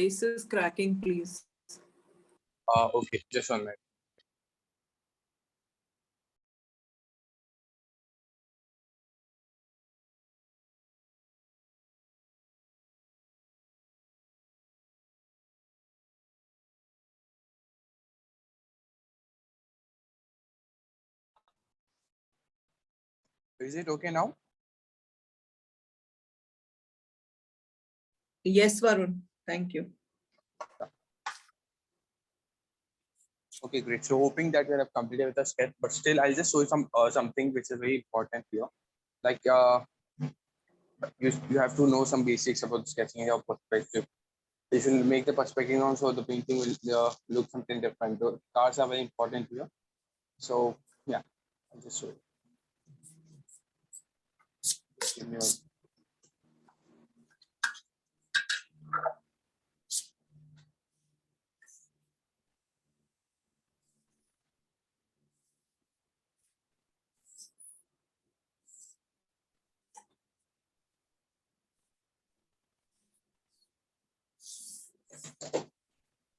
voice is cracking, please. Okay, just 1 minute. Is it okay now? Yes, Varun. Thank you. Okay, great. So hoping that you have completed with the sketch, but still I'll just show you something which is very important here. Like you have to know some basics about sketching and your perspective. If you make the perspective on, so the painting will look something different. The cars are very important here. So yeah, I'll just show you. Give me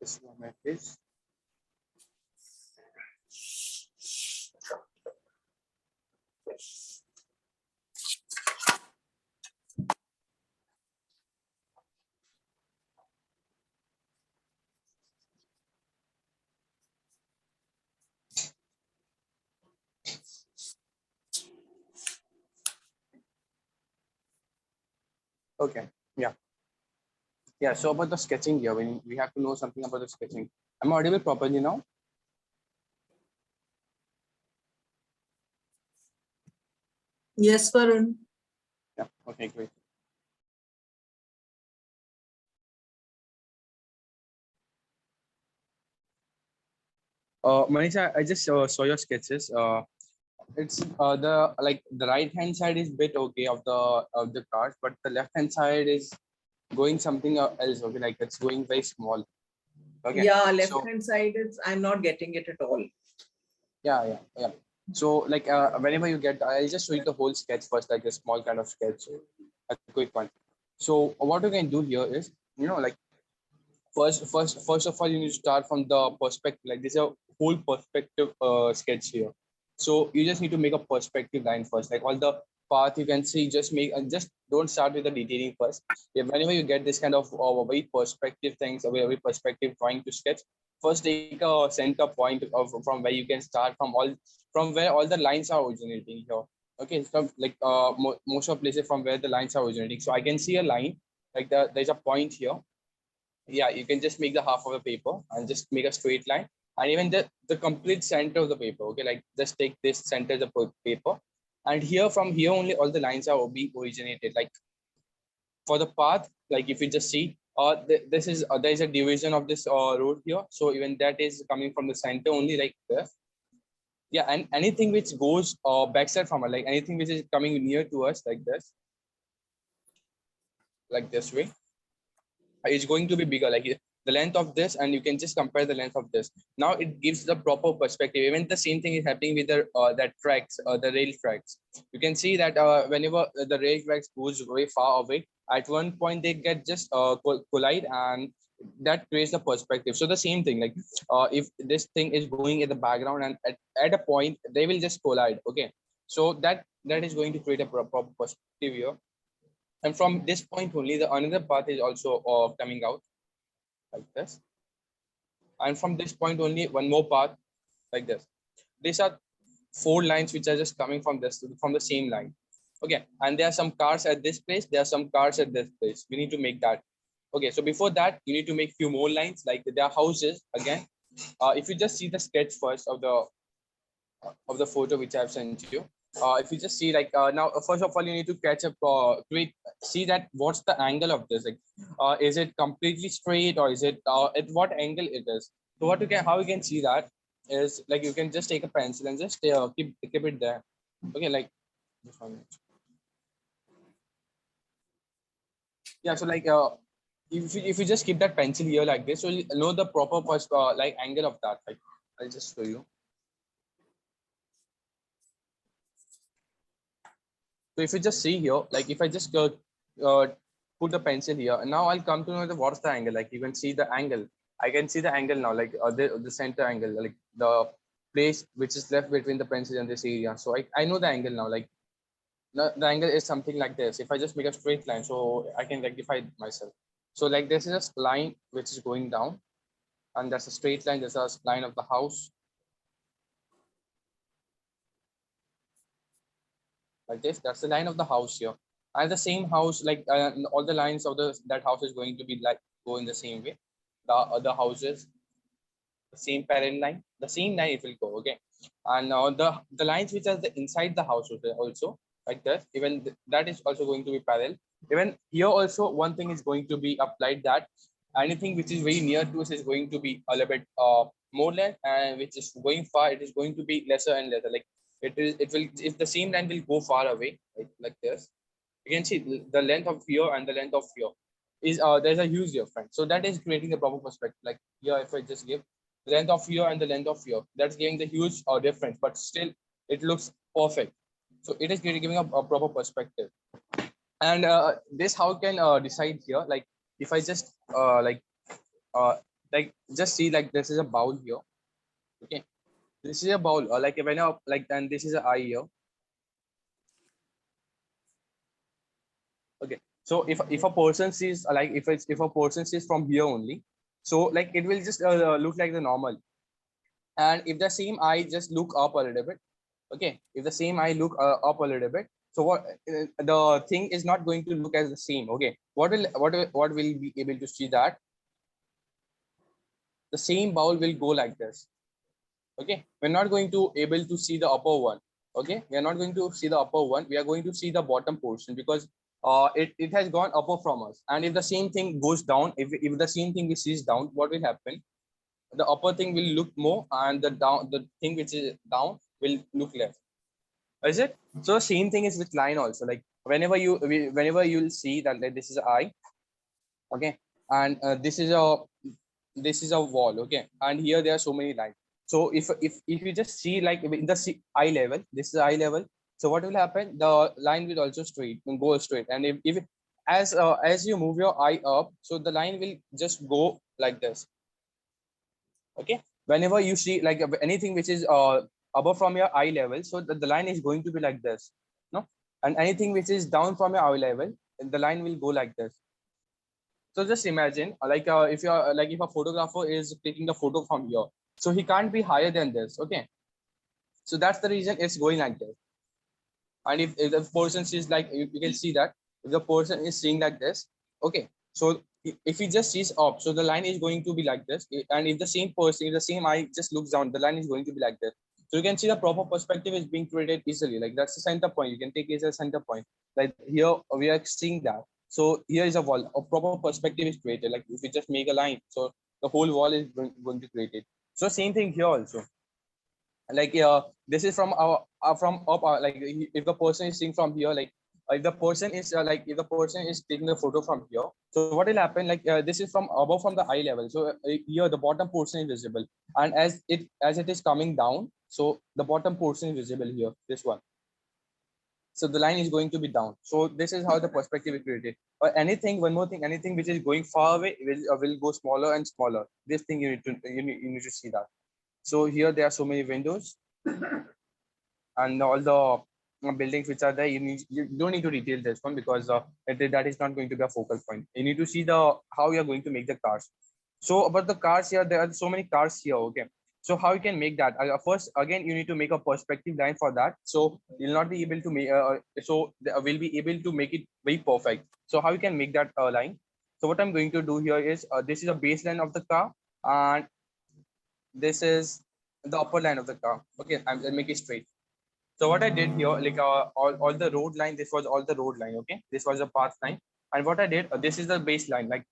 this one, my face. Okay, yeah. Yeah, so about the sketching here, when we have to know something about the sketching. Am I audible properly now? Yes, Varun. Yeah, okay, great. Manisha, I just saw your sketches. It's the right hand side is bit okay of the cards, but the left hand side is going something else. Okay, like it's going very small. Okay, Yeah, left so hand side is, I'm not getting it at all. yeah. So like whenever you get, I'll just show you the whole sketch first, like a small kind of sketch, a quick one. So what you can do here is, like first of all, you need to start from the perspective. Like this is a whole perspective sketch here. So you just need to make a perspective line first. Like all the path you can see, just make and just don't start with the detailing first. If whenever you get this kind of very perspective things, a very perspective drawing to sketch, first take a center point from where you can start from where all the lines are originating here. Okay, so like most of places from where the lines are originating. So I can see a line like there's a point here. Yeah, you can just make the half of the paper and just make a straight line, and even the complete center of the paper. Okay, like just take this center of the paper, and here from here only all the lines are be originated. Like for the path, like if you just see this is there is a division of this road here, so even that is coming from the center only, like this. Yeah, and anything which goes backside from it, like anything which is coming near to us, like this way, is going to be bigger, like the length of this, and you can just compare the length of this. Now it gives the proper perspective. Even the same thing is happening with the that tracks, the rail tracks. You can see that whenever the rail tracks goes very far away, at one point they get just collide, and that creates the perspective. So the same thing, like if this thing is going in the background, and at a point they will just collide. Okay, so that is going to create a proper perspective here. And from this point only, the another path is also coming out like this. And from this point only, one more path like this. These are four lines which are just coming from the same line. Okay, and there are some cars at this place. There are some cars at this place. We need to make that. Okay, so before that, you need to make few more lines. Like there are houses again. If you just see the sketch first of the photo which I've sent you. If you just see like now, first of all, you need to catch up, see that what's the angle of this. Like, is it completely straight, or is it at what angle it is? So how you can see that is like you can just take a pencil and just keep it there. Okay, like just 1 minute. Yeah, so like if you just keep that pencil here like this, so you know the proper like angle of that. Like I'll just show you. So if you just see here, like if I just put the pencil here. And now I'll come to know the what's the angle. Like you can see the angle. I can see the angle now, like the center angle, like the place which is left between the pencil and this area. So I know the angle now. Like the angle is something like this. If I just make a straight line, so I can rectify it myself. So like this is a line which is going down, and that's a straight line. There's a line of the house like this. That's the line of the house here, and the same house, like all the lines of the that house is going to be like go in the same way. The other houses, the same parallel line, the same line it will go. Okay, and the lines which are the inside the house also like that. Even that is also going to be parallel. Even here also one thing is going to be applied, that anything which is very near to us is going to be a little bit more length, and which is going far, it is going to be lesser and lesser. Like it will, if the same line will go far away, like this, you can see the length of here and the length of here is there's a huge difference. So that is creating the proper perspective. Like here, if I just give the length of here and the length of here, that's giving the huge difference, but still it looks perfect. So it is giving a proper perspective. And this how can decide here. Like if I just uh, like just see, like this is a bowl here. Okay, this is a bowl, like when I like, and this is an eye here. Okay, so if a person sees like if a person sees from here only, so like it will just look like the normal. And if the same eye just look up a little bit, okay, if the same eye look up a little bit, so what the thing is not going to look as the same. Okay, what will be able to see, that the same bowl will go like this. Okay, we're not going to able to see the upper one. Okay, we are not going to see the upper one, we are going to see the bottom portion, because it has gone upper from us. And if the same thing goes down, if the same thing is sees down, what will happen? The upper thing will look more, and the thing which is down will look less. Is it? So same thing is with line also. Like whenever you'll see that, like, this is eye, okay, and this is a wall, okay, and here there are so many lines. So if you just see like in the eye level, this is eye level. So what will happen? The line will also go straight, and if as you move your eye up, so the line will just go like this. Okay, whenever you see like anything which is above from your eye level, so the line is going to be like this, no, and anything which is down from your eye level, the line will go like this. So just imagine if you're like if a photographer is taking the photo from here, so he can't be higher than this. Okay, so that's the reason it's going like this. And if the person sees, like you can see that if the person is seeing like this, okay, so if he just sees up, so the line is going to be like this. And if the same person, if the same eye just looks down, the line is going to be like this. So you can see the proper perspective is being created easily. Like that's the center point, you can take it as a center point. Like here we are seeing that, so here is a wall, a proper perspective is created. Like if we just make a line, so the whole wall is going to create it. So same thing here also. Like this is from our from up like if the person is seeing from here, like if the person is if the person is taking the photo from here, so what will happen, like this is from above from the eye level, so here the bottom portion is visible, and as it is coming down, so the bottom portion is visible here, this one. So the line is going to be down. So this is how the perspective is created. Or anything, one more thing, anything which is going far away will go smaller and smaller. This thing you need to see that. So here there are so many windows, and all the buildings which are there. You don't need to detail this one, because that is not going to be a focal point. You need to see the how you are going to make the cars. So about the cars here, there are so many cars here. Okay, so how you can make that? First, again, you need to make a perspective line for that. So you'll not be able to make. We'll be able to make it very perfect. So how you can make that line? So what I'm going to do here is this is a baseline of the car, and this is the upper line of the car. Okay, I'll make it straight. So what I did here, like all the road line, this was all the road line. Okay, this was the path line. And what I did, this is the baseline. Like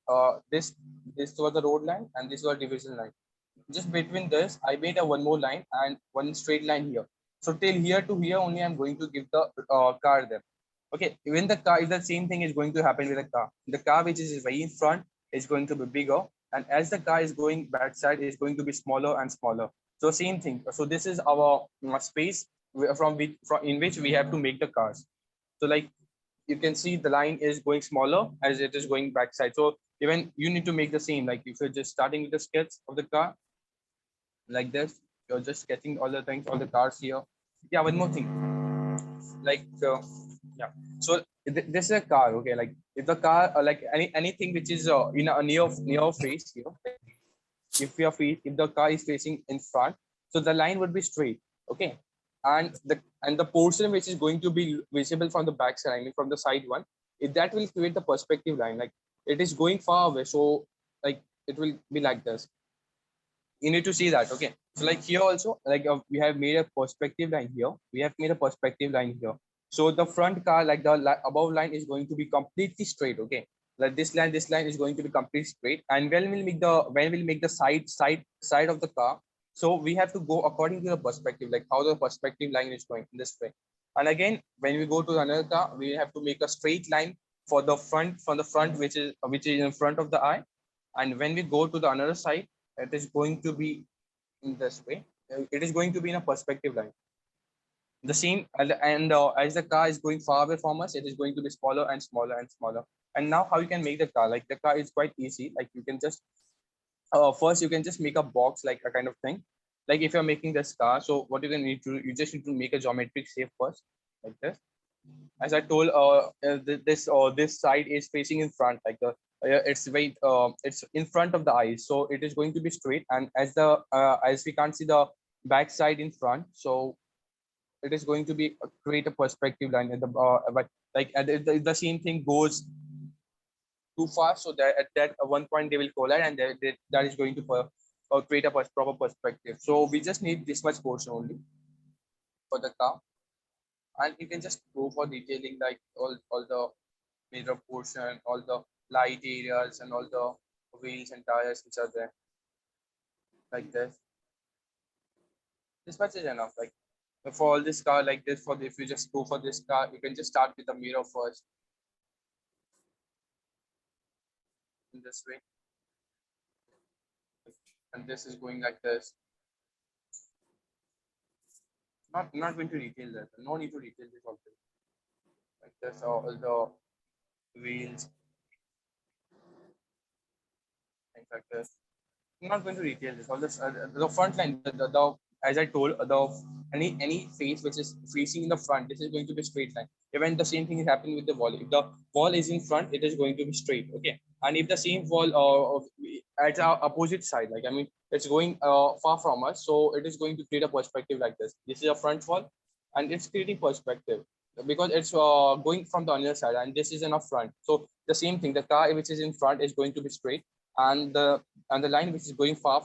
this was the road line, and this was division line. Just between this, I made a one more line and one straight line here. So till here to here only, I'm going to give the car there. Okay, even the car, if the same thing is going to happen with the car which is very in front is going to be bigger, and as the car is going back side, is going to be smaller and smaller. So same thing. So this is our space in which we have to make the cars. So like you can see the line is going smaller as it is going backside. So even you need to make the same, like if you're just starting with the sketch of the car like this, you're just sketching all the things, all the cars here. Yeah, one more thing, like yeah, so this is a car, okay? Like if the car like anything which is in a near face here, if your feet, if the car is facing in front, so the line would be straight, okay? And the portion which is going to be visible from the back side, I mean from the side one, if that will create the perspective line, like it is going far away, so like it will be like this. You need to see that, okay? So like here also, like we have made a perspective line here, we have made a perspective line here. So the front car, like the above line is going to be completely straight, okay? Like this line is going to be completely straight. And when we'll make the side of the car, so we have to go according to the perspective, like how the perspective line is going in this way. And again, when we go to another car, we have to make a straight line for the front, from the front, which is in front of the eye. And when we go to the another side, it is going to be in this way. It is going to be in a perspective line. The same, and as the car is going far away from us, it is going to be smaller and smaller and smaller. And now how you can make the car? Like the car is quite easy. Like you can just first you can just make a box, like a kind of thing. Like if you're making this car, so what you can need to, you just need to make a geometric shape first, like this. As I told, this side is facing in front, like the it's in front of the eyes, so it is going to be straight. And as we can't see the back side in front, so it is going to be create a perspective line at the but like the same thing goes too fast, so that at that one point they will collide, and that is going to create a proper perspective. So we just need this much portion only for the car, and you can just go for detailing, like all the mirror portion, all the light areas, and all the wheels and tires which are there, like this. This much is enough. Like for all this car, like this, if you just go for this car, you can just start with the mirror first, in this way, and this is going like this. Not going to detail that. No need to detail this also. Like this, all the wheels, things like this. I'm not going to detail this. All this, the front line, as I told, any face which is facing in the front, this is going to be straight line. Even the same thing is happening with the wall. If the wall is in front, it is going to be straight, okay? And if the same wall at our opposite side, like I mean, it's going far from us, so it is going to create a perspective like this. This is a front wall, and it's creating perspective because it's going from the other side, and this is in a front. So the same thing, the car which is in front is going to be straight, and the line which is going far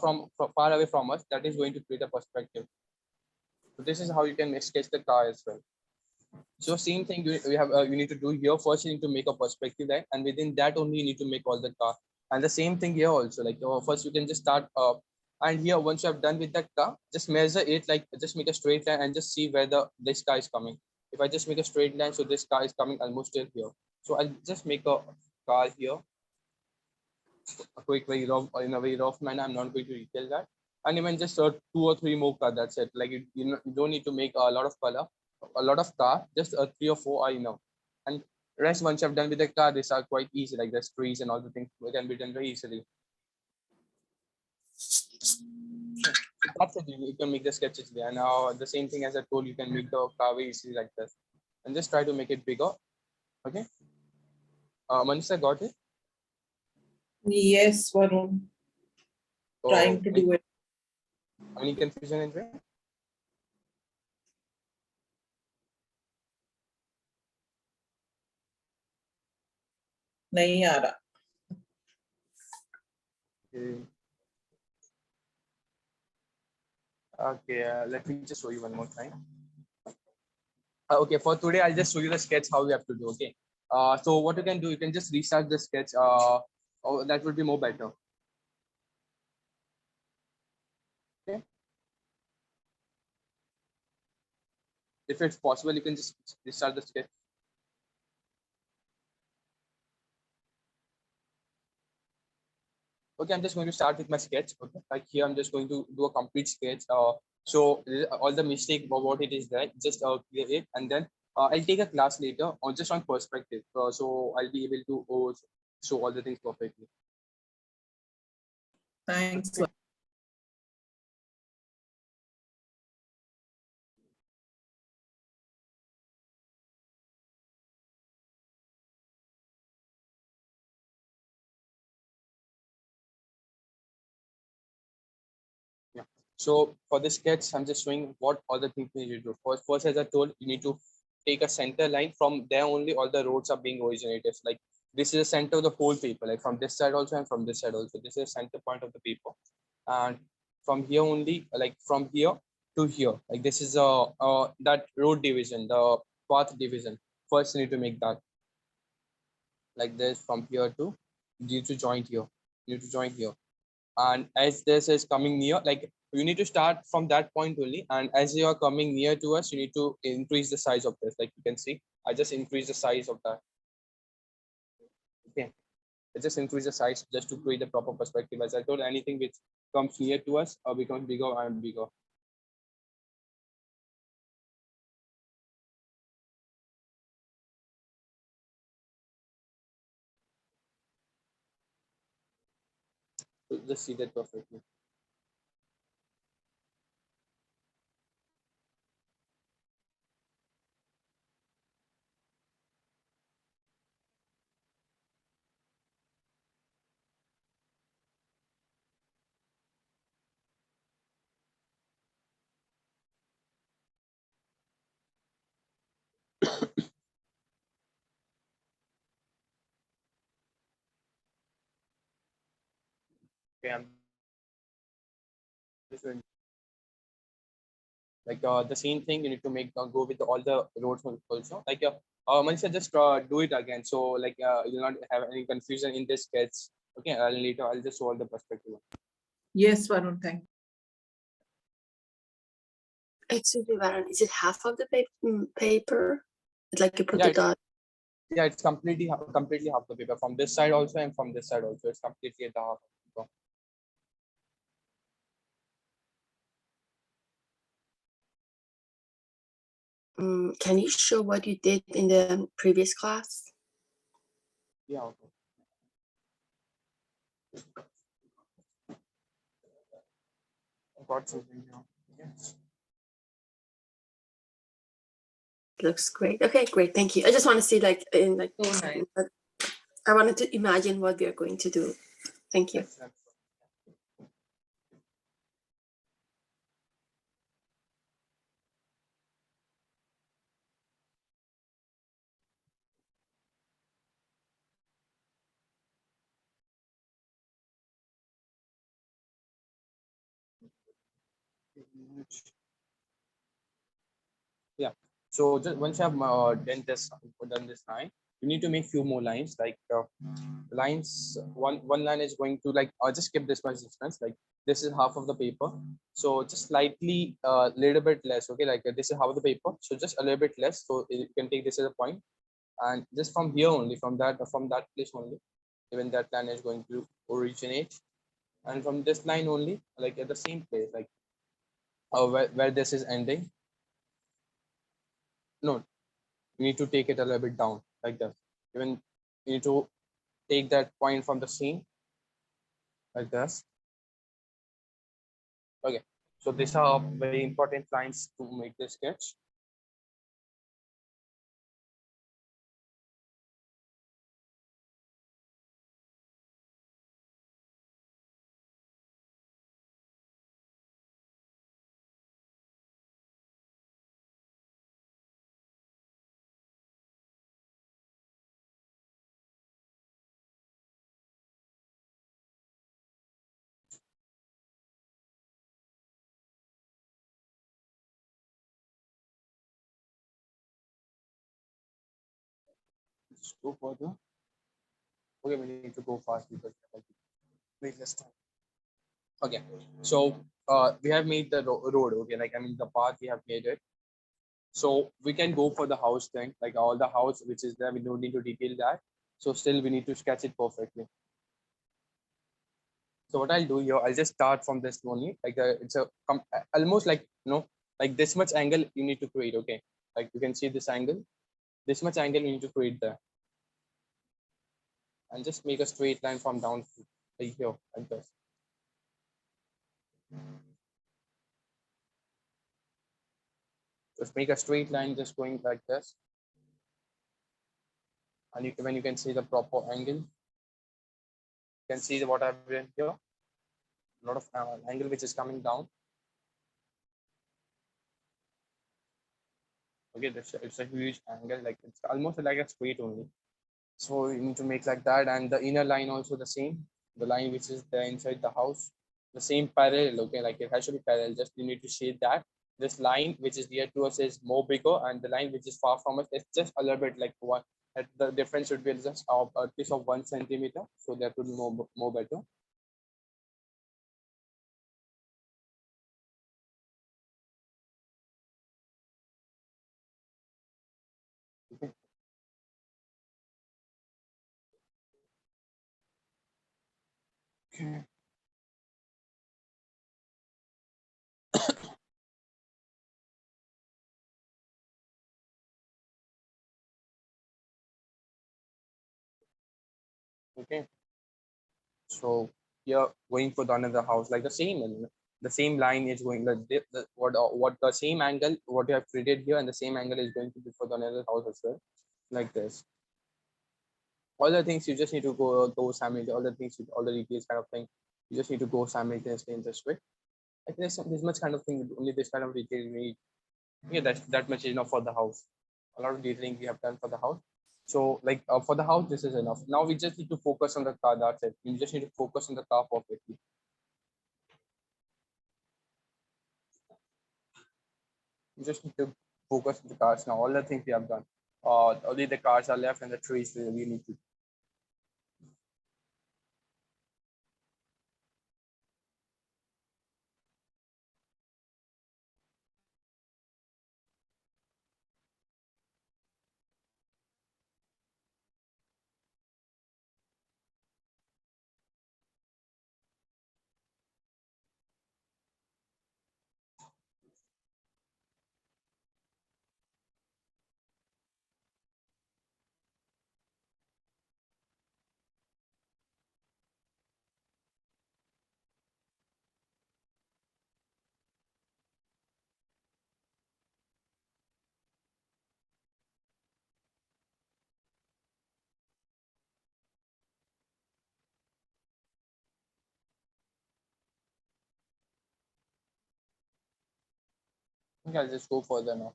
away from us, that is going to create a perspective. So this is how you can sketch the car as well. So same thing you need to do here. First you need to make a perspective line, and within that only you need to make all the car. And the same thing here also, like first you can just start and here once you have done with that car, just measure it, like just make a straight line and just see where this car is coming. If I just make a straight line, so this car is coming almost till here. So I'll just make a car here, a quick, very rough, in a very rough manner. I'm not going to detail that. And even just 2 or 3 more car, that's it. Like you don't need to make a lot of color, a lot of car, just 3 or 4 are enough. And rest, once I've done with the car, these are quite easy, like the trees and all the things can be done very easily. So that's it. You can make the sketches there. Now the same thing as I told, you can make the car very easily like this, and just try to make it bigger. Okay. Manisha, got it? Yes, Varun. So, Trying to do it. any confusion in there? नहीं आ रहा. Okay, let me just show you one more time. Okay, for today, I'll just show you the sketch how you have to do. Okay. So what you can do, you can just restart the sketch. Oh, that would be more better. Okay. If it's possible, you can just restart the sketch. Okay, I'm just going to start with my sketch. Okay, like here, I'm just going to do a complete sketch. So all the mistake about what it is there, just clear it, and then I'll take a class later or just on perspective. So I'll be able to show all the things perfectly. Thanks. Yeah. So for this sketch, I'm just showing what all the things you need to do. First, as I told, you need to take a center line. From there only all the roads are being originated. Like this is the center of the whole paper. Like from this side also and from this side also. This is the center point of the paper. And from here only, like from here to here, like this is that road division, the path division. First, you need to make that like this from here to you need to join here. You need to join here. And as this is coming near, like you need to start from that point only, and as you are coming near to us, you need to increase the size of this. Like you can see, I just increase the size of that. Okay, I just increase the size just to create the proper perspective. As I told, anything which comes near to us becomes bigger and bigger. So just see that perfectly. Okay, I'm just doing like the same thing. You need to make go with all the roads also. Like Manisha, just do it again. So like you'll not have any confusion in this sketch. Okay, later I'll just show all the perspective. Yes, Varun, thank you. Excuse me, Varun, is it half of the paper? It's like you put Yeah, the dot. Yeah, it's completely half the paper from this side also and from this side also. It's completely at the half. Can you show what you did in the previous class? Yeah. Okay. I got something here. Yes. Looks great. Okay, great. Thank you. I just want to see like in like So nice. I wanted to imagine what we are going to do. Thank you. Yes, yeah. So just once you have done this line, you need to make few more lines. Like lines, one line is going to like just skip this much distance. Like this is half of the paper, so just slightly little bit less. Okay, like this is half of the paper, so just a little bit less. So you can take this as a point, and just from here only, from that place only, even that line is going to originate, and from this line only, like at the same place, like where this is ending. No, you need to take it a little bit down like that. Even you need to take that point from the seam like this. Okay, so these are very important lines to make this sketch. Let's go further. Okay, we need to go fast because wait less time. Okay, so we have made the road. Okay, like I mean the path we have made it. So we can go for the house thing, like all the house which is there. We don't need to detail that. So still we need to sketch it perfectly. So what I'll do here, I'll just start from this only. Like it's almost like like this much angle you need to create. Okay, like you can see this angle. This much angle you need to create there. And just make a straight line from down to like here, like this. Just make a straight line just going like this. And when you can see the proper angle, you can see what I've done here. A lot of angle which is coming down. Okay, it's a huge angle, like it's almost like a straight only. So you need to make like that, and the inner line also the same. The line which is there inside the house, the same parallel. Okay, like it has to be parallel. Just you need to shade that. This line which is near to us is more bigger, and the line which is far from us is just a little bit like one. The difference should be just a piece of 1 centimeter, so that would be more better. Okay. Okay. Okay. So here going for the another house, like the same line is going what the same angle what you have created here, and the same angle is going to be for the another house as well, like this. All the things you just need to go simultaneously. All the things, all the details kind of thing, you just need to go simultaneously in this way. I think this much kind of thing, only this kind of detail you need. Yeah, that much is enough for the house. A lot of detailing we have done for the house. So like for the house, this is enough. Now we just need to focus on the car. That's it. You just need to focus on the car perfectly. You just need to focus on the cars now. All the things we have done. Only the cars are left and the trees we need to. Okay, I'll just go further now.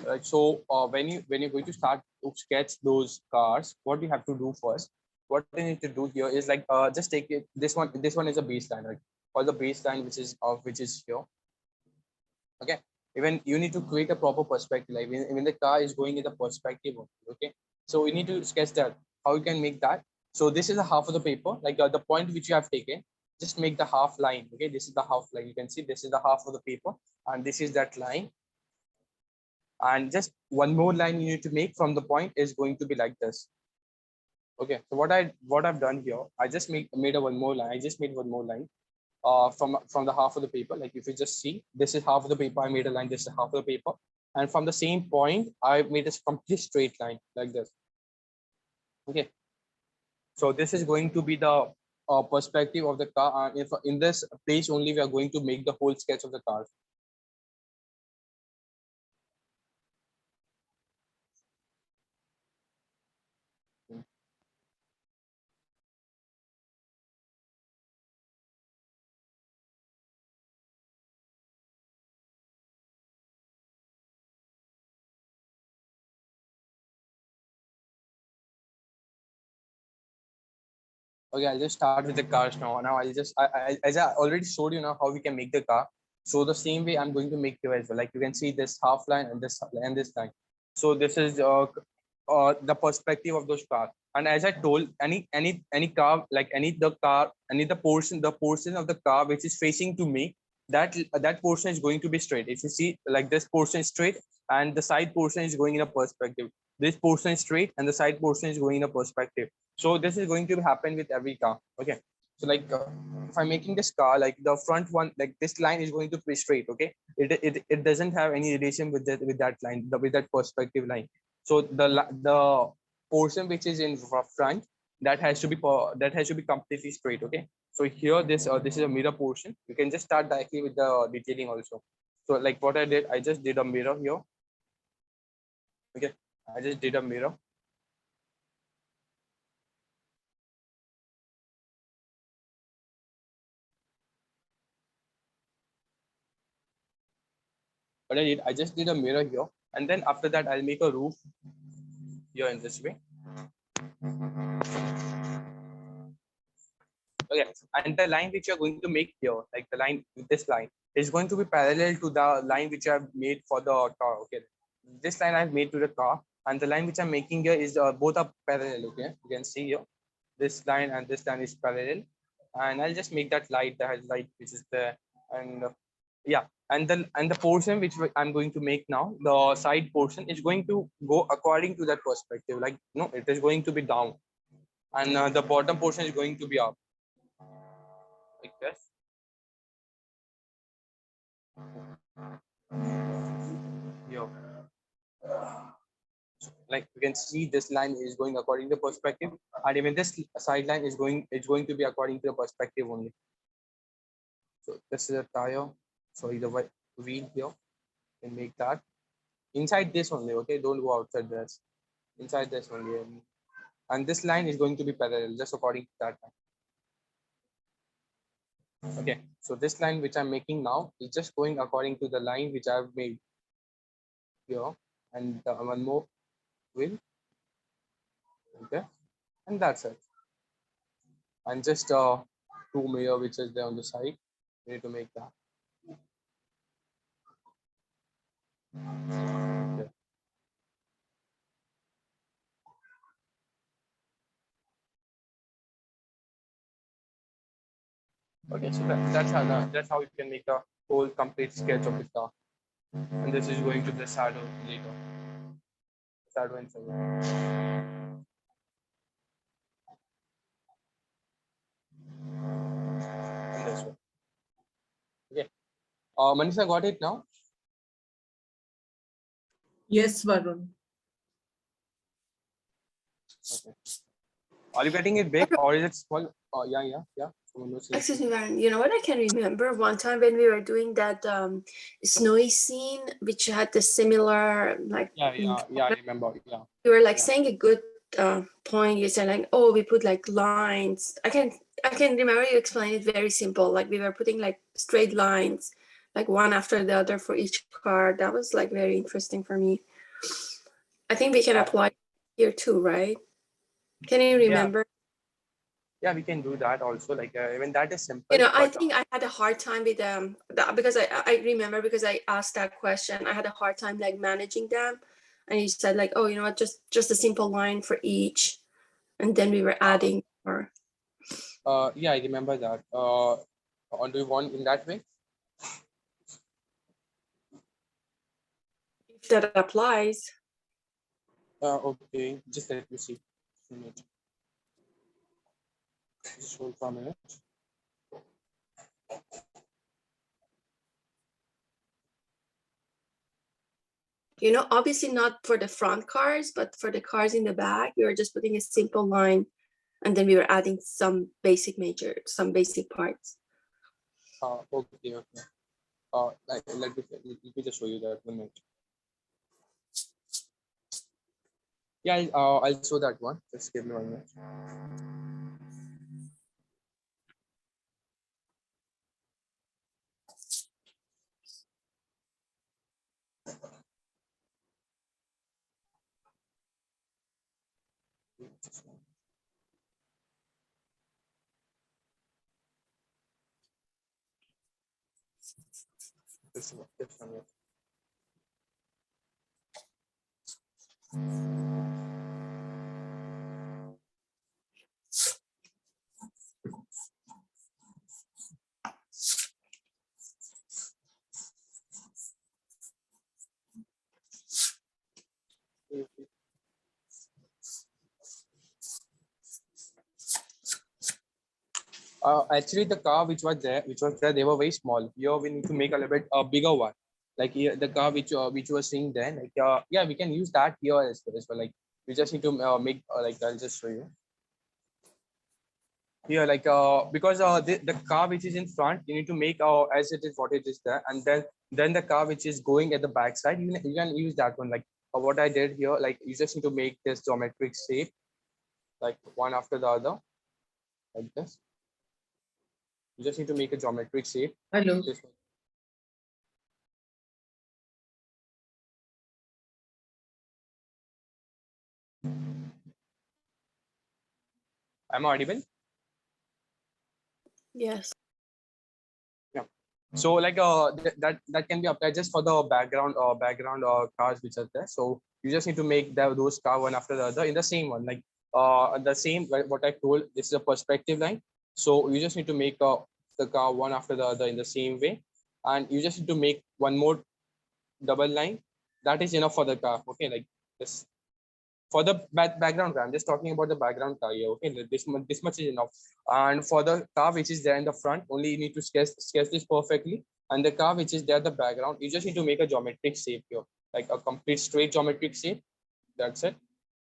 Right. So when you're going to start to sketch those cars, what you have to do first, what you need to do here is like just take it. This one is a baseline, right? Or the baseline which is here. Okay. Even you need to create a proper perspective. Like when the car is going in the perspective. Okay. So we need to sketch that. How you can make that? So this is a half of the paper, like the point which you have taken. Just make the half line. Okay. This is the half line. You can see this is the half of the paper, and this is that line. And just one more line you need to make from the point is going to be like this. Okay, so what I've done here, I just made one more line. I just made one more line from the half of the paper. Like if you just see, this is half of the paper. I made a line. This is half of the paper, and from the same point, I made a complete straight line like this. Okay, so this is going to be the perspective of the car. If in this place only, we are going to make the whole sketch of the car. Okay, I'll just start with the cars now. Now I'll just, as I already showed you now how we can make the car. So the same way I'm going to make here as well. Like you can see this half line and this line. So this is the perspective of those cars. And as I told, any car, like the portion of the car which is facing to me, that portion is going to be straight. If you see, like this portion is straight and the side portion is going in a perspective. This portion is straight and the side portion is going in a perspective. So this is going to happen with every car. Okay. So like if I'm making this car, like the front one, like this line is going to be straight. Okay. It doesn't have any relation with that line, with that perspective line. So the portion which is in front, that has to be completely straight. Okay. So here this is a mirror portion. You can just start directly with the detailing also. So like what I did, I just did a mirror here. Okay, I just did a mirror. What I did, I just did a mirror here, and then after that I'll make a roof here in this way. Okay, and the line which you're going to make here, like the line, this line is going to be parallel to the line which I've made for the car. Okay, this line I've made to the car, and the line which I'm making here is both are parallel. Okay, you can see here, this line and this line is parallel, and I'll just make that light, the light which is there, and yeah, and the portion which I'm going to make now, the side portion is going to go according to that perspective. Like no, it is going to be down, and the bottom portion is going to be up. Like this. Yo. Like you can see, this line is going according to perspective, and even this side line is going to be according to the perspective only. So this is a tire. Sorry, the wheel here. And make that inside this only. Okay, don't go outside this. Inside this only, and this line is going to be parallel just according to that line. Okay, so this line which I'm making now is just going according to the line which I've made here, and one more wheel. Okay, and that's it. And just two mirror which is there on the side. We need to make that. Okay. Okay, so that's how you can make a whole complete sketch of the car. And this is going to the shadow later. Shadow and shadow. And this one. Okay. Manisha got it now? Yes, Varun. Okay. Are you getting it big or is it small? Oh, yeah. Excuse me, Varun. You know what I can remember? One time when we were doing that snowy scene, which had the similar like. Yeah, I remember. Yeah. You were like Yeah. saying a good point. You said like, oh, we put like lines. I can remember you explained it very simple. Like we were putting like straight lines, like one after the other for each card. That was like very interesting for me. I think we can apply here too, right? Can you remember? Yeah, we can do that also. Like even that is simple. You know, I but, think I had a hard time with that because I remember because I asked that question. I had a hard time like managing them, and you said like, oh, you know what, just a simple line for each, and then we were adding more. yeah, I remember that. Do you want in that way? If that applies. Okay, just let me see. Just hold for a minute. You know, obviously not for the front cars, but for the cars in the back, we were just putting a simple line, and then we were adding some basic parts. Okay. Let me just show you that 1 minute. Yeah, I'll show that one. Just give me 1 minute. This one, yeah. Actually, the car which was there, they were very small. Here we need to make a little bit bigger one. Like here, the car which you were seeing then, like yeah, we can use that here as well. Like we just need to make like I'll just show you here, like because the car which is in front, you need to make as it is what it is there, and then the car which is going at the back side, you can use that one. Like what I did here, like you just need to make this geometric shape, like one after the other, like this. You just need to make a geometric shape. Hello. This one. Am I audible? Yes. So like that can be applied just for the background cars which are there. So you just need to make those car one after the other in the same one, like the same what I told. This is a perspective line. So you just need to make the car one after the other in the same way, and you just need to make one more double line. That is enough for the car. Okay, like this. For the background car, I'm just talking about the background car here. Okay, this much is enough. And for the car which is there in the front, only you need to sketch this perfectly. And the car which is there in the background, you just need to make a geometric shape here, like a complete straight geometric shape. That's it.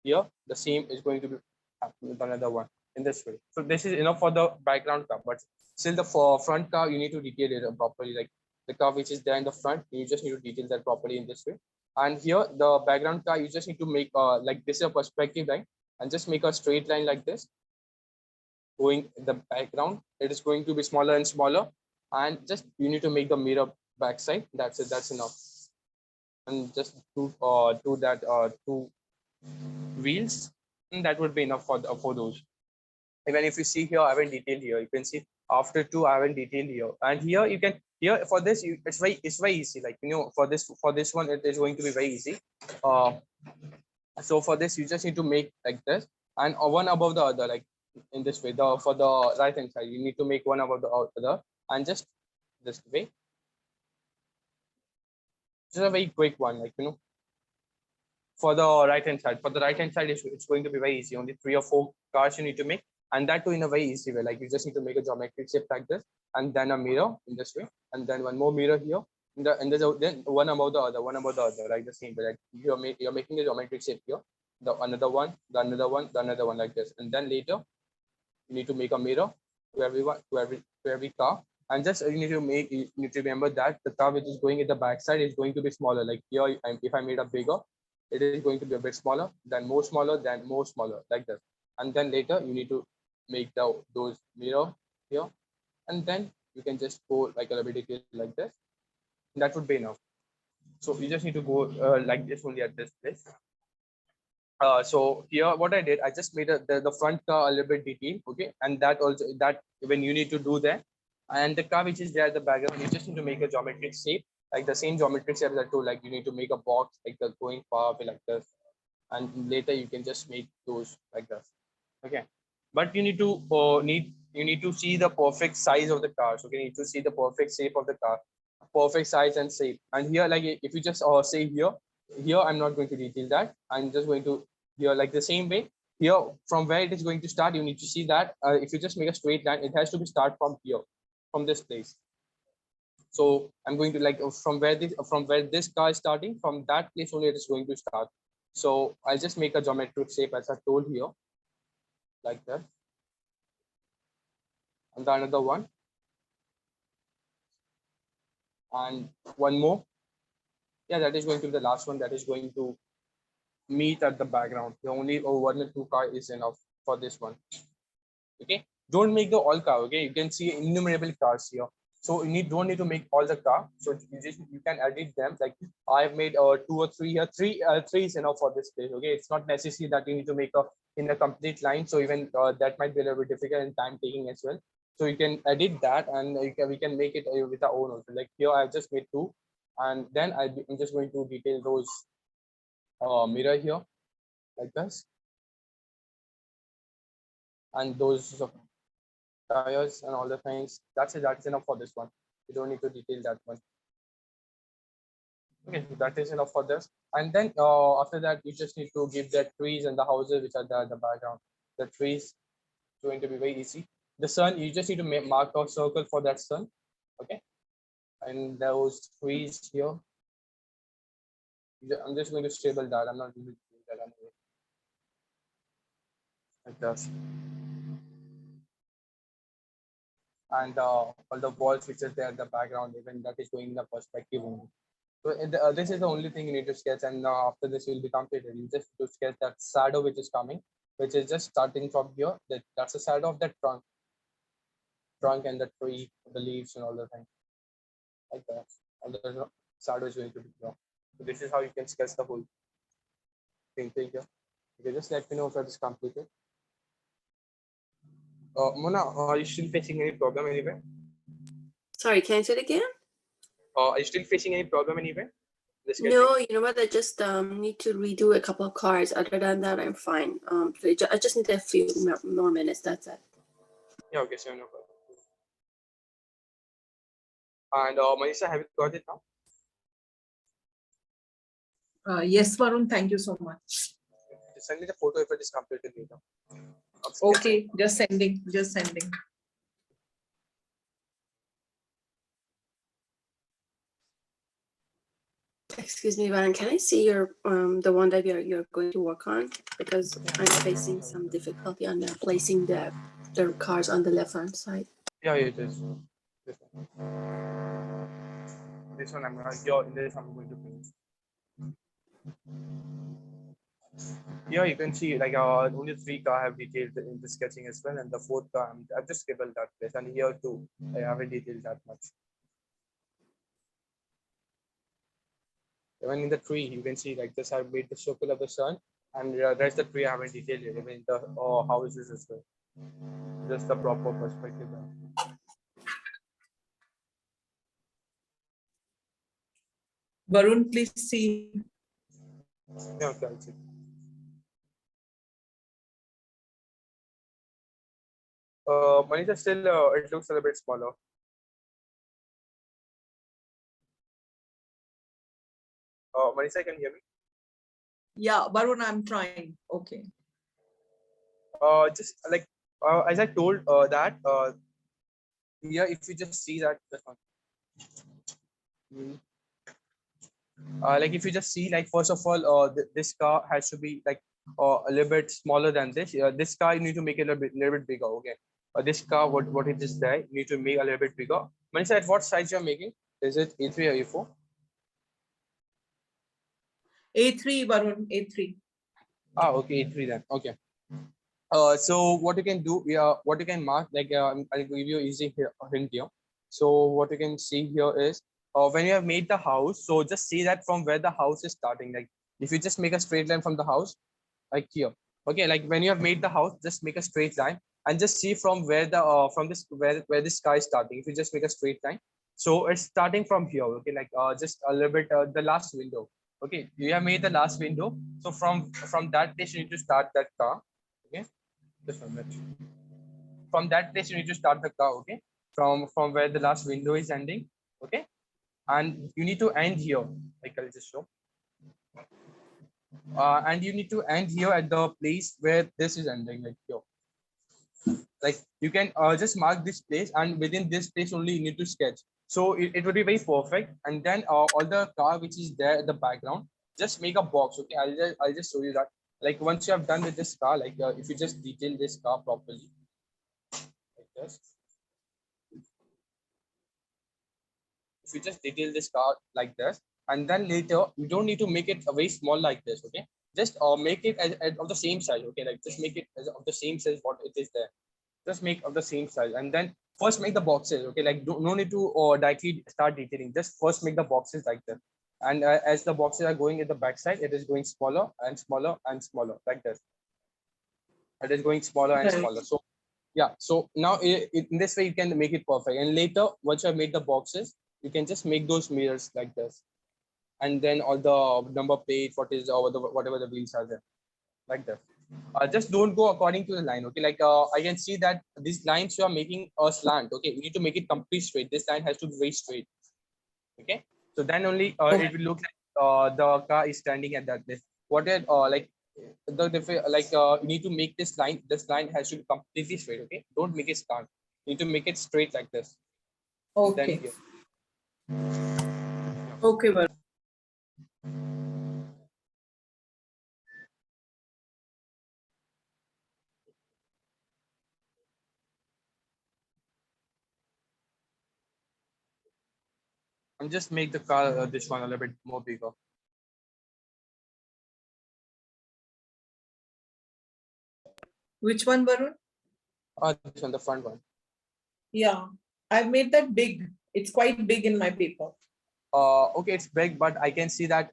Here, the same is going to be happening with another one in this way. So this is enough for the background car, but still the front car, you need to detail it properly. Like the car which is there in the front, you just need to detail that properly in this way. And here, the background car, you just need to make like this is a perspective line, and just make a straight line like this. Going in the background, it is going to be smaller and smaller, and just you need to make the mirror backside. That's it. That's enough. And just do that two wheels, and that would be enough for those. Even if you see here, I haven't detailed here. You can see after two, I haven't detailed here, and here you can for this it's very easy. Like for this one, it is going to be very easy. So for this, you just need to make like this, and one above the other, like in this way. For the right hand side, you need to make one above the other, and just this way. Just a very quick one, like for the right hand side. For the right hand side, it's going to be very easy. Only 3 or 4 cars you need to make, and that too in a very easy way. Like you just need to make a geometric shape like this, and then a mirror in this way, and then one more mirror here. And then one above the other, like the same way. Like you're making a geometric shape here, the another one, the another one, the another one, like this. And then later, you need to make a mirror to everyone, to every car. And just you need to remember that the car which is going at the backside is going to be smaller. Like here, if I made a bigger, it is going to be a bit smaller, then more smaller, then more smaller, like that. And then later you need to make those mirror here, and then you can just go like a little bit detail like this. That would be enough. So you just need to go like this only at this place. So here what I did, I just made the front car a little bit detailed, okay, and that also that when you need to do that, and the car which is there at the background, you just need to make a geometric shape, like the same geometric shape that too, like you need to make a box like the going far away like this, and later you can just make those like this, okay. But you need to see the perfect size of the cars, okay. You need to see the perfect shape of the car, perfect size and shape. And here, like if you just say here I'm not going to detail that. I'm just going to here like the same way. Here from where it is going to start, you need to see that if you just make a straight line, it has to be start from here, from this place. So I'm going to like from where this car is starting, from that place only it is going to start. So I'll just make a geometric shape as I told here, like that. And the another one, and one more. Yeah, that is going to be the last one. That is going to meet at the background. The only one or two car is enough for this one. Okay, don't make the all car. Okay, you can see innumerable cars here. So don't need to make all the car. So you can edit them. Like I've made 2 or 3 here. Three is enough for this place. Okay, it's not necessary that you need to make in a complete line. So even that might be a little bit difficult and time taking as well. So you can edit that, and we can make it with our own also. Like here I've just made 2, and then I'm just going to detail those mirror here like this, and those tires and all the things. That's it. That's enough for this one. You don't need to detail that one. Okay, so that is enough for this. And then after that, you just need to give the trees and the houses which are there in the background. The trees going to be very easy. The sun, you just need to mark a circle for that sun. Okay, and those trees here. I'm just going to stable that. I'm not going to do that anyway. Like that. And all the walls which is there in the background, even that is going in the perspective only. So this is the only thing you need to sketch, and after this will be completed. You just to sketch that shadow which is coming, which is just starting from here. That's the shadow of that trunk and the tree, the leaves and all the things like that. All the shadow is going to be drawn. So this is how you can sketch the whole thing here. Okay, just let me know if that is completed. Mona, are you still facing any problem anywhere? Sorry, can I say it again? Are you still facing any problem anywhere? No, you know what? I just need to redo a couple of cards. Other than that, I'm fine. So I just need a few more minutes. That's it. Yeah, okay, sure, no problem. And Manisha, have you got it now? Yes, Varun, thank you so much. Just send me the photo if it is completed later. Okay, just sending, just sending. Excuse me, Van, can I see your the one that you're going to work on? Because I'm facing some difficulty on placing the cards on the left hand side. Yeah, it is. This one I'm not. Yeah, this I'm going to finish. Yeah, you can see like only 3 car have detailed in the sketching as well, and the 4th car I've just scribbled that place, and here too I haven't detailed that much. Even in the tree, you can see like this. I've made the circle of the sun, and there's the tree I haven't detailed it. Even the houses as well. Just the proper perspective. Varun, please see. Yeah, okay, I'll see. Manisha, still it looks a little bit smaller. Manisha, can you hear me? Yeah, Varun, I'm trying. Okay. Just like as I told that here, if you just see that like if you just see like first of all this car has to be like a little bit smaller than this. This car you need to make it a little bit bigger. Okay. This car, what it is there, you need to make a little bit bigger. Manisha, at what size you're making? Is it A3 or A4? A3, Varun, A3. Ah, okay, A3 then. Okay. So what you can do, what you can mark, like I'll give you easy hint here. So what you can see here is when you have made the house, so just see that from where the house is starting. Like if you just make a straight line from the house, like here. Okay, like when you have made the house, just make a straight line and just see from where the from this where this sky is starting. If you just make a straight line, so it's starting from here. Okay, like just a little bit the last window. Okay, you have made the last window. So from that place you need to start that car. Okay, just a minute. From that place you need to start the car. Okay, from where the last window is ending. Okay, and you need to end here. Like I'll just show. And you need to end here at the place where this is ending, like here. Like you can just mark this place, and within this place only you need to sketch. So it would be very perfect. And then all the car which is there at the background, just make a box. Okay, I'll just show you that. Like once you have done with this car, like if you just detail this car properly, like this. If you just detail this car like this, and then later you don't need to make it a very small like this. Okay, just make it as of the same size. Okay, like just make it as of the same size what it is there. Just make of the same size, and then first make the boxes. Okay, like no need to directly start detailing. Just first make the boxes like this, and as the boxes are going at the back side, it is going smaller and smaller and smaller like this. It is going smaller and smaller. So yeah, so now in this way you can make it perfect, and later once you have made the boxes, you can just make those mirrors like this, and then all the number plate, what is or whatever the wheels are there, like that. Just don't go according to the line. Okay, like I can see that these lines you are making a slant. Okay, you need to make it complete straight. This line has to be very straight. Okay, so then only it will look like the car is standing at that place. What it like you need to make this line. This line has to be completely straight. Okay, don't make it slant. You need to make it straight like this. Okay. Then here. Okay, Varun. And just make the car this one a little bit more bigger. Which one, Varun? This one, the front one. Yeah, I've made that big. It's quite big in my paper. Okay, it's big, but I can see that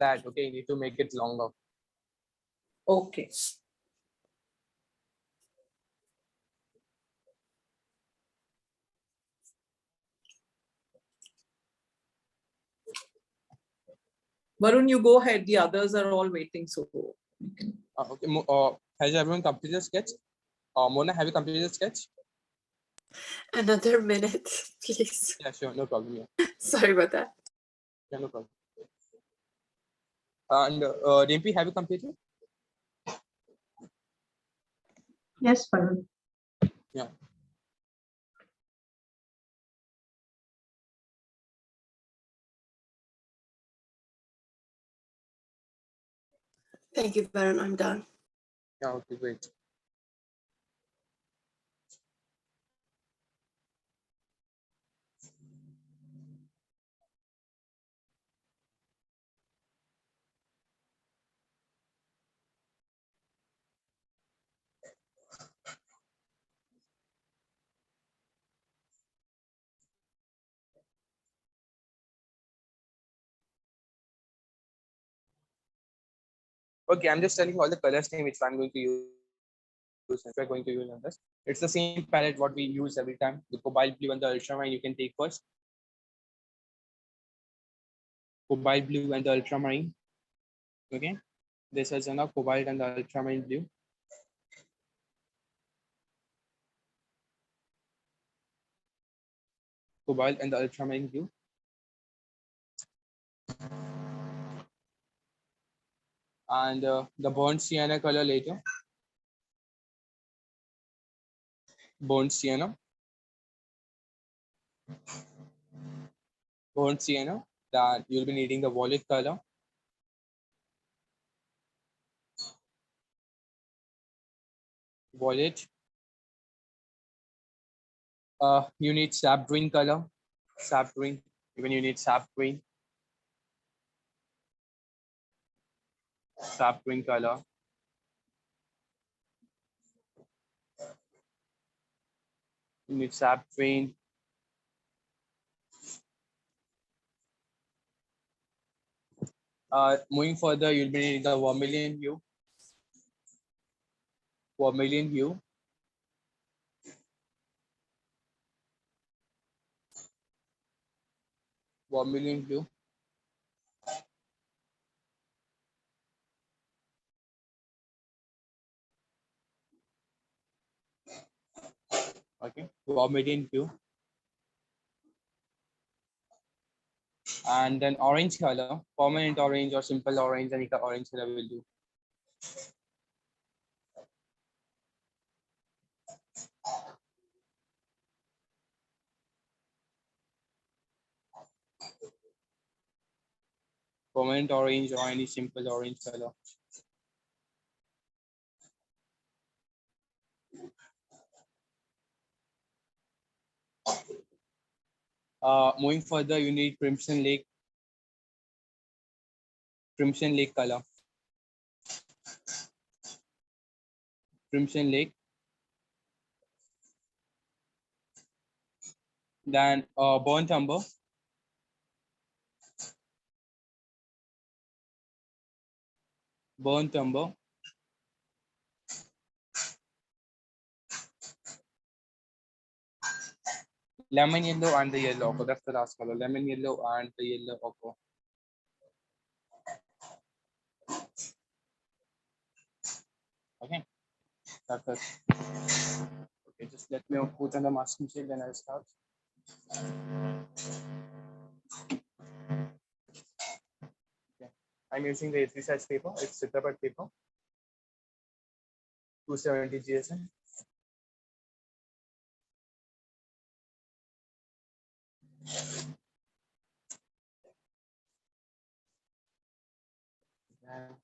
okay, you need to make it longer. Okay. Varun, you go ahead. The others are all waiting. So you can. Okay. Has everyone completed the sketch? Mona, have you completed the sketch? Another minute, please. Yeah, sure, no problem. Yeah, Sorry about that. yeah, no problem. And Dimpy, have you completed? Yes, Varun. Yeah. Thank you, Varun. I'm done. Yeah, okay, great. Okay, I'm just telling all the colors name which I'm going to use. We're going to use on this. It's the same palette what we use every time. The cobalt blue and the ultramarine you can take first. Cobalt blue and the ultramarine. Okay, this is enough. Cobalt and the ultramarine blue. Cobalt and the ultramarine blue. And the burnt sienna color later. Burnt sienna. Burnt sienna. That you'll be needing the violet color. Violet. You need sap green color. Sap green. Even you need sap green. Sap green color. You need sap green. Moving further, you'll be needing the vermilion hue. Vermilion hue. Vermilion hue. Okay, vermilion hue. And then orange color, permanent orange or simple orange, any orange color will do. Permanent orange or any simple orange color. Moving further, you need crimson lake color. Crimson lake. Then burnt umber. Burnt umber. Lemon yellow and the yellow ochre. That's the last color. Lemon yellow and the yellow ochre. Okay, that's it. Okay, just let me put on the masking tape, then I'll start. Okay. I'm using the A3 size paper. It's citrapad paper. 270 GSM. And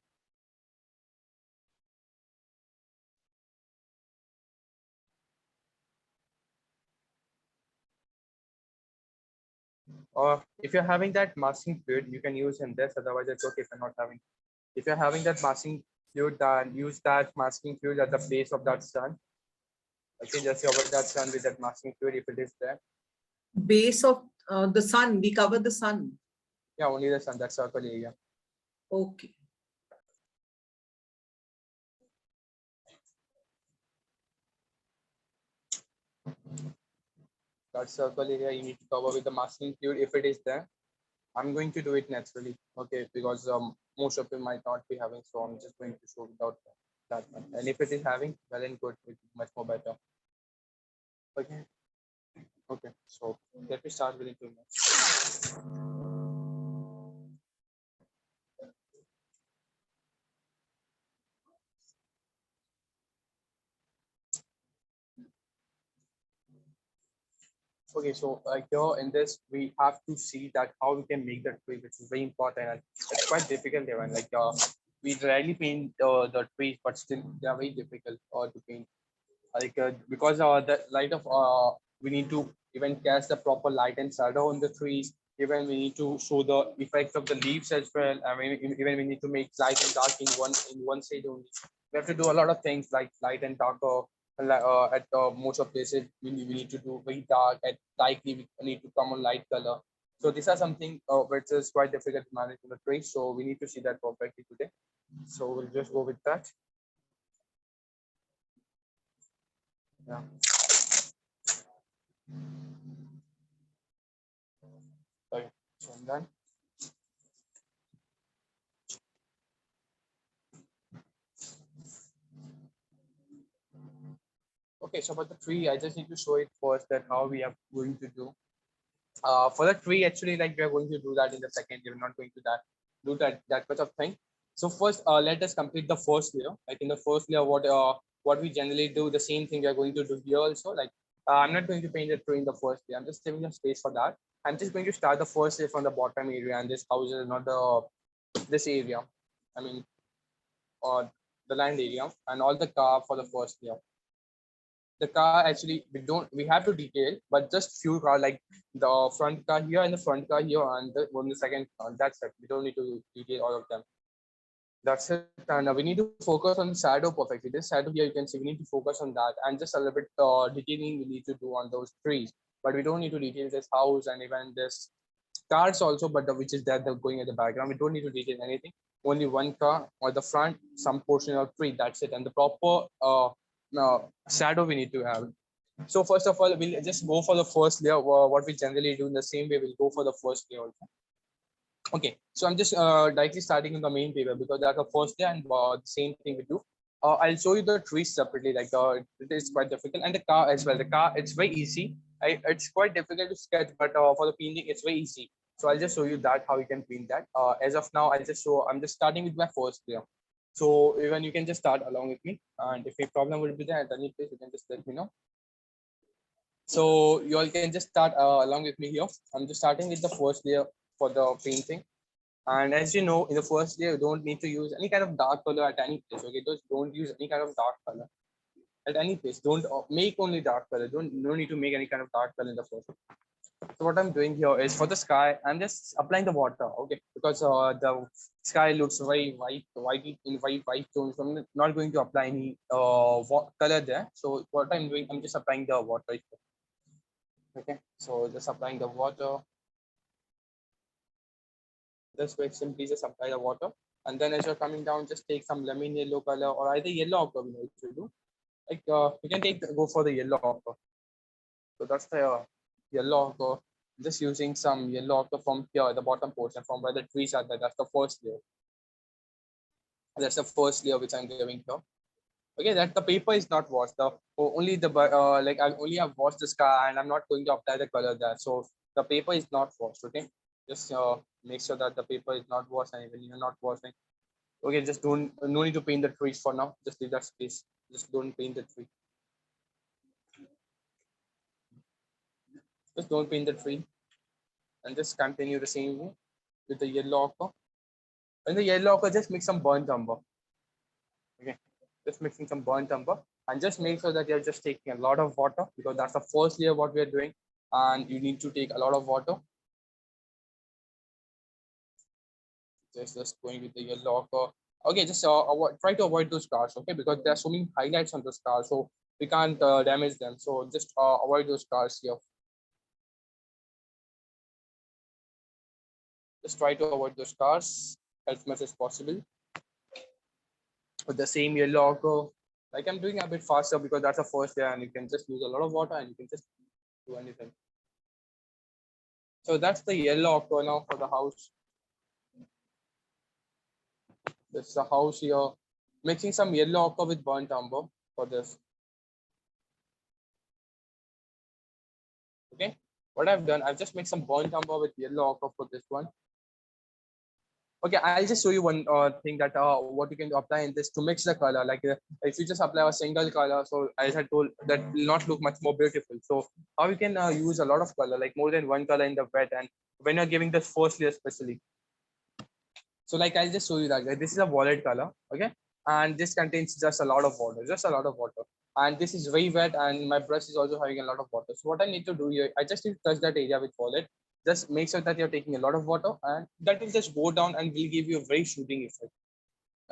or if you're having that masking fluid, you can use in this. Otherwise, it's okay if you're not having. If you're having that masking fluid, then use that masking fluid at the base of that sun. Okay, just cover that sun with that masking fluid if it is there. Base of the sun, we cover the sun. Yeah, only the sun, that circle area. Okay. That circle area you need to cover with the masking fluid if it is there. I'm going to do it naturally, okay, because most of you might not be having, so I'm just going to show without that one. And if it is having, well and good, it's much more better. Okay. Okay, so let me start with it. Okay, so here in this, we have to see that how we can make the tree, which is very important, and it's quite difficult there. And we rarely paint the trees, but still they are very difficult to paint. Because the light of we need to even cast the proper light and shadow on the trees. Even we need to show the effects of the leaves as well. I mean, even we need to make light and dark in one side only. We have to do a lot of things like light and darker. At most of places, we need to do very dark. At lightly, we need to come on light color. So these are something which is quite difficult to manage in the trees. So we need to see that perfectly today. So we'll just go with that. Yeah. Okay, so I'm done. Okay, so about the tree, I just need to show it first that how we are going to do. For the tree, actually, like we are going to do that in the second. We're not going to do that much of thing. So first, let us complete the first layer. Like in the first layer, what we generally do, the same thing we are going to do here also. Like I'm not going to paint the tree in the first layer. I'm just saving a space for that. I'm just going to start the first layer from the bottom area, and this house is not the this area. I mean, or the land area, and all the car for the first layer. The car actually we have to detail, but just few car like the front car here and the front car here and the second car. That's it. We don't need to detail all of them. That's it. And we need to focus on shadow perfectly. This shadow here you can see we need to focus on that, and just a little bit detailing we need to do on those trees. But we don't need to detail this house and even this cars also, but which is there going at the background. We don't need to detail anything. Only one car or the front, some portion of tree. That's it. And the proper shadow we need to have. So first of all, we'll just go for the first layer. What we generally do in the same way, we'll go for the first layer also. Okay, so I'm just directly starting in the main paper because that's the first layer, and the same thing we do. I'll show you the trees separately. Like it is quite difficult, and the car as well. The car, it's very easy. It's quite difficult to sketch, but for the painting, it's very easy. So I'll just show you that how you can paint that. As of now, I'm just starting with my first layer. So even you can just start along with me, and if a problem will be there at any place, you can just let me know. So you all can just start along with me here. I'm just starting with the first layer for the painting. And as you know, in the first layer, you don't need to use any kind of dark color at any place. Okay, just don't use any kind of dark color at any place. Don't make only dark color. No need to make any kind of dark color in the first. So what I'm doing here is for the sky, I'm just applying the water. Okay, because the sky looks very white tones. So I'm not going to apply any color there. So what I'm doing, I'm just applying the water. Okay, so just applying the water. This way, simply just apply the water, and then as you're coming down, just take some lemon yellow color or either yellow ochre. We need to do like you can go for the yellow ochre. So that's the yellow ochre. Just using some yellow ochre from here, the bottom portion from where the trees are there. That's the first layer. That's the first layer which I'm giving here. Okay, that the paper is not washed. The only the like I only have washed the sky, and I'm not going to apply the color there. So the paper is not washed. Okay, just make sure that the paper is not washed, and even you're not washing. Okay, just no need to paint the trees for now. Just leave that space. Just don't paint the tree. Just don't paint the tree, and just continue the same way with the yellow ochre. In the yellow ochre, just mix some burnt umber. Okay, just mixing some burnt umber, and just make sure that you're just taking a lot of water, because that's the first layer what we are doing, and you need to take a lot of water. Just going with the yellow ochre. Okay, just try to avoid those scars, okay, because there are so many highlights on the scars, so we can't damage them. So just avoid those scars here. Just try to avoid those scars as much as possible. With the same yellow ochre, like I'm doing a bit faster because that's the first layer, and you can just use a lot of water and you can just do anything. So that's the yellow ochre now for the house. This is the house here. Mixing some yellow ochre with burnt umber for this. Okay, what I've done, I've just mixed some burnt umber with yellow ochre for this one. Okay, I'll just show you one thing that what you can apply in this to mix the color. Like if you just apply a single color, so as I told, that will not look much more beautiful. So how you can use a lot of color, like more than one color in the wet, and when you're giving this first layer especially. So like I'll just show you that. Like, this is a violet color, okay, and this contains just a lot of water, just a lot of water. And this is very wet, and my brush is also having a lot of water. So what I need to do here, I just need to touch that area with violet. Just make sure that you're taking a lot of water, and that will just go down and will give you a very shooting effect.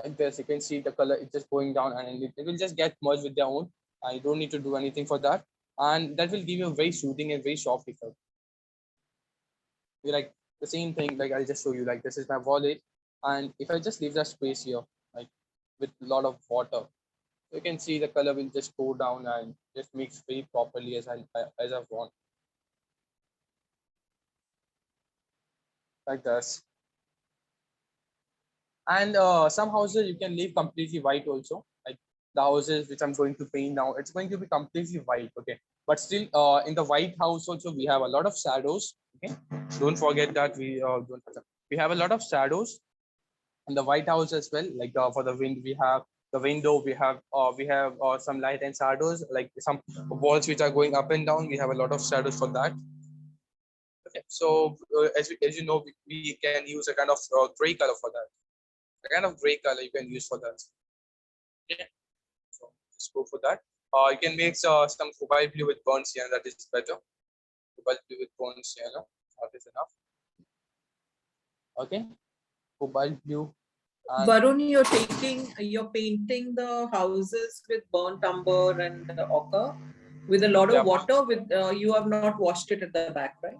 Like this, you can see the color is just going down, and it will just get merged with their own. I don't need to do anything for that, and that will give you a very shooting and very soft effect. Like the same thing, like I'll just show you. Like this is my violet, and if I just leave that space here, like with a lot of water, you can see the color will just go down and just mix very properly as I want. Like this. And some houses you can leave completely white also. Like the houses which I'm going to paint now, it's going to be completely white. Okay, but still in the white house also we have a lot of shadows. Okay, don't forget that we have a lot of shadows in the white house as well. Like for the wind, we have the window, we have some light and shadows, like some walls which are going up and down. We have a lot of shadows for that. Okay, so as you know, we can use a kind of gray color for that. A kind of gray color you can use for that. Okay, so just go for that. You can make some cobalt blue with burnt sienna. That is better. Cobalt blue with burnt sienna. That is enough. Okay, cobalt blue. Varun, you're painting the houses with burnt umber and ochre with a lot of water. With you have not washed it at the back, right?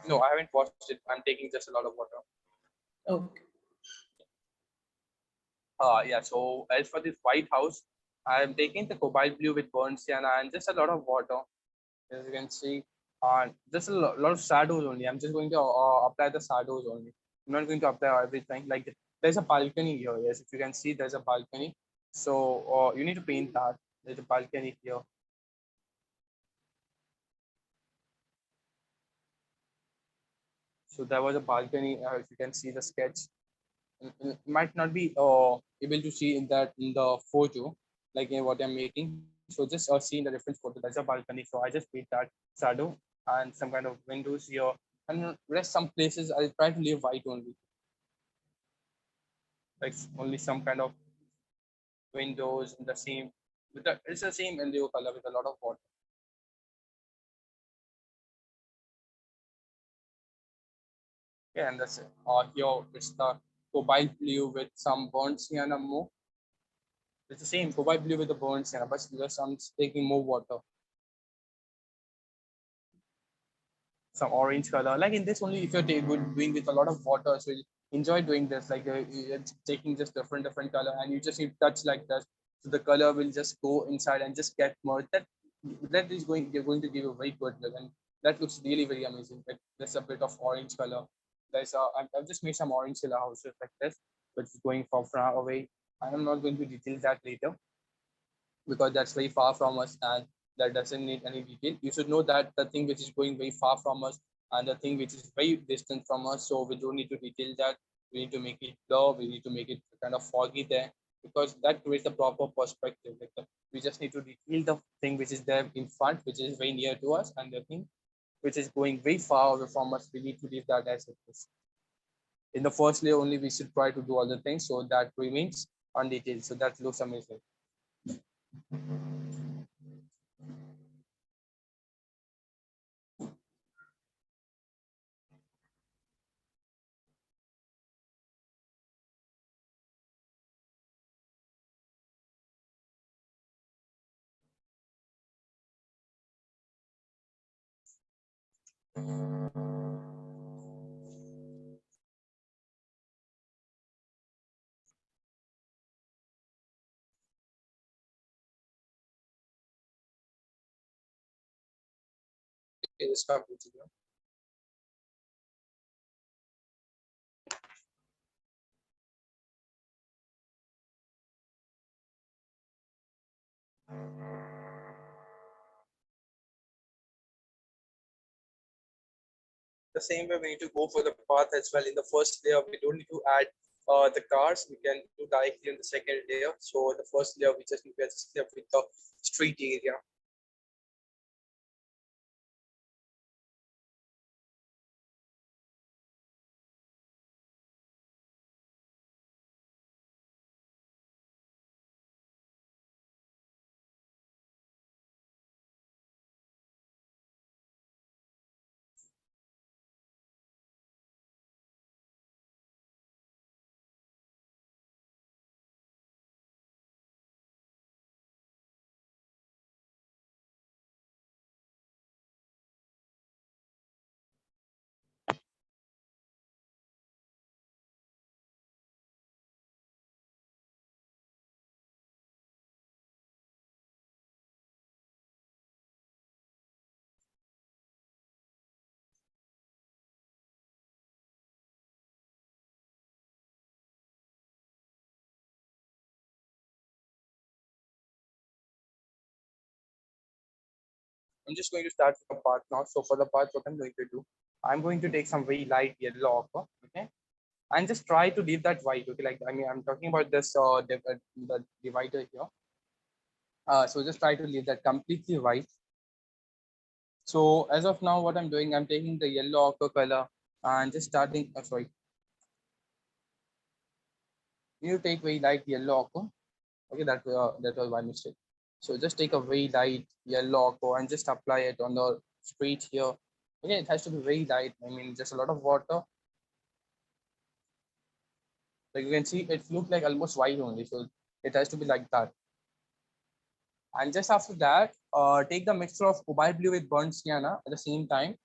No, I haven't washed it. I'm taking just a lot of water. Okay. Yeah. So as for this white house, I am taking the cobalt blue with burnt sienna and just a lot of water. As you can see, just a lot of shadows only. I'm just going to apply the shadows only. I'm not going to apply everything. Like there's a balcony here. Yes, if you can see, there's a balcony. So you need to paint that. There's a balcony here. So there was a balcony. If you can see the sketch, it might not be able to see in the photo, like in what I'm making. So just seeing the reference photo, that's a balcony. So I just made that shadow and some kind of windows here. And rest some places I'll try to leave white only. Like only some kind of windows in the same, it's the same indigo color with a lot of water. Yeah, and that's it. Here it's the cobalt blue with some burnt sienna more. It's the same cobalt blue with the burnt sienna, but just I'm taking more water. Some orange color, like in this only, if you're doing with a lot of water, so you enjoy doing this, like it's taking just different color, and you just need to touch like that, so the color will just go inside and just get merged. That is you're going to give a very good look, and that looks really very amazing. Like there's a bit of orange color. I've just made some orange color houses like this, but it's going from far away. I'm not going to detail that later because that's very far from us and that doesn't need any detail. You should know that the thing which is going very far from us and the thing which is very distant from us, so we don't need to detail that. We need to make it blur, we need to make it kind of foggy there, because that creates the proper perspective. We just need to detail the thing which is there in front, which is very near to us, and the thing which is going very far away from us, we need to leave that as it is. In the first layer only, we should try to do all the things so that remains undetailed. So that looks amazing. It is completed. The same way we need to go for the path as well. In the first layer, we don't need to add the cars. We can do directly in the second layer. So the first layer, we just need to adjust with the street area. I'm just going to start with the path now. So for the path, what I'm going to do, I'm going to take some very light yellow ochre, okay, and just try to leave that white, okay. Like, I mean, I'm talking about this the divider here. So just try to leave that completely white. So as of now, what I'm doing, I'm taking the yellow ochre color and just starting. Sorry, you take very light yellow ochre. Okay, that was my mistake. So just take a very light yellow ochre and just apply it on the street here. Okay, it has to be very light. I mean, just a lot of water. Like you can see, it looks like almost white only. So it has to be like that. And just after that, take the mixture of cobalt blue with burnt sienna at the same time.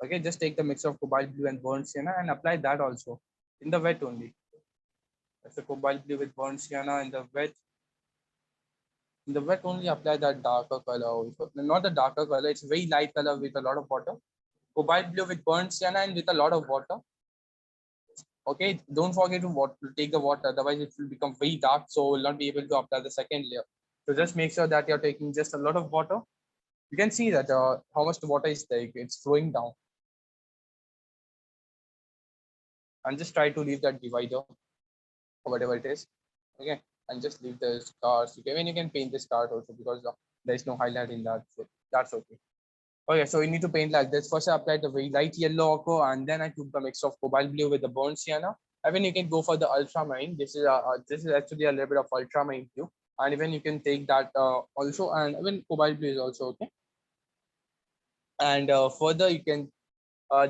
Okay, just take the mixture of cobalt blue and burnt sienna and apply that also in the wet only. That's the cobalt blue with burnt sienna in the wet. In the wet only apply that darker color also. Not the darker color, it's very light color with a lot of water. Cobalt blue with burnt sienna and with a lot of water. Okay, don't forget to take the water, otherwise it will become very dark, so will not be able to apply the second layer. So just make sure that you're taking just a lot of water. You can see that how much the water is like, it's flowing down. And just try to leave that divider or whatever it is. Okay, and just leave the scars. Okay, when you can paint the scars also because there is no highlight in that, so that's okay. Okay, so you need to paint like this. First, I applied the very light yellow ochre, and then I took the mix of cobalt blue with the burnt sienna. And then you can go for the ultramarine. This is actually a little bit of ultramarine blue, and even you can take that also, and even cobalt blue is also okay. And further, you can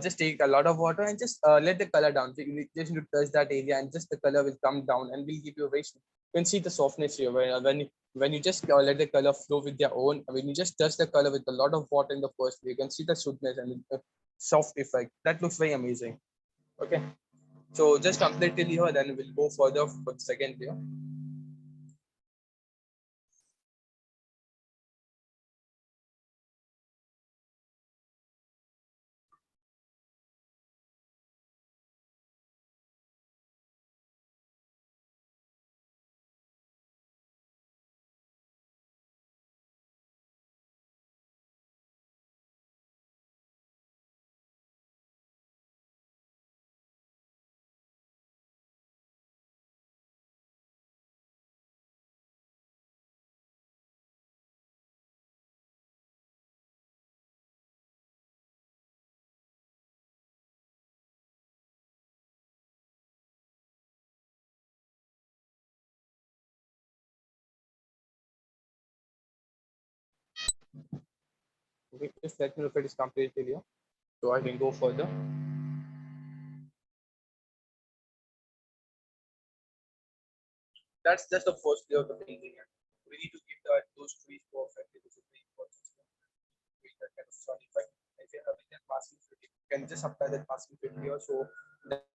just take a lot of water and just let the color down. So you just need to touch that area, and just the color will come down and will give you a very. You can see the softness here when you just let the color flow with their own. When you just touch the color with a lot of water in the first, you can see the smoothness and the soft effect. That looks very amazing. Okay, so just complete till here, then we'll go further for the second layer. Okay, just let me know if it is completely clear, so I can go further. That's just the first layer of the painting. We need to give those trees perfectly. This is very important. Create that kind of sun effect. If you're having that masking filter, you can just apply that masking filter here. So that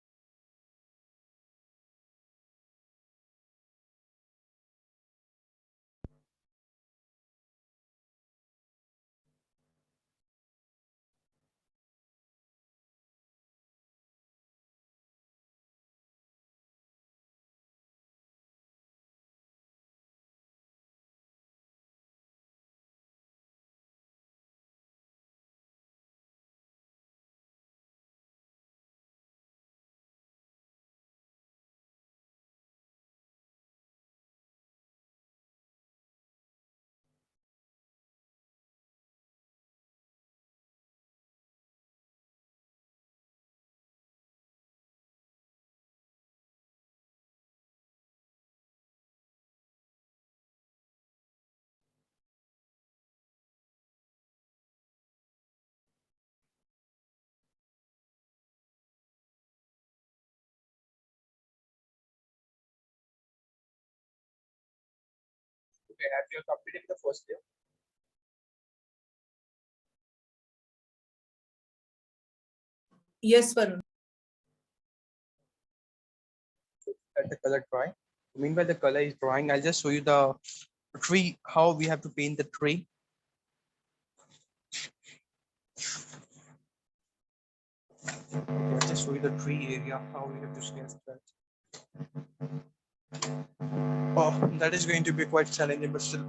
okay, have you completed the first layer? Yes, Varun. Let the color dry. Meanwhile, the color is drying. I'll just show you the tree, how we have to paint the tree. Okay, I'll just show you the tree area, how we have to sketch that. Oh, that is going to be quite challenging, but still.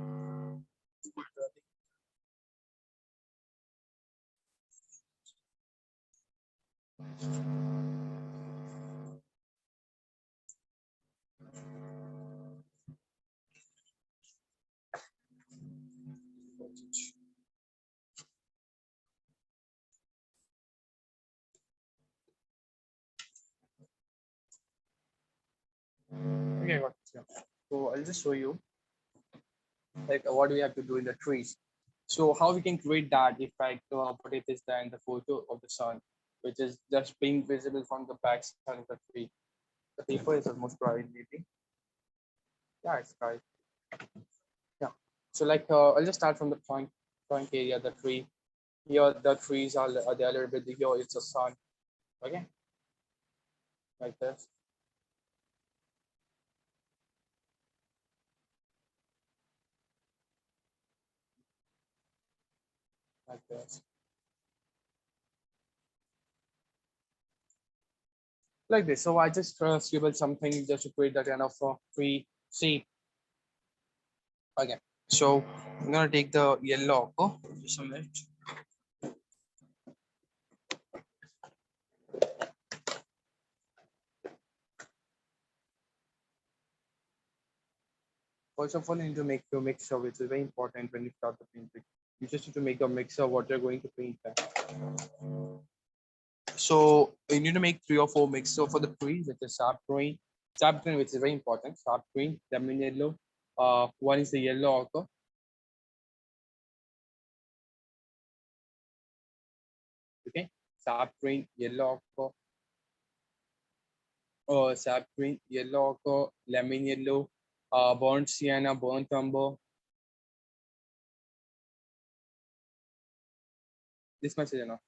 Okay, got it. Yeah. So I'll just show you like what we have to do in the trees. So how we can create that effect, what it is there in the photo of the sun, which is just being visible from the back side of the tree. The paper is almost dry, maybe. Yeah, it's dry. Yeah. So like I'll just start from the point area, the tree. Here the trees are there a little bit. Here it's the sun. Okay, like this. Like this. Like this. So I just scribbled something just to create that kind of tree shape. Okay. So I'm gonna take the yellow ochre. Just a minute. First of all, you need to make your mixture, which is very important when you start the painting. You just need to make a mixture of what you're going to paint there. So you need to make 3 or 4 mix. So for the trees, which is sharp green, which is very important. Sharp green, lemon yellow. One is the yellow ochre. Okay, sharp green, yellow ochre. Sharp green, yellow ochre, lemon yellow, burnt sienna, burnt umber. This much is enough.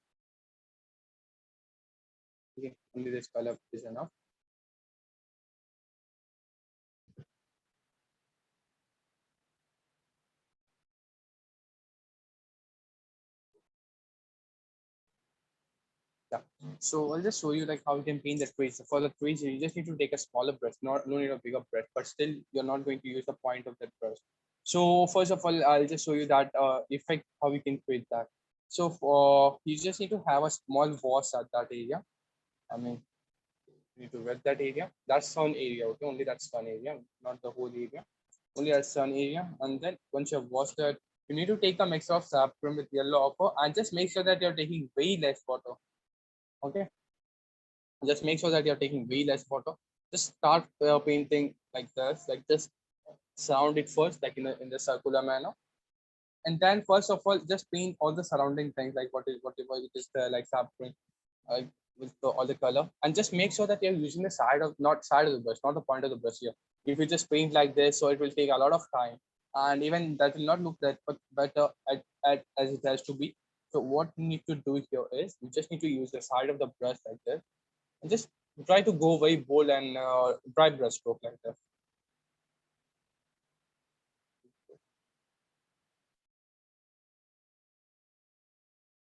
Okay, only this color is enough. Yeah. So I'll just show you like how you can paint the trees. So for the trees, you just need to take a smaller brush, no need a bigger brush, but still you're not going to use the point of that brush. So first of all, I'll just show you that effect, how we can create that. So for you just need to have a small wash at that area. I mean, you need to wet that area. That's sun area, okay? Only that sun area, not the whole area. Only that sun area. And then once you have washed that, you need to take a mix of saffron with yellow ochre and just make sure that you're taking way less water. Okay, just make sure that you're taking way less water. Just start painting like this, like just surround it first, like in the circular manner. And then first of all, just paint all the surrounding things, like whatever it is there, like sap paint, uh, with all the color, and just make sure that you're using the side of, not side of the brush, not the point of the brush here. If you just paint like this, so it will take a lot of time, and even that will not look that better as it has to be. So what you need to do here is you just need to use the side of the brush like this, and just try to go very bold and dry brush stroke like that.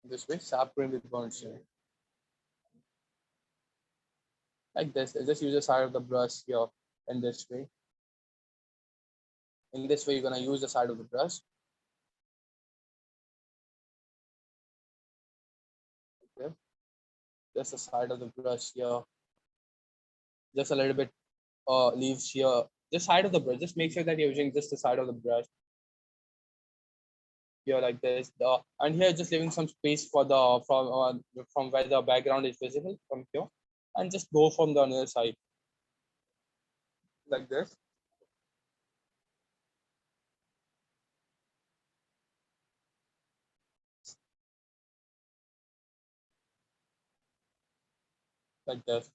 This way, sharp print with burnt shade. Like this, just use the side of the brush here in this way. In this way, you're gonna use the side of the brush. Okay. Just the side of the brush here. Just a little bit leaves here. Just side of the brush. Just make sure that you're using just the side of the brush. Here like this. And here just leaving some space for the from where the background is visible from here. And just go from the other side. Like this. Like this.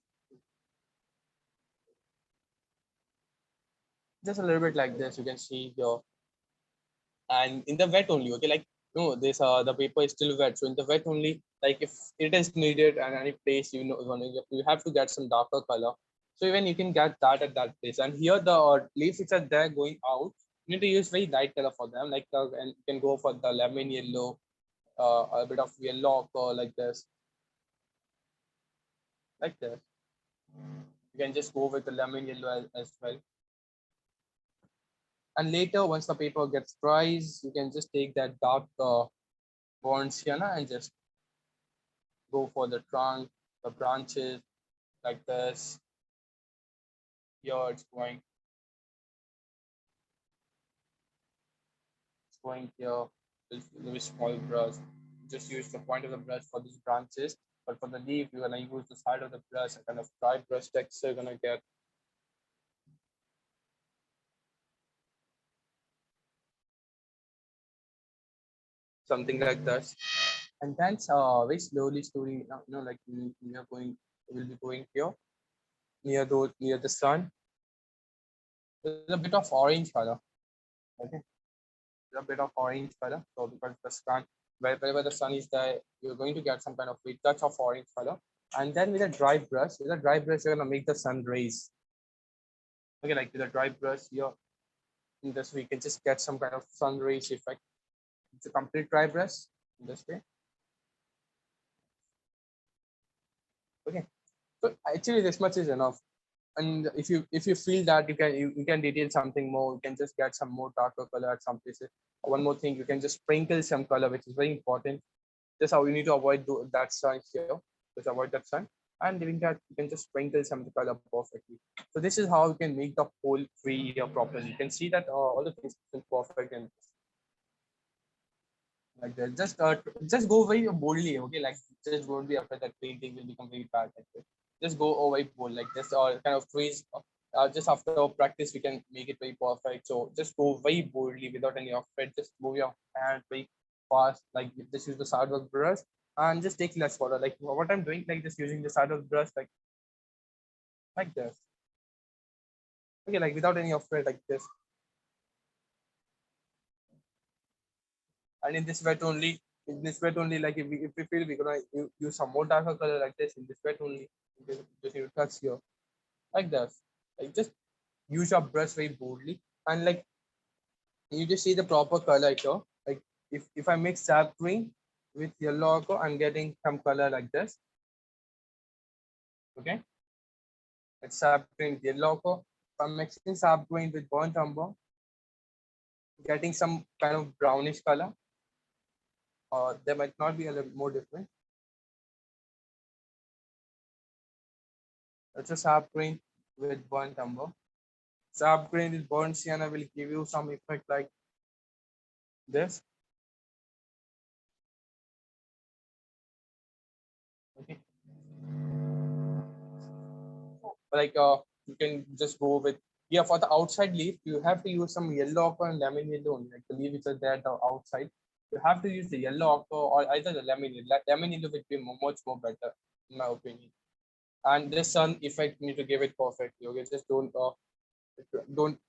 Just a little bit like this, you can see here. And in the wet only, okay, like no, this the paper is still wet, so in the wet only, like if it is needed and any place, you know, you have to get some darker color, so even you can get that at that place. And here the leaves which are there going out, you need to use very light color for them, like and you can go for the lemon yellow, a bit of yellow or like this, like this. You can just go with the lemon yellow as well. And later, once the paper gets dries, you can just take that dark burnt sienna and just go for the trunk, the branches, like this. Here it's going here with small brush. Just use the point of the brush for these branches, but for the leaf, you're gonna use the side of the brush, a kind of dry brush texture you're gonna get. Something like this. And then very slowly, like we are going, we'll be going here near the sun. There's a bit of orange color. Okay, there's a bit of orange color. So because the sun, wherever the sun is there, you're going to get some kind of a touch of orange color. And then with a dry brush, you're gonna make the sun rays. Okay, like with a dry brush here, in this way, you can just get some kind of sun rays effect. It's a complete dry brush in this way. Okay, so actually this much is enough. And if you feel that you can detail something more, you can just get some more darker color at some places. One more thing, you can just sprinkle some color, which is very important. That's how you need to avoid that sun here. Just avoid that sun, and doing that, you can just sprinkle some color perfectly. So this is how you can make the whole tree here properly. You can see that all the things are perfect and like that. Just go very boldly, okay? Like just don't be afraid that painting will become very bad like this. Just go over bold like this, or kind of trees. Just after practice, we can make it very perfect. So just go very boldly without any afraid. Just move your hand very fast. Like just use the side of the brush and just take less water. Like what I'm doing, like just using the side of the brush, like this. Okay, like without any afraid, like this. And in this wet only, like if we feel we're gonna use some more darker color like this, in this wet only, just need to touch here like this. Like just use your brush very boldly, and like you just see the proper color here. Like if I mix sap green with yellow ochre, I'm getting some color like this. Okay, it's sap green with yellow ochre. If I'm mixing sap green with burnt umber, getting some kind of brownish color, or there might not be a little more different. It's a sap green with burnt umber. Sap green with burnt sienna will give you some effect like this. Okay. Like you can just go with Yeah, for the outside leaf, you have to use some yellow ochre and lemon yellow, like the leaf which is there at the outside. You have to use the yellow ochre or either the lemon yellow. Lemon yellow would be much more better, in my opinion. And this sun effect, you need to give it perfectly. Okay, just don't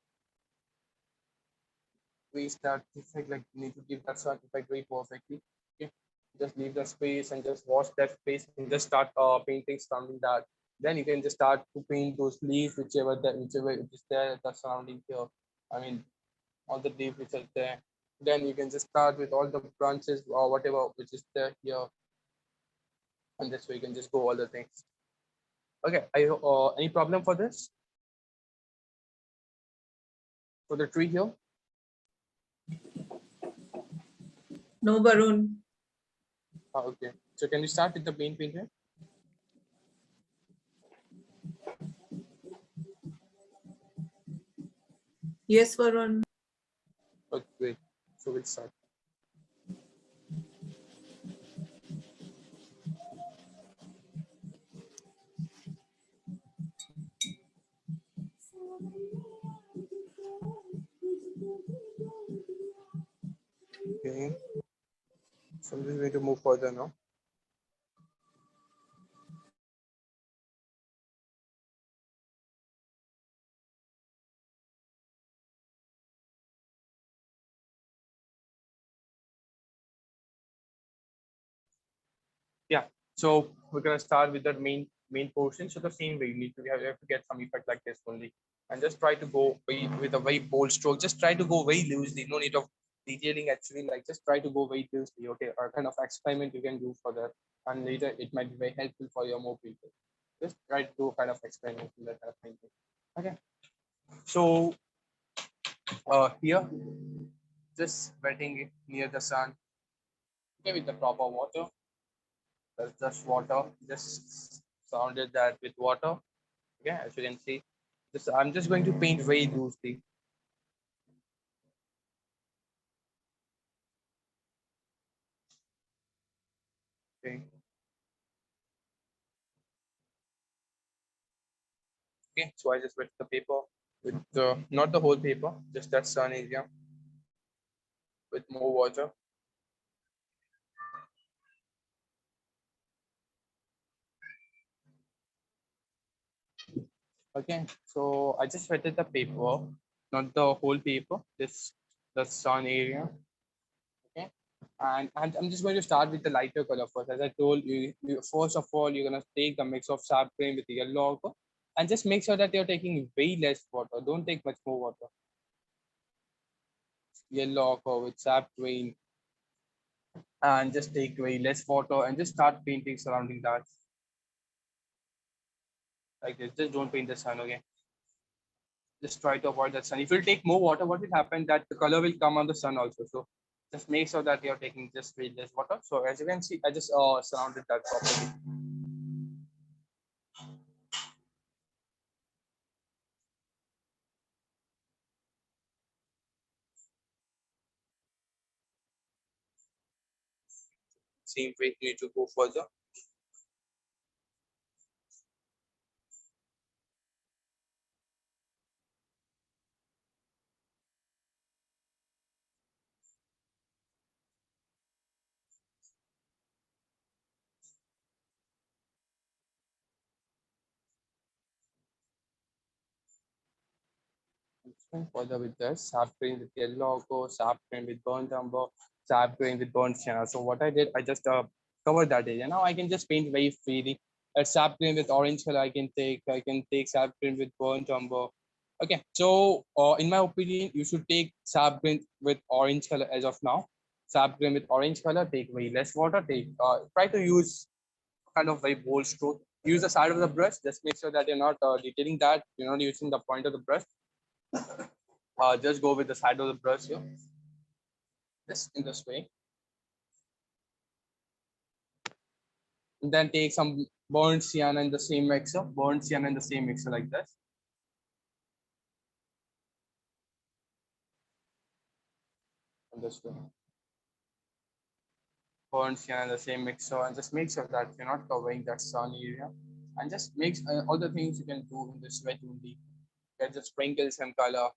waste that effect. Like you need to give that sun effect very perfectly. Okay, just leave the space and just wash that space and just start painting surrounding that. Then you can just start to paint those leaves, whichever it is there, the surrounding here. I mean, all the leaves which are there. Then you can just start with all the branches or whatever which is there here, and this way you can just go all the things. Okay, any problem for this? For the tree here? No, Varun. Okay, so can you start with the main painting? Yes, Varun. Okay, great. So we'll start. Okay, so I'm just going to move further now. Yeah, so we're gonna start with the main portion. So the same way you need to have to get some effect like this only, and just try to go with a very bold stroke. Just try to go very loosely. No need of detailing actually. Like just try to go very loosely. Okay, or kind of experiment you can do for that, and later it might be very helpful for your more people. Just try to do kind of experiment in that kind of painting. Okay, so here just wetting it near the sun. Okay, with the proper water. That's just water. Just surrounded that with water. Okay, as you can see, I'm just going to paint very loosely. Okay. Okay, so I just wet the paper with not the whole paper, just that sun area with more water. Okay, so I just wetted the paper, not the whole paper, this the sun area. Okay, and I'm just going to start with the lighter color first. As I told you, first of all, you're gonna take the mix of sharp green with the yellow ochre, and just make sure that you're taking way less water. Don't take much more water. Yellow ochre with sap green, and just take way less water and just start painting surrounding that. Like this. Just don't paint the sun, okay? Just try to avoid the sun. If you take more water, what will happen that the color will come on the sun also. So just make sure that you're taking just way less water. So as you can see, I just surrounded that properly. Same way you need to go further. Further with this, sap green with yellow ochre, sap green with burnt umber, sap green with burnt sienna. So what I did, I just covered that area. Now I can just paint very freely. Sap green with orange color, I can take sap green with burnt umber. Okay, so in my opinion, you should take sap green with orange color as of now. Sap green with orange color, take very less water. Try to use kind of very bold stroke. Use the side of the brush. Just make sure that you're not detailing that. You're not using the point of the brush. Just go with the side of the brush here, just in this way. And then take some burnt sienna in the same mixer, like this. In this way. Burnt sienna in the same mixer, and just make sure that you're not covering that sun area. And just make all the things you can do in this wet only. can just sprinkle some color.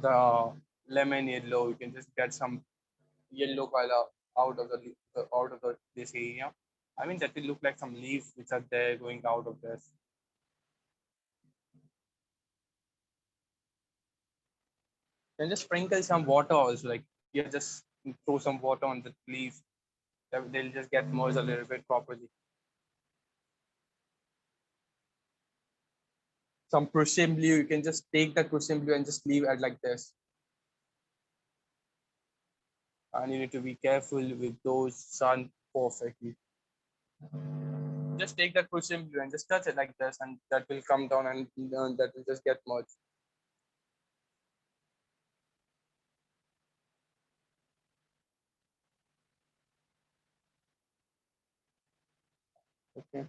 The lemon yellow, you can just get some yellow color out of this area. I mean, that will look like some leaves which are there going out of this. Then just sprinkle some water also, like you just throw some water on the leaf. They'll just get merged a little bit properly. Some Prussian blue, you can just take the Prussian blue and just leave it like this. And you need to be careful with those sun perfectly. Just take that Prussian blue and just touch it like this, and that will come down and that will just get merged. Okay.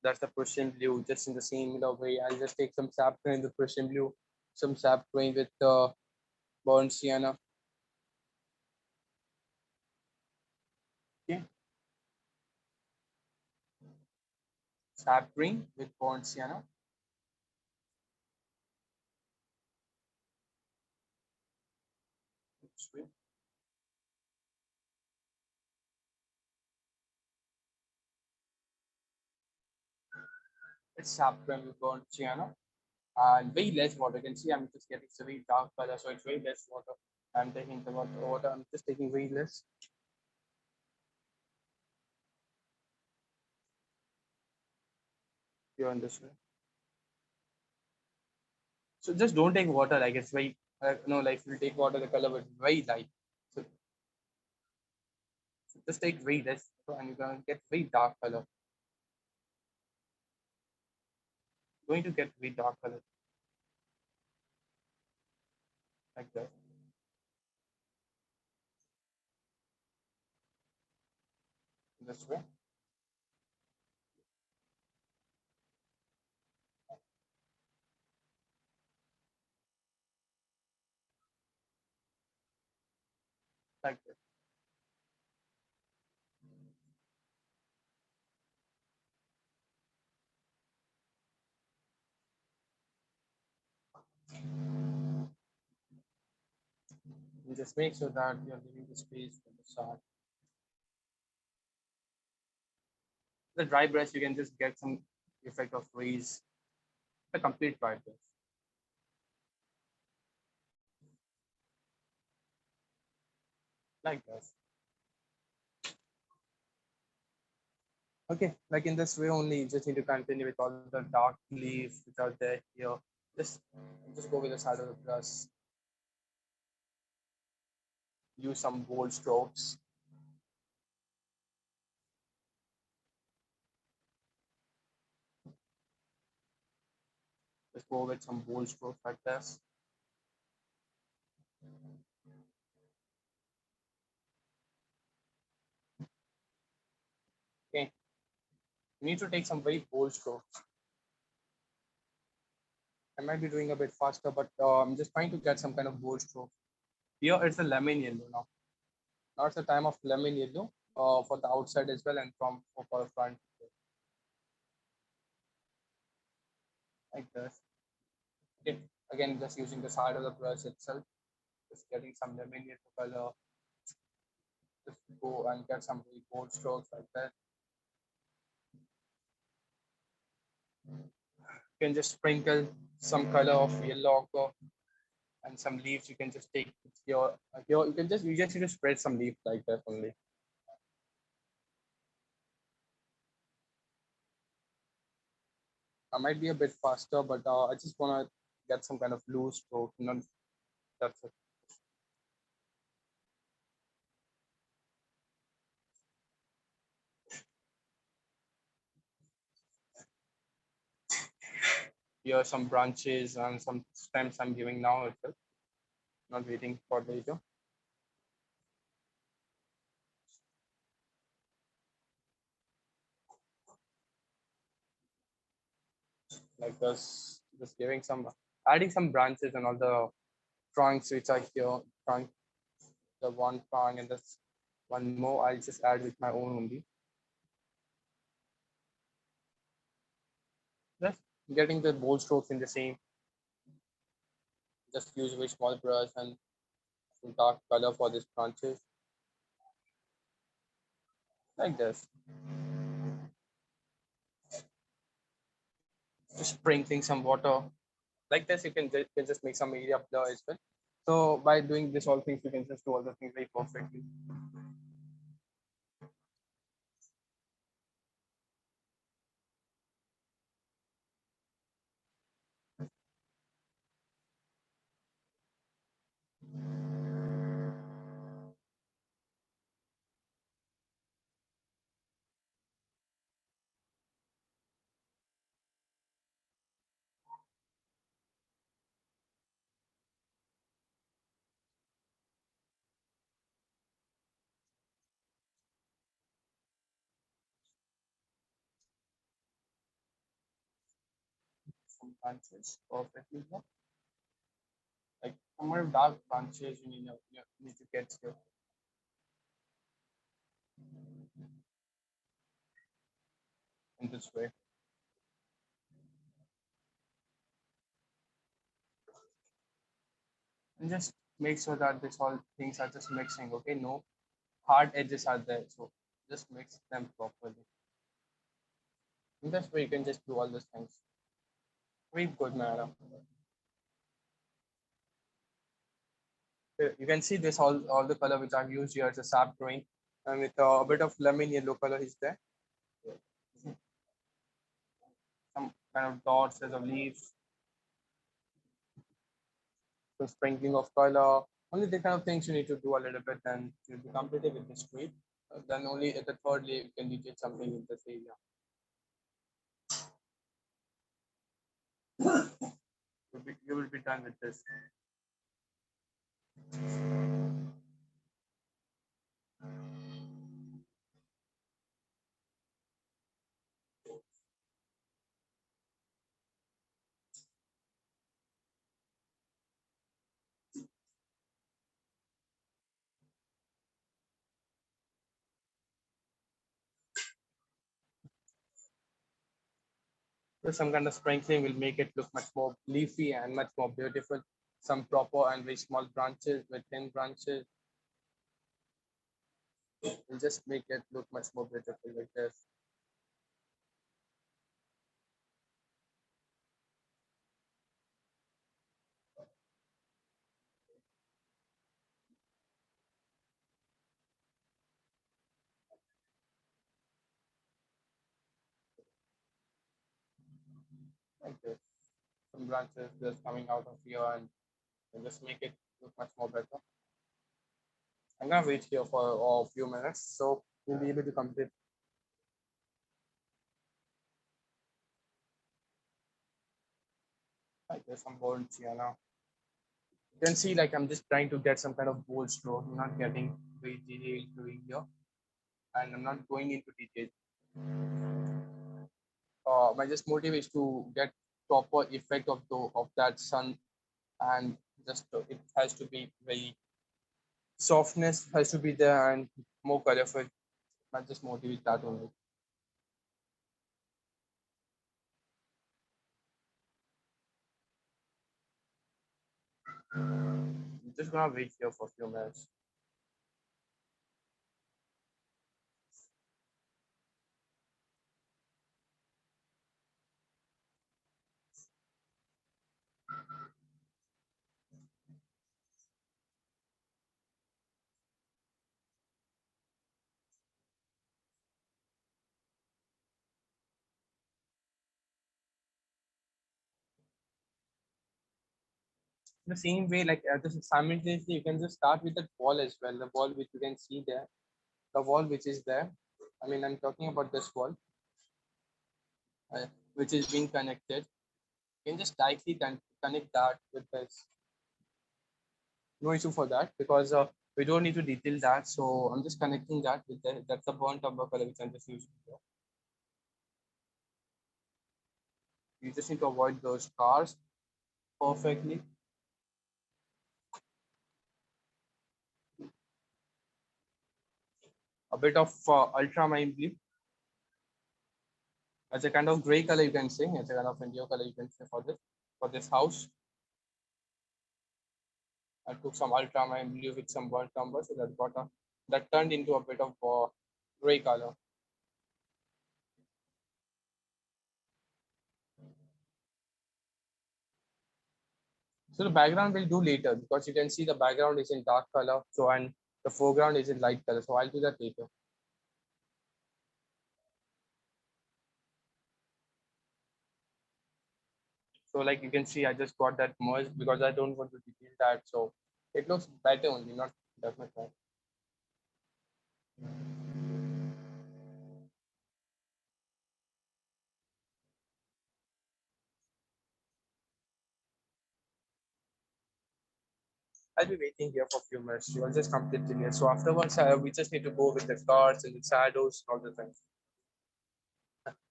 That's the Prussian blue, just in the same way. I'll just take some sap in the Prussian blue, some sap green with the burnt sienna. Okay. Sap green with burnt sienna. Sweet. It's sap green with burnt sienna. And very less water. You can see I'm just getting a very dark color, so it's very less water. I'm taking the water. I'm just taking very less. You understand? So just don't take water like it's very no, like if you take water, the color will be very light. So just take very less and you're gonna get very dark color. You're going to get very dark color like that. This way. Like that. And just make sure that you're leaving the space for the start. The dry brush, you can just get some effect of rays. The complete dry brush. Like this. Okay, like in this way only, you just need to continue with all the dark leaves which are there here. Just go with the side of the brush. Use some bold strokes. Just go with some bold strokes like this. Okay, you need to take some very bold strokes. I might be doing a bit faster, but I'm just trying to get some kind of bold stroke. Here it's a lemon yellow now. Now it's the time of lemon yellow for the outside as well and for the front. Like this. Okay, again, just using the side of the brush itself, just getting some lemon yellow color. Just go and get some very bold strokes like that. You can just sprinkle some color of yellow ochre and some leaves. You can just take your you just need to spread some leaves like that only. I might be a bit faster, but I just want to get some kind of loose stroke. That's it. Here are some branches and some stems I'm giving now itself. Not waiting for later. Like this, just giving some, adding some branches and all the trunks which are here. Trunk, the one trunk and this one more. I'll just add with my own only. getting the bold strokes in the same. Just use a very small brush and some dark color for these branches, like this. Just sprinkling some water, like this. You can just make some area up there as well. So by doing this all things, you can just do all the things very perfectly. Some branches perfectly here. Like some more dark branches you need to get here. In this way. And just make sure that this all things are just mixing, okay? No hard edges are there, so just mix them properly. In this way, you can just do all these things. Very good, madam. You can see this all the color which I've used here is a sap green, and with a bit of lemon yellow color is there. Some kind of dots as of leaves. Some sprinkling of color. Only the kind of things you need to do a little bit, and you'll be completed with the street. Then only at the third layer you can detail something in this area. You will be done with this. So some kind of sprinkling will make it look much more leafy and much more beautiful. Some proper and very small branches with thin branches will just make it look much more beautiful like this. Like this. Some branches just coming out of here and just make it look much more better. I'm gonna wait here for a few minutes so we'll be able to complete. Like there's some bolts here now. You can see like I'm just trying to get some kind of bold stroke. I'm not getting very detailed doing here, and I'm not going into detail. My just motive is to get proper effect of that sun, and just it has to be very softness has to be there and more colorful. My just motive is that only. I'm just gonna wait here for a few minutes. The same way, like this simultaneously, you can just start with the wall as well. The wall which you can see there, the wall which is there. I mean, I'm talking about this wall, which is being connected. You can just directly connect that with this. No issue for that because we don't need to detail that. So I'm just connecting that with that's a burnt umber color which I'm just using here. You just need to avoid those scars perfectly. A bit of ultramarine blue, as a kind of gray color, you can say, as a kind of indigo color, you can say for this house. I took some ultramarine blue with some burnt umber, so that turned into a bit of gray color. So the background will do later because you can see the background is in dark color, so and the foreground is in light color. So I'll do that later. So like you can see, I just got that merged because I don't want to detail that. So it looks better only, not that much better. I'll be waiting here for a few minutes. You will just complete it here. So afterwards, we just need to go with the cards and the shadows, all the things.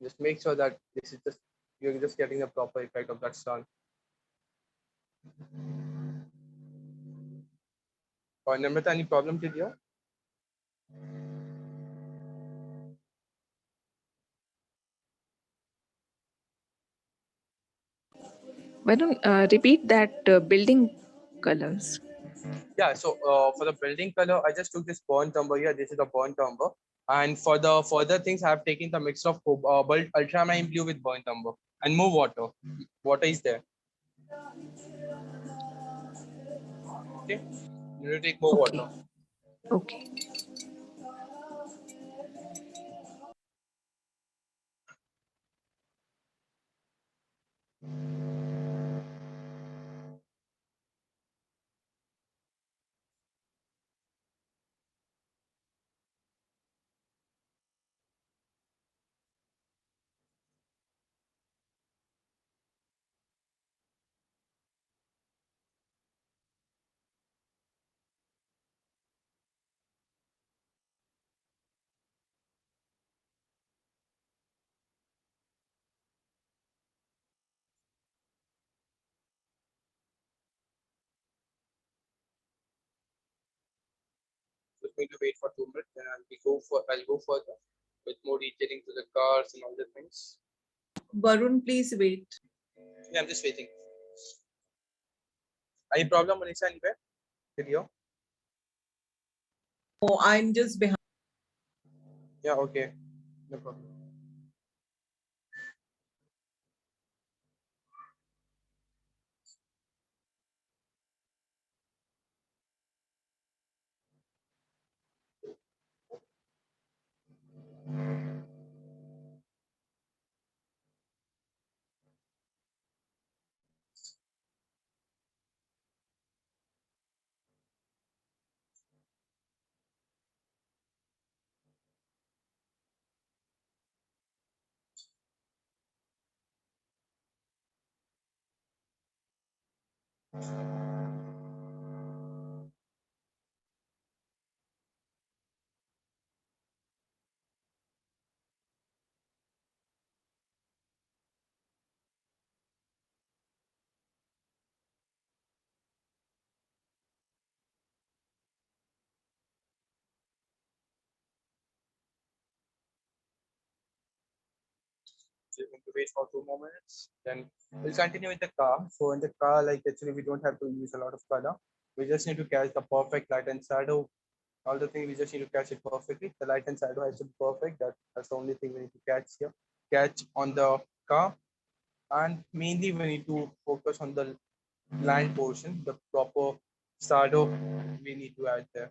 Just make sure that this is just you're just getting the proper effect of that sun. Or Namrata, any problem with you? Why don't repeat that building colors? Yeah, so for the building color, I just took this burnt umber here. This is the burnt umber. And for the further things, I have taken the mix of ultramarine blue with burnt umber and more water. Water is there. Okay, you need to take more Okay. water. Okay. Just going to wait for 2 minutes, then I'll go further with more detailing to the cars and all the things. Varun, please wait. Yeah, I'm just waiting. Any problem, Manisha, anywhere? Video? Oh, I'm just behind. Yeah, okay. No problem. So you're going to wait for 2 more minutes. Then we'll continue with the car. So in the car, like actually we don't have to use a lot of color. We just need to catch the perfect light and shadow. All the things we just need to catch it perfectly. The light and shadow has to be perfect. That's the only thing we need to catch here. Catch on the car. And mainly we need to focus on the land portion, the proper shadow we need to add there.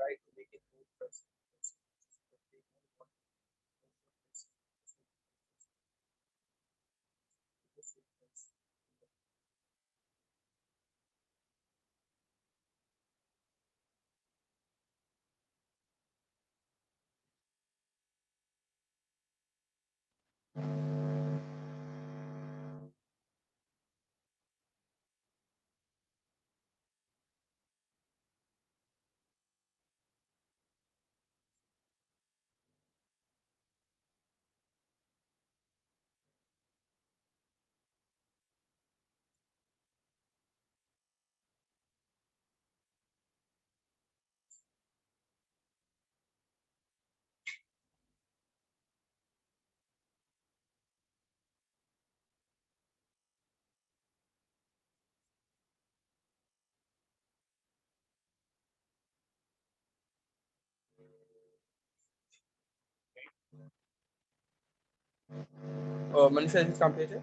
try to make it more personal. Manisha, is it completed?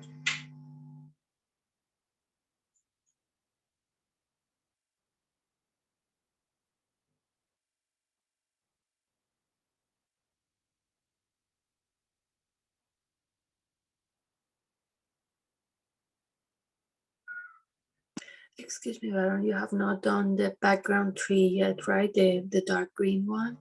Excuse me, Varun, you have not done the background tree yet, right? The dark green one?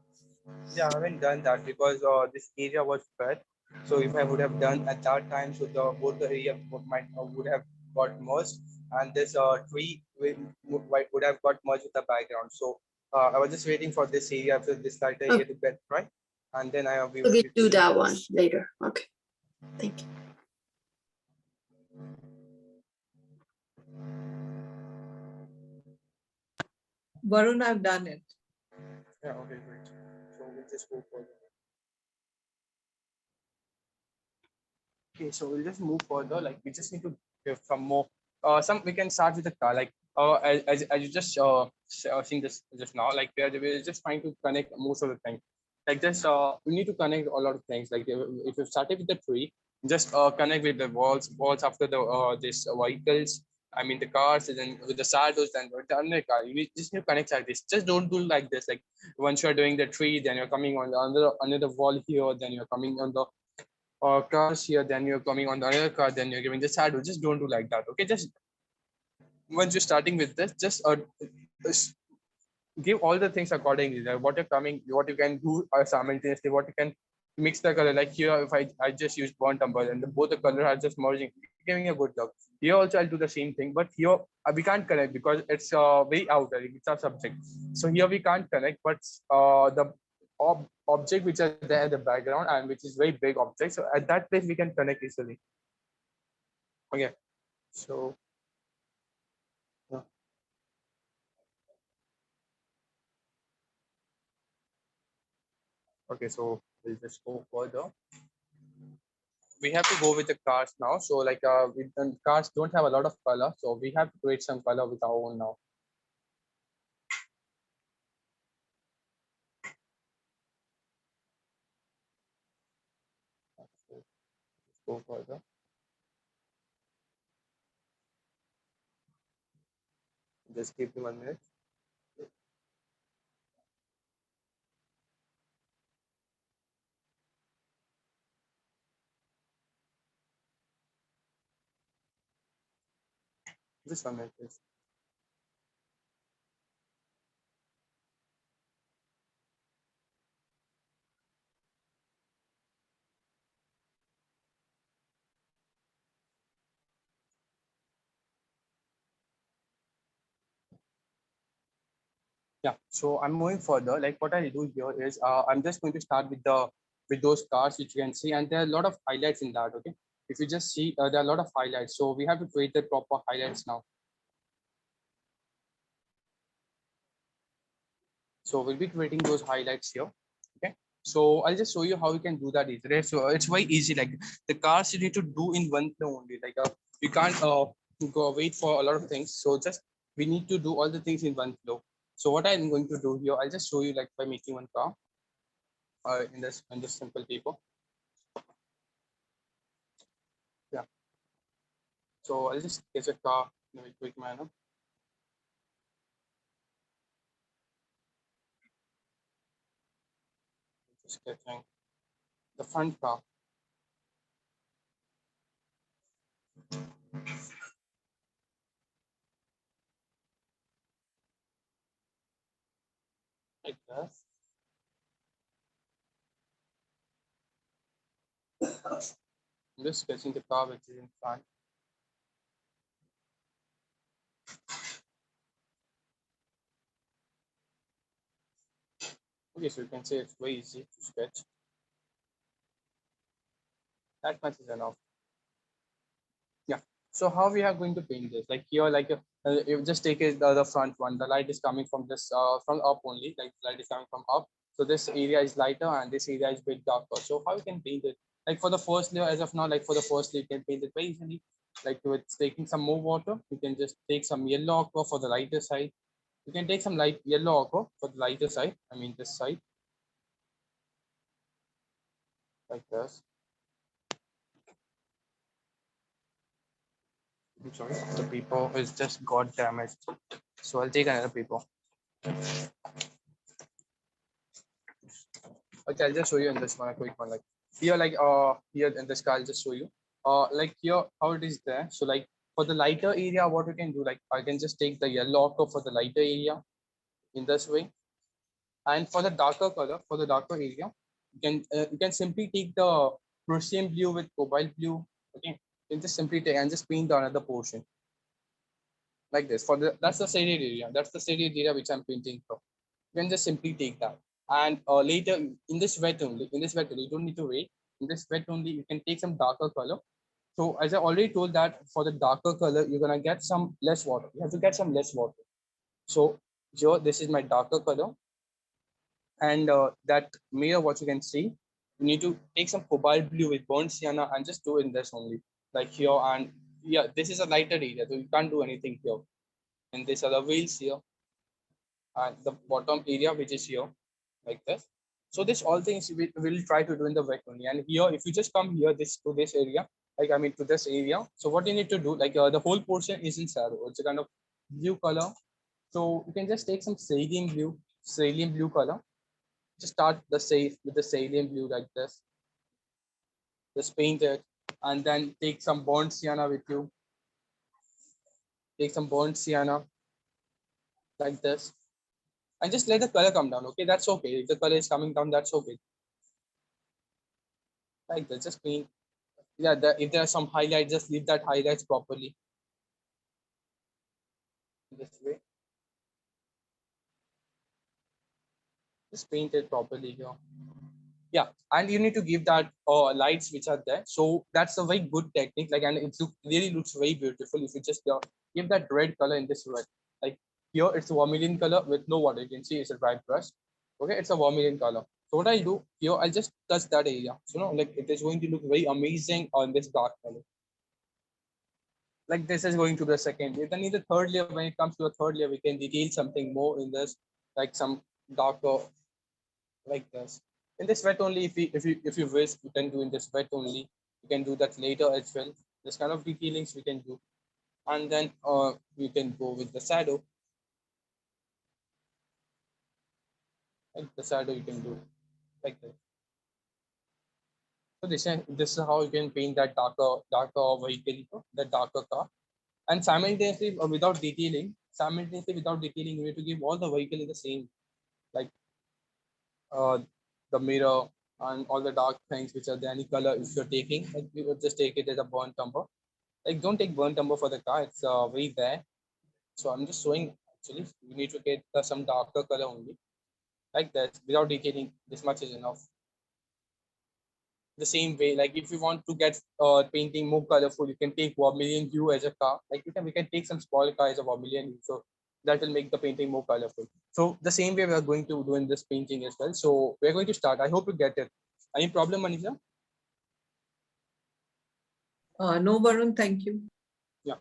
Yeah, I haven't done that because this area was cut. So if I would have done at that time, so the both the area would have got merged, and this tree would have got merged with the background. So I was just waiting for this area after this lighter area to get right, and then we So would we be do proceed. that one later. Okay, thank you. Varun, I've done it. Yeah, okay, great. So we'll just go further. Okay, so we'll just move further. Like we just need to give some more. Some we can start with the car. Like as you just seen this just now. Like we're just trying to connect most of the things. Like just we need to connect a lot of things. Like if you started with the tree, just connect with the walls after the this vehicles. I mean the cars, and then with the shadows, then with the other car. You just need to connect like this. Just don't do like this. Like once you're doing the tree, then you're coming on the another wall here, then you're coming on the cars here, then you're coming on the other car, then you're giving the shadow. Just don't do like that. Okay, just once you're starting with this, just give all the things accordingly. Like what you're coming, what you can do simultaneously, what you can mix the color. Like here, if I just use burnt umber and both the color are just merging, giving a good look. Here also I'll do the same thing, but here we can't connect because it's way out there. It's our subject. So here we can't connect, but the object which are there in the background and which is very big object. So at that place we can connect easily. Okay, so yeah. Okay, so we'll just go further. We have to go with the cars now. So like cars don't have a lot of color, so we have to create some color with our own now. So let's go further. Just give me 1 minute. Just 1 minute, please. Yeah, so I'm moving further. Like what I do here is I'm just going to start with the with those cars which you can see, and there are a lot of highlights in that. Okay, if you just see, there are a lot of highlights. So we have to create the proper highlights now. So we'll be creating those highlights here. Okay. So I'll just show you how you can do that easily. So it's very easy. Like the cars you need to do in one flow only. Like you can't go wait for a lot of things. So just we need to do all the things in one flow. So what I'm going to do here, I'll just show you like by making one car in this simple paper. Yeah. So I'll just get a car in a very quick manner. sketching the front car. Like this. I'm just sketching the car which is in front. Okay, so you can say it's very easy to sketch. That much is enough. Yeah. So how we are going to paint this? Like here, like you just take it the front one. The light is coming from this from up only. Like the light is coming from up. So this area is lighter and this area is a bit darker. So how you can paint it? Like for the first layer, as of now, like for the first layer, you can paint it very easily. Like with taking some more water, you can just take some yellow ochre for the lighter side. You can take some light yellow ochre for the lighter side. I mean this side, like this. I'm sorry, the paper is just got damaged. So I'll take another paper. Okay, I'll just show you in this one, a quick one. Like here, like here in this car, I'll just show you. Like here, how it is there. So like for the lighter area, what we can do, like I can just take the yellow ochre for the lighter area in this way. And for the darker color, for the darker area, you can simply take the Prussian blue with cobalt blue. Okay, you can just simply take and just paint the another portion like this. For the that's the shaded area. That's the shaded area which I'm painting for. You can just simply take that. And later in this wet only, you don't need to wait. In this wet only, you can take some darker color. So as I already told that for the darker color, you're gonna get some less water. You have to get some less water. So here, this is my darker color. And that mirror, what you can see, you need to take some cobalt blue with burnt sienna and just do in this only. Like here, and yeah, this is a lighter area, so you can't do anything here. And these are the wheels here. And the bottom area which is here like this. So this all things we will try to do in the wet only. And here if you just come here this to this area, like I mean to this area, so what you need to do, like the whole portion is in shadow. It's a kind of blue color. So you can just take some cerulean blue color. Just start the safe with the cerulean blue like this. Just paint it and then take some burnt sienna with you. Take some burnt sienna like this. And just let the color come down. Okay, that's okay. If the color is coming down, that's okay. Like that, just paint. Yeah, if there are some highlights, just leave that highlights properly. This way. Just paint it properly here. Yeah, and you need to give that lights which are there. So that's a very good technique. Like, and really looks very beautiful if you just give that red color in this red. Like here, it's a vermilion color with no water. You can see it's a dry brush. Okay, it's a vermilion color. So what I'll do here, I'll just touch that area. So no, like it is going to look very amazing on this dark color. Like this is going to the second layer. Then in the third layer, when it comes to the third layer, we can detail something more in this, like some darker, like this. In this wet only, if you wish, you can do in this wet only. You can do that later as well. This kind of detailings we can do, and then we can go with the shadow. Like the shadow you can do like this. So this is how you can paint that darker vehicle, the darker car. And simultaneously without detailing, you need to give all the vehicle in the same, like the mirror and all the dark things which are there, any color if you're taking, like you would just take it as a burnt umber. Like don't take burnt umber for the car, it's very there. So I'm just showing actually you need to get some darker color only, like that, without detailing. This much is enough. The same way, like if you want to get painting more colorful, you can take vermilion hue as a car. Like we can take some small car as a vermilion hue, so that will make the painting more colorful. So the same way we are going to do in this painting as well. So we're going to start. I hope you get it. Any problem, Manisha? No, Varun, thank you. Yeah.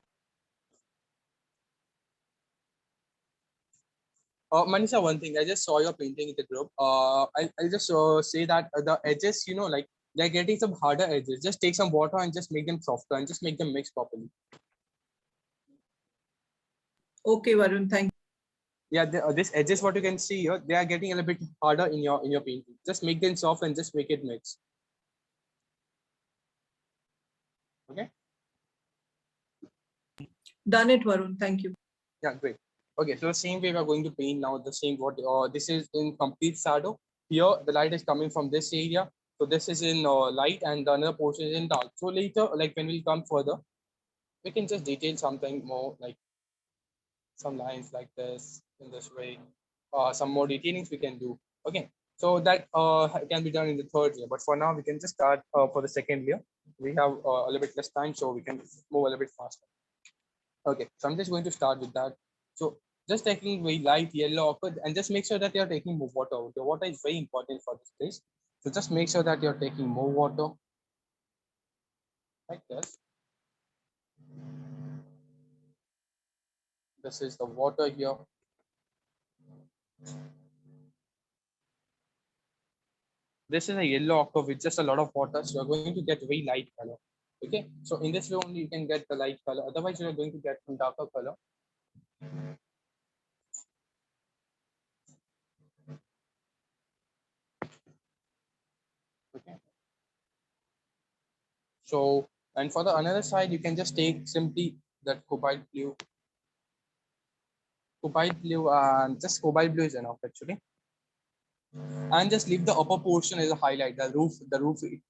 Manisha, one thing, I just saw your painting in the group. I'll just say that the edges, you know, like they're getting some harder edges. Just take some water and just make them softer and just make them mix properly. Okay, Varun, thank you. Yeah, this edges, what you can see here, they are getting a little bit harder in your painting. Just make them soft and just make it mix. Okay. Done it, Varun. Thank you. Yeah, great. Okay, so the same way we are going to paint now the same what this is in complete shadow. Here the light is coming from this area, so this is in light and the another portion is in dark. So later, like when we come further, we can just detail something more, like some lines like this in this way. Some more detailings we can do. Okay, so that can be done in the third layer, but for now we can just start for the second layer. We have a little bit less time, so we can move a little bit faster. Okay, so I'm just going to start with that. So just taking very light yellow ochre, and just make sure that you're taking more water. The water is very important for this place. So just make sure that you're taking more water like this. This is the water here. This is a yellow ochre with just a lot of water, so you're going to get very light color. Okay, so in this way only you can get the light color. Otherwise, you're going to get some darker color. Okay. So, and for the another side, you can just take simply that cobalt blue, and just cobalt blue is enough actually. And just leave the upper portion as a highlight, the roof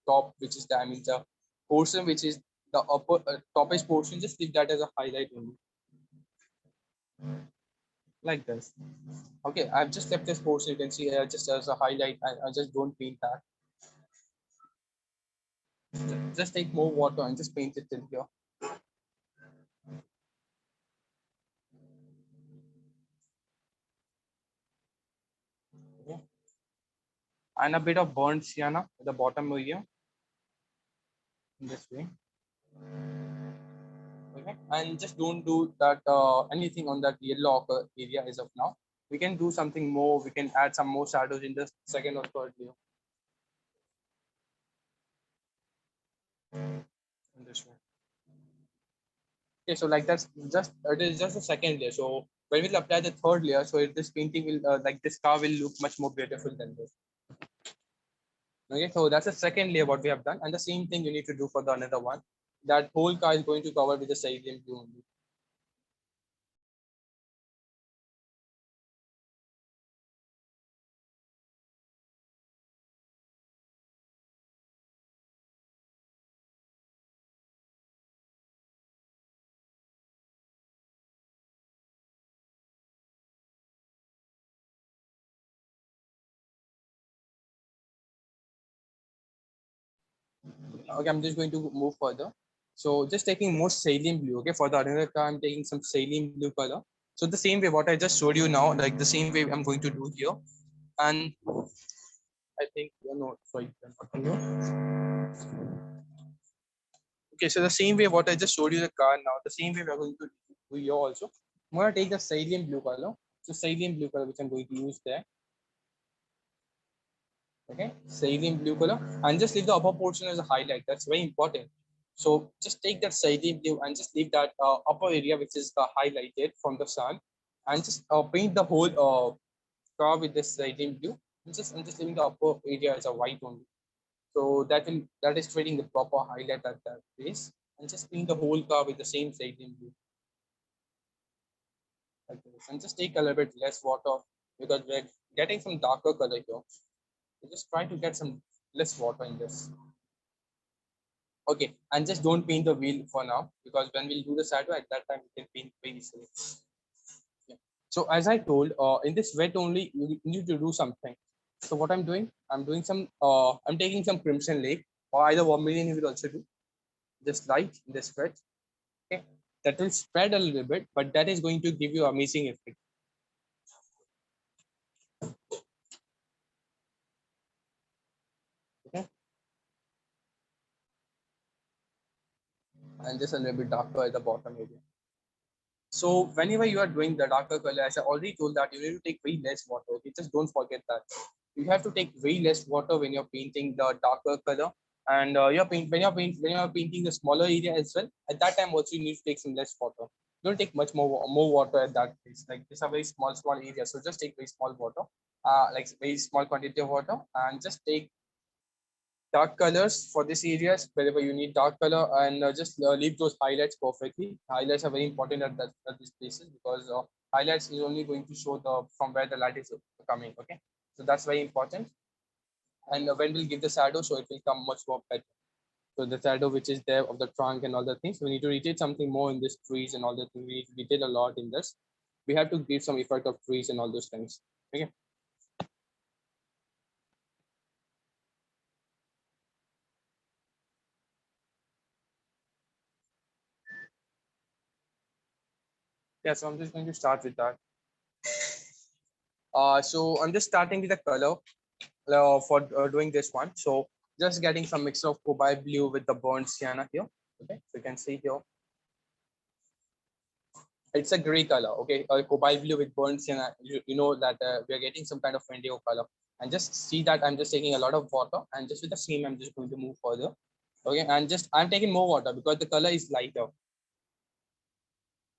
top, which is the, I mean the portion which is the upper topish portion, just leave that as a highlight only, like this. Okay, I've just kept this portion, you can see just as a highlight. I just don't paint that. Just take more water and just paint it till here. Okay. And a bit of burnt sienna at the bottom area in this way. Okay, and just don't do that anything on that yellow ochre area as of now. We can do something more. We can add some more shadows in the second or third layer. In this way. Okay, so like that's just it is just the second layer. So when we'll apply the third layer, so this painting will like this car will look much more beautiful than this. Okay, so that's the second layer what we have done, and the same thing you need to do for the another one. That whole car is going to cover with the cerulean blue only. Okay, I'm just going to move further. So just taking more cerulean blue. Okay, for the another car, I'm taking some cerulean blue color. So the same way what I just showed you now, like the same way I'm going to do here. And I think sorry. Okay, so the same way what I just showed you the car now, the same way we're going to do here also. I'm going to take the cerulean blue color. So cerulean blue color which I'm going to use there. Okay, cerulean blue color, and just leave the upper portion as a highlight. That's very important. So just take that cerulean blue and just leave that upper area which is highlighted from the sun, and just paint the whole car with this cerulean blue. I'm just leaving the upper area as a white only. So that is creating the proper highlight at that place, and just paint the whole car with the same cerulean blue. Like this. And just take a little bit less water because we're getting some darker color here. So just try to get some less water in this. Okay, and just don't paint the wheel for now, because when we'll do the shadow at that time, we can paint very easily. Yeah. So as I told, in this wet only, you need to do something. So what I'm doing, I'm taking some crimson lake, or either vermilion you will also do. Just light in this wet. Okay, that will spread a little bit, but that is going to give you amazing effect. Okay. And just a little bit darker at the bottom area. So whenever you are doing the darker color, as I already told that you need to take very less water. Okay, just don't forget that. You have to take very less water when you're painting the darker color, and when you're painting the smaller area as well. At that time also you need to take some less water. Don't take much more water at that place. Like it's a very small area, so just take very small water, like very small quantity of water, and just take dark colors for this areas wherever you need dark color, and just leave those highlights perfectly. Highlights are very important at these places, because highlights is only going to show the from where the light is coming. Okay, so that's very important. And when we'll give the shadow, so it will come much more better. So the shadow which is there of the trunk and all the things, we need to detail something more in this trees and all the things. We need to detail a lot in this. We have to give some effect of trees and all those things. Okay. Yeah, so I'm just going to start with that. So I'm just starting with the color for doing this one. So just getting some mix of cobalt blue with the burnt sienna here. Okay, so you can see here. It's a gray color. Okay, cobalt blue with burnt sienna. You know that we are getting some kind of indigo color. And just see that I'm just taking a lot of water, and just with the same, I'm just going to move further. Okay, and just I'm taking more water because the color is lighter.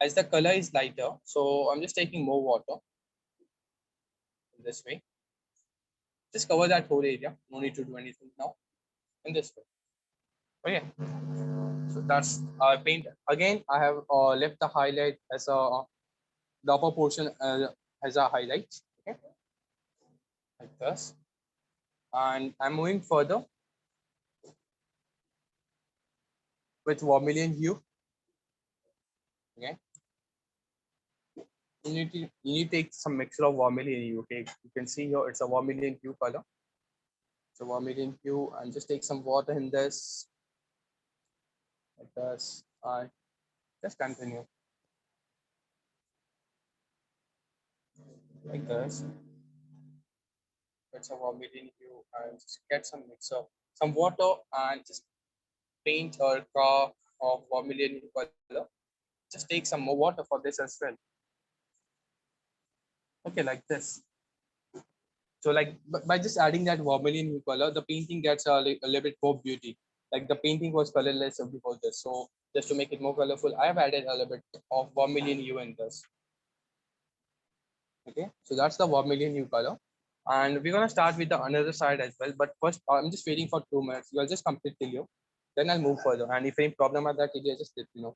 As the color is lighter, so I'm just taking more water in this way. Just cover that whole area. No need to do anything now. In this way. Okay, so that's paint. Again, I have left the highlight as a the upper portion as a highlight. Okay, like this. And I'm moving further with vermilion hue. Okay, you need to take some mixture of vermilion hue. Okay, you can see here it's a vermilion hue color. So vermilion hue, and just take some water in this, like this. And just continue like this. It's a vermilion hue, and just get some mixer, some water, and just paint or car of vermilion hue color. Just take some more water for this as well. Okay, like this. So like by just adding that vermilion hue color, the painting gets a little bit more beauty. Like the painting was colorless before this, so just to make it more colorful, I have added a little bit of vermilion hue in this. Okay, so that's the vermilion hue color, and we're gonna start with the another side as well. But first, I'm just waiting for 2 minutes. You'll just complete till you, then I'll move further. And if any problem at that area, just let me know.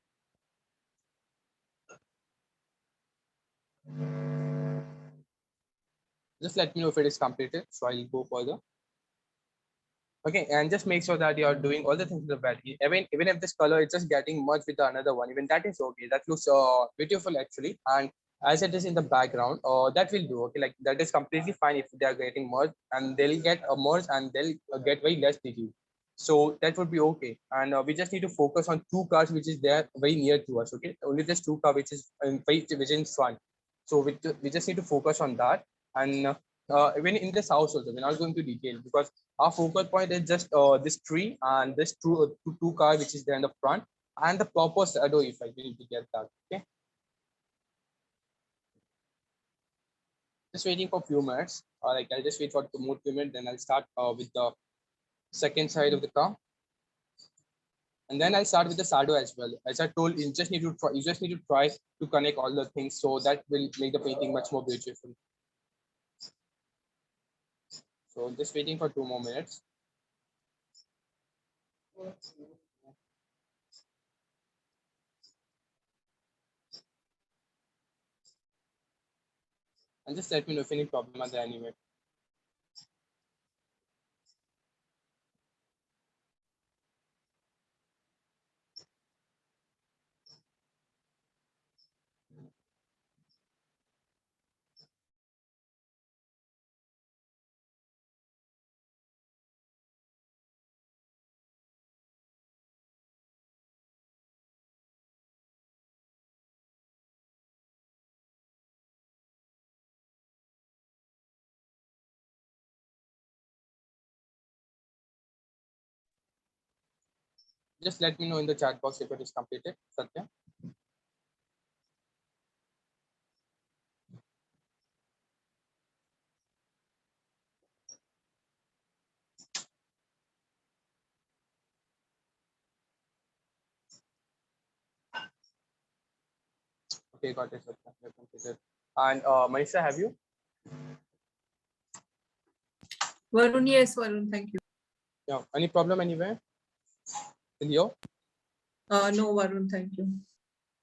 Just let me know if it is completed, so I'll go further. Okay, and just make sure that you're doing all the things in the bed. Even if this color is just getting merged with another one, even that is okay. That looks beautiful actually. And as it is in the background, that will do. Okay, like that is completely fine if they are getting merged, and they'll get merged and they'll get very less detail. So that would be okay. And we just need to focus on two cars which is there very near to us. Okay, only this two car which is which in front. So we just need to focus on that. And even in this house also, we're not going to detail because our focal point is just this tree and this two car which is there in the front, and the proper shadow effect. We need to get that. Okay, just waiting for a few minutes. Like I'll just wait for 2 more minutes, then I'll start with the second side of the car, and then I'll start with the shadow as well. As I told, you just need to try. You just need to try to connect all the things, so that will make the painting much more beautiful. So just waiting for 2 more minutes. And just let me know if any problem are there anyway. Just let me know in the chat box if it is completed, Satya. Okay, got it. Completed. And Manisha, have you? Varun, yes, Varun, thank you. Yeah. Any problem anywhere in here? No, Varun, thank you.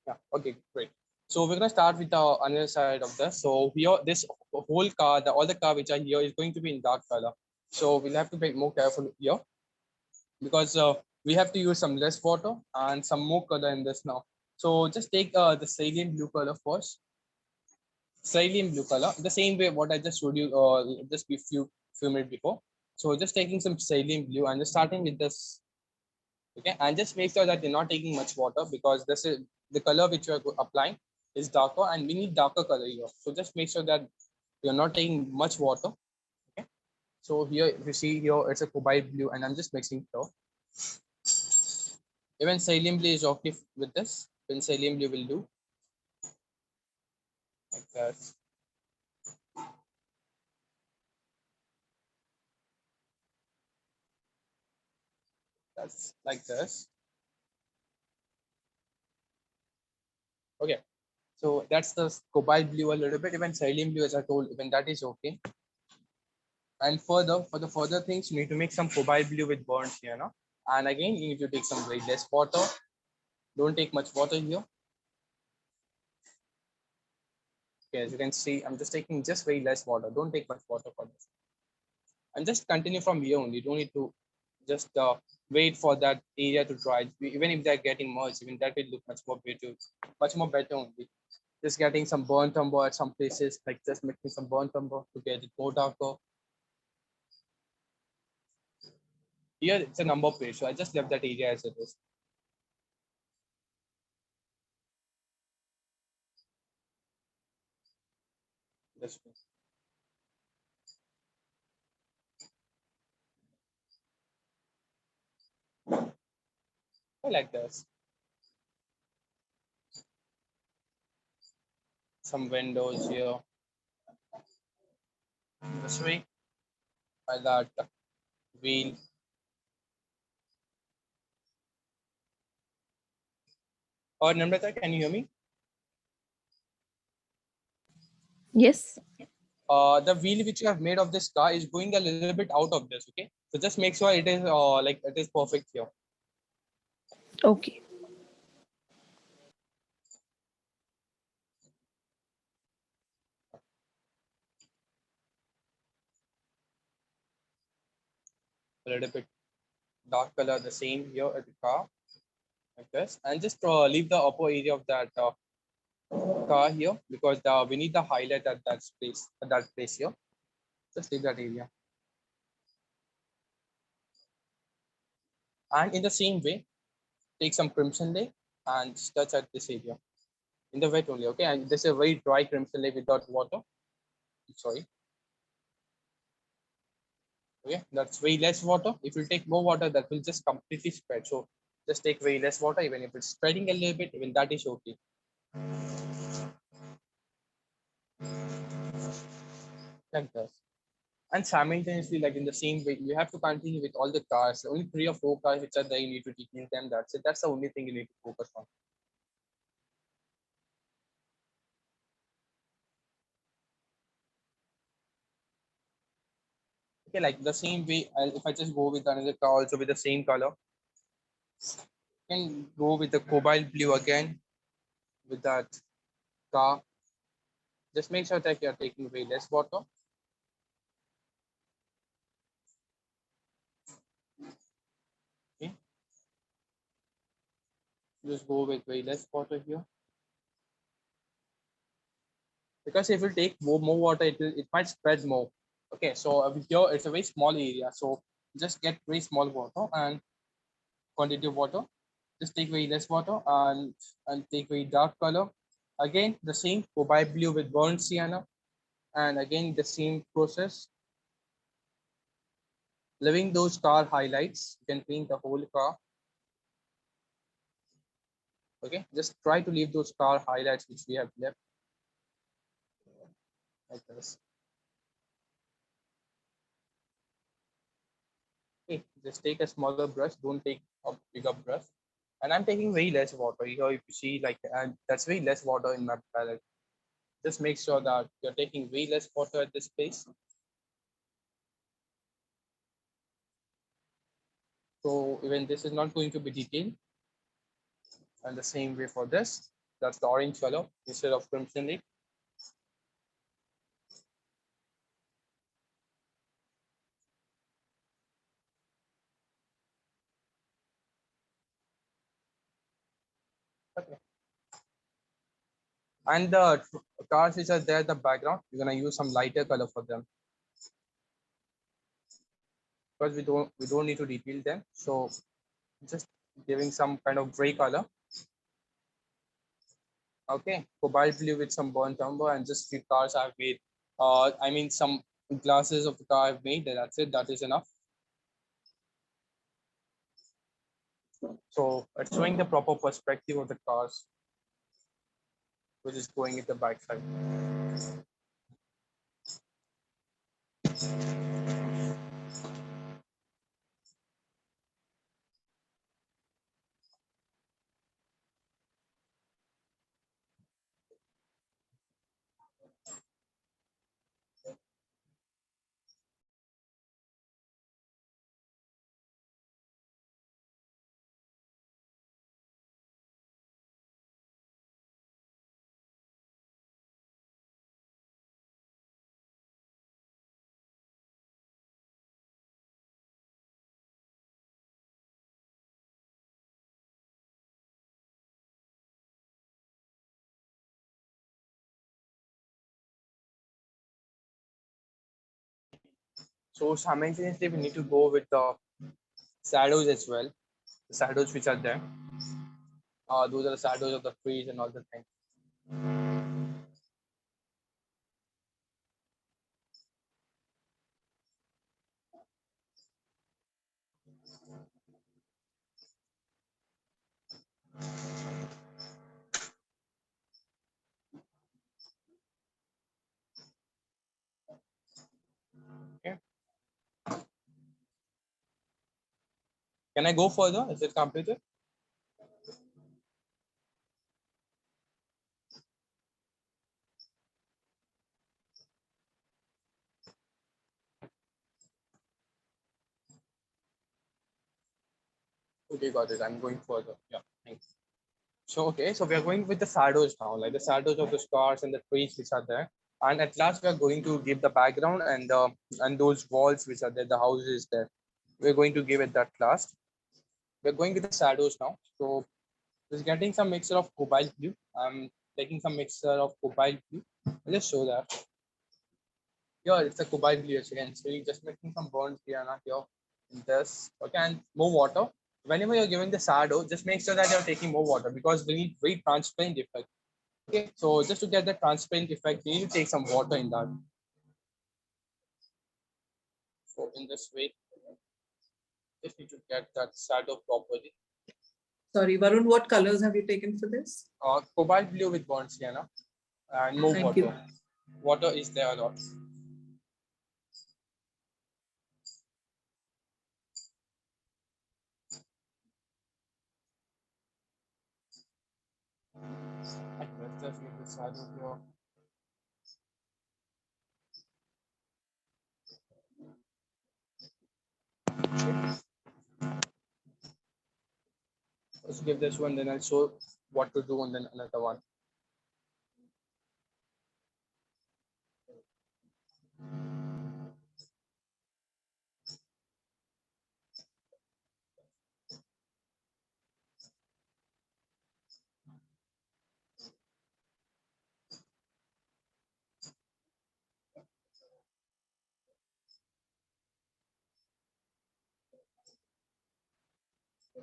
Yeah. Okay, great. So we're gonna start with the other side of this. So here, this whole car, all the car which are here is going to be in dark color. So we'll have to be more careful here because we have to use some less water and some more color in this now. So just take the salient blue color first. Salient blue color, the same way what I just showed you just a few minutes before. So just taking some salient blue and just starting with this. Okay, and just make sure that you're not taking much water because this is the color which you are applying is darker and we need darker color here. So just make sure that you're not taking much water. Okay, so here if you see here it's a cobalt blue and I'm just mixing here. Even salient blue is okay with this. Then salient blue will do like that. That's like this. Okay, so that's the cobalt blue a little bit. Even salient blue, as I told, even that is okay. And further, for the further things, you need to make some cobalt blue with burnt sienna. And again, you need to take some very less water. Don't take much water here. Okay, as you can see, I'm just taking just very less water. Don't take much water for this. And just continue from here only. You don't need to just wait for that area to dry. Even if they're getting merged, even that will look much more better only. Just getting some burnt umber at some places, like just making some burnt umber to get it more darker. Here it's a number plate, so I just left that area as it is. This way. I like this. Some windows here. This way. By that wheel. Or Namrata, can you hear me? Yes. The wheel which you have made of this car is going a little bit out of this. Okay, so just make sure it is like it is perfect here. Okay. A little bit dark color, the same here at the car, like this, and just leave the upper area of that car here because we need the highlight at that place here. Just leave that area. And in the same way, take some crimson lake and just touch at this area in the wet only. Okay, and this is a very dry crimson lake without water. Sorry. Okay, that's way less water. If you take more water, that will just completely spread. So just take way less water, even if it's spreading a little bit, even that is okay. Like this. And simultaneously, like in the same way, you have to continue with all the cars. Only 3 or 4 cars which are there, you need to detail them. That's it. That's the only thing you need to focus on. Okay, like the same way, if I just go with another car also with the same color, can go with the cobalt blue again with that car. Just make sure that you're taking way less water. Okay, just go with way less water here. Because if you take more water, it might spread more. Okay, so here it's a very small area, so just get very small water and quantity of water. Just take very less water and take very dark color. Again, the same cobalt blue with burnt sienna, and again the same process. Leaving those car highlights, you can paint the whole car. Okay, just try to leave those car highlights which we have left like this. Okay, just take a smaller brush. Don't take a bigger brush. And I'm taking very less water here. If you see, like, and that's very less water in my palette. Just make sure that you're taking way less water at this place. So even this is not going to be detailed. And the same way for this, that's the orange color instead of crimson lake. Okay. And the cars which are there in the background, we're gonna use some lighter color for them because we don't need to detail them. So just giving some kind of gray color. Okay, cobalt blue with some burnt umber and just few cars I've made. I mean some glasses of the car I've made. That's it. That is enough. So it's showing the proper perspective of the cars, which is going at the backside. So simultaneously, we need to go with the shadows as well. The shadows which are there. Those are the shadows of the trees and all the things. Okay. Can I go further? Is it completed? Okay, got it. I'm going further. Yeah, thanks. So, okay, so we are going with the shadows now, like the shadows of the stars and the trees which are there. And at last, we are going to give the background and those walls which are there, the houses there. We're going to give it that last. We're going with the shadows now. So, just getting some mixture of cobalt blue. I'm taking some mixture of cobalt blue. I'll just show that. Here, it's a cobalt blue again. So, you're just making some burnt sienna here in this. Okay, and more water. Whenever you're giving the shadow, just make sure that you're taking more water because we need very transparent effect. Okay, so just to get the transparent effect, we need to take some water in that. So in this way, just need to get that shadow properly. Sorry, Varun, what colors have you taken for this? Cobalt blue with burnt sienna and more Thank water. you. Water is there a lot. Let's just make the shadow here. Okay. Let's give this one, then I'll show what to do, and then another one.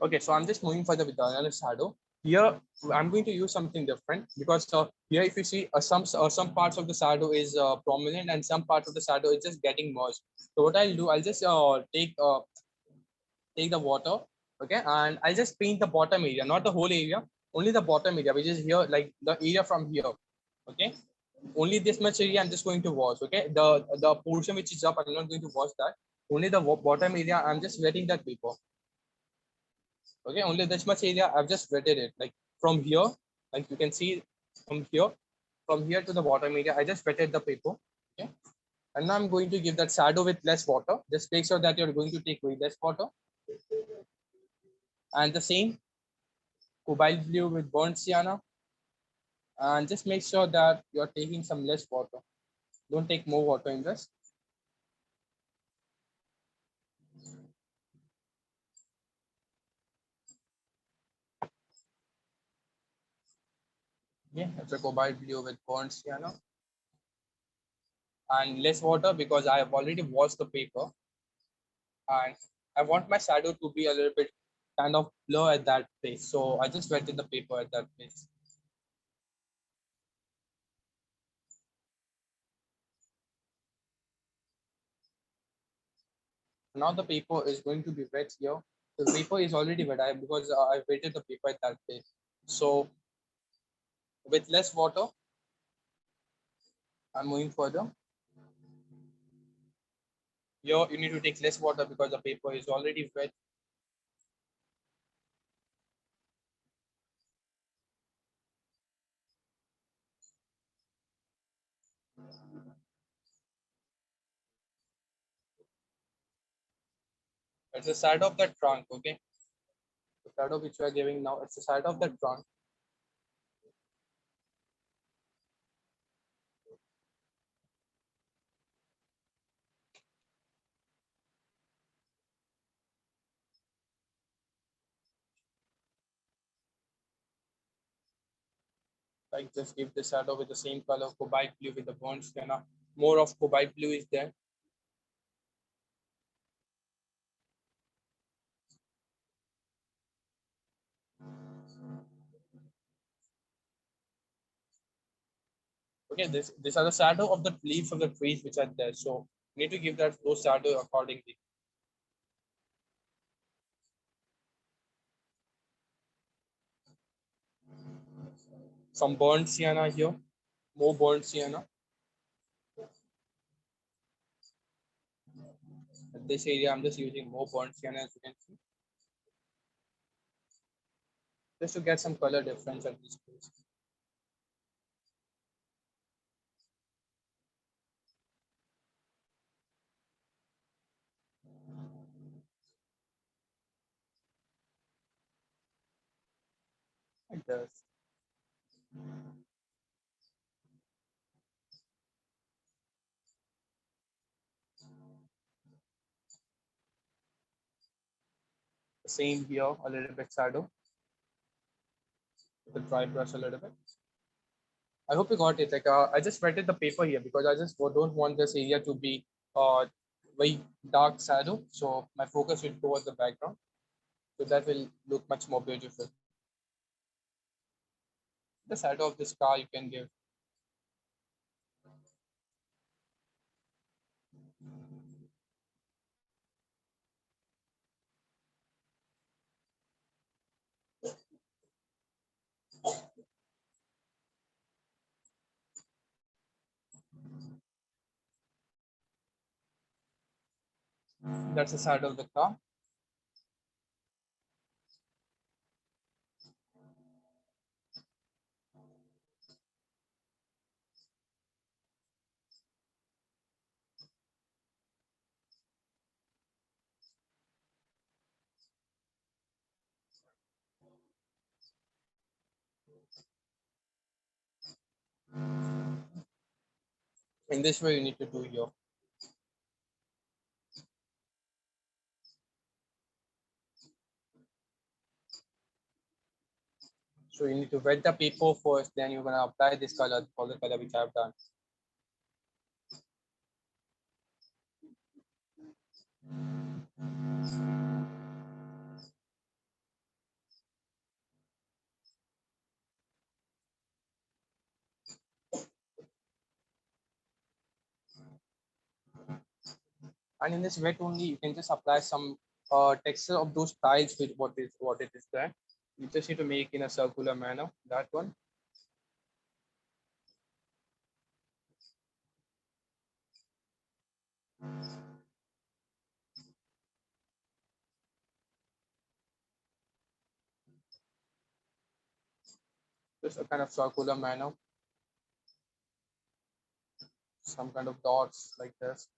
Okay, so I'm just moving further with another shadow. Here, I'm going to use something different because here, if you see, some parts of the shadow is prominent and some parts of the shadow is just getting merged. So what I'll do, I'll just take the water, okay, and I'll just paint the bottom area, not the whole area, only the bottom area, which is here, like the area from here, okay. Only this much area I'm just going to wash, okay. The portion which is up, I'm not going to wash that. Only the bottom area, I'm just wetting that paper. Okay, only this much area. I've just wetted it. Like from here, like you can see from here to the bottom area, I just wetted the paper. Okay. And now I'm going to give that shadow with less water. Just make sure that you're going to take way less water. And the same cobalt blue with burnt sienna. And just make sure that you're taking some less water. Don't take more water in this. Yeah, it's a cobalt blue with burnt sienna. And less water because I have already washed the paper. And I want my shadow to be a little bit kind of blur at that place. So I just wetted the paper at that place. Now the paper is going to be wet here. The paper is already wet because I wetted the paper at that place. So with less water, I'm moving further. Here you need to take less water because the paper is already wet. It's the side of the trunk, okay? The shadow which we are giving now, it's the side of the trunk. Like just give the shadow with the same color, cobalt blue with the burnt sienna. More of cobalt blue is there. Okay, these are the shadow of the leaves of the trees which are there. So you need to give that those shadow accordingly. Some burnt sienna here, more burnt sienna. At this area, I'm just using more burnt sienna as you can see. Just to get some color difference at this place. Like this. The same here, a little bit shadow. With the dry brush a little bit. I hope you got it. Like I just wetted the paper here because I just don't want this area to be very dark shadow. So my focus will towards the background. So that will look much more beautiful. The shadow of this car you can give. That's the shadow of the car. In this way you need to do here. So you need to wet the paper first, then you're gonna apply this color for the color which I've done. And in this wet only, you can just apply some texture of those tiles with what it is there. You just need to make in a circular manner, that one. just a kind of circular manner, some kind of dots like this.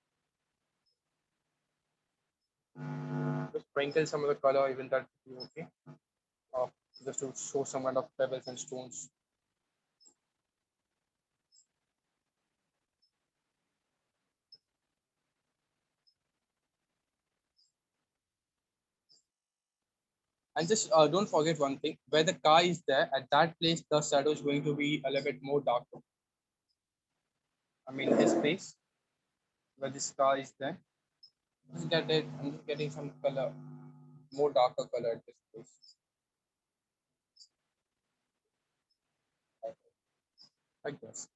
Just sprinkle some of the color, even that would be okay. Just to show some kind of pebbles and stones. And just don't forget one thing, where the car is there, at that place, the shadow is going to be a little bit more darker. I mean, this place, where this car is there, just get it, I'm just getting some color, more darker color at this place. Like this.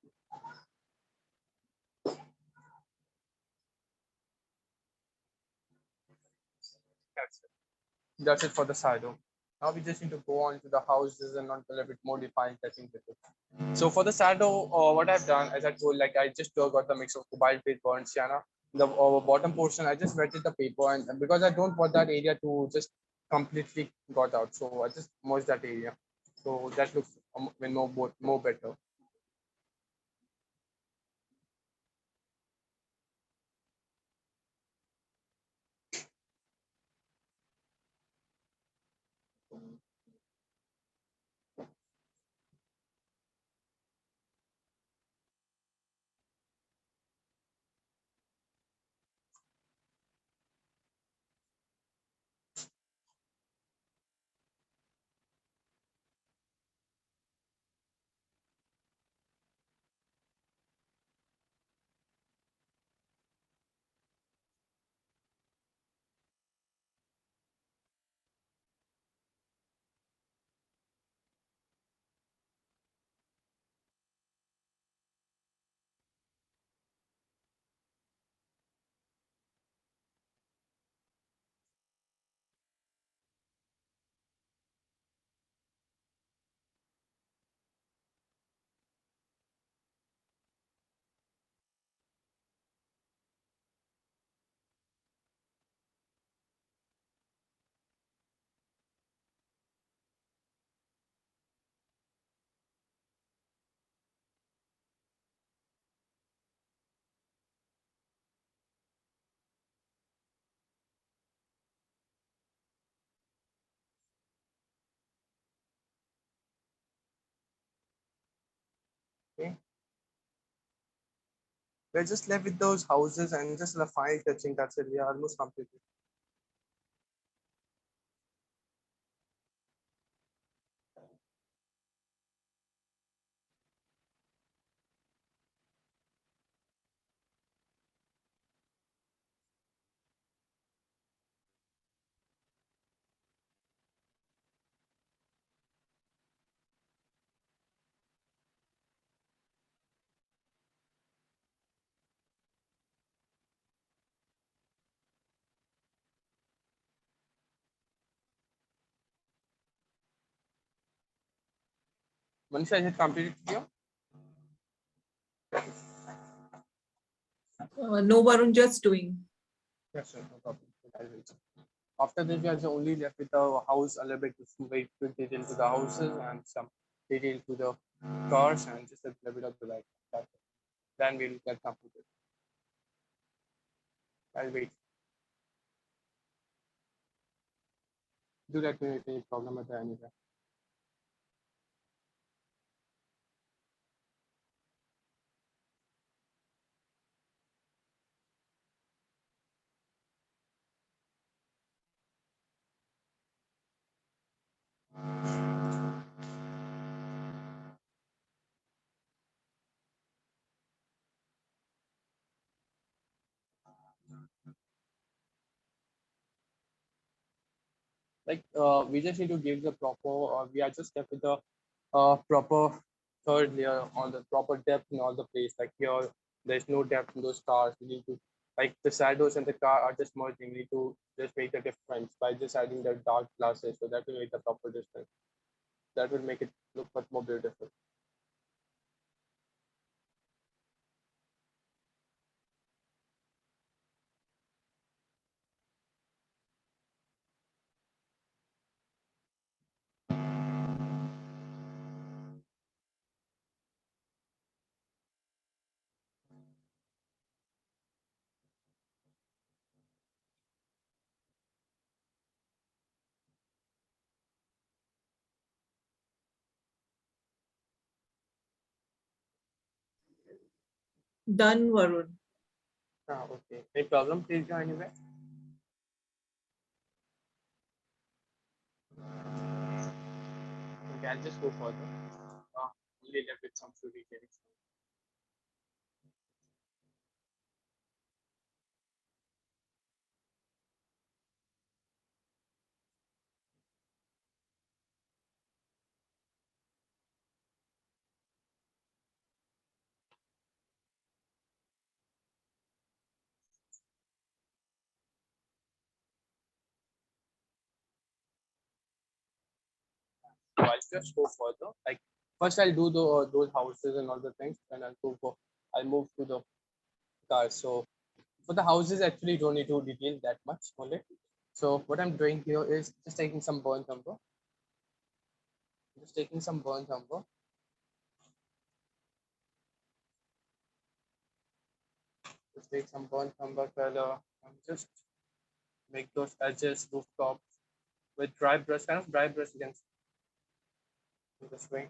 That's it for the shadow. Now we just need to go on to the houses and not a little bit more defined setting with it. So for the shadow, what I've done, as I told, like I just got the mix of cobalt with burnt sienna. The bottom portion, I just wetted the paper, and because I don't want that area to just completely got out, so I just merged that area. So that looks more better. Okay. We're just left with those houses and just the fine touching. That's it. We are almost completed. Manisha, is it completed here? No, Varun, just doing. Yes, sir. No problem. I'll wait. After this, we are only left with the house, a little bit to very quick detail to the houses and some detail to the cars and just a little bit of the light. That's it. Then we'll get completed. I'll wait. Do that when any problem at the end. Like we just need to give the proper, we are just left with the proper third layer on the proper depth in all the place. Like here, there's no depth in those cars. We need to, like the shadows and the car are just merging. We need to just make the difference by just adding the dark glasses. So that will make the proper difference. That will make it look much more beautiful. Done, Varun. Okay. Any problem? Please go anywhere. Okay, I'll just go further. Only left with some few details. So I'll just go further. Like first, I'll do the those houses and all the things, and I'll move to the cars. So for the houses, actually, don't need to detail that much only. So what I'm doing here is just taking some burnt umber. Just taking some burnt umber. Just take some burnt umber color and just make those edges, rooftops with dry brush, kind of dry brush you can see this way.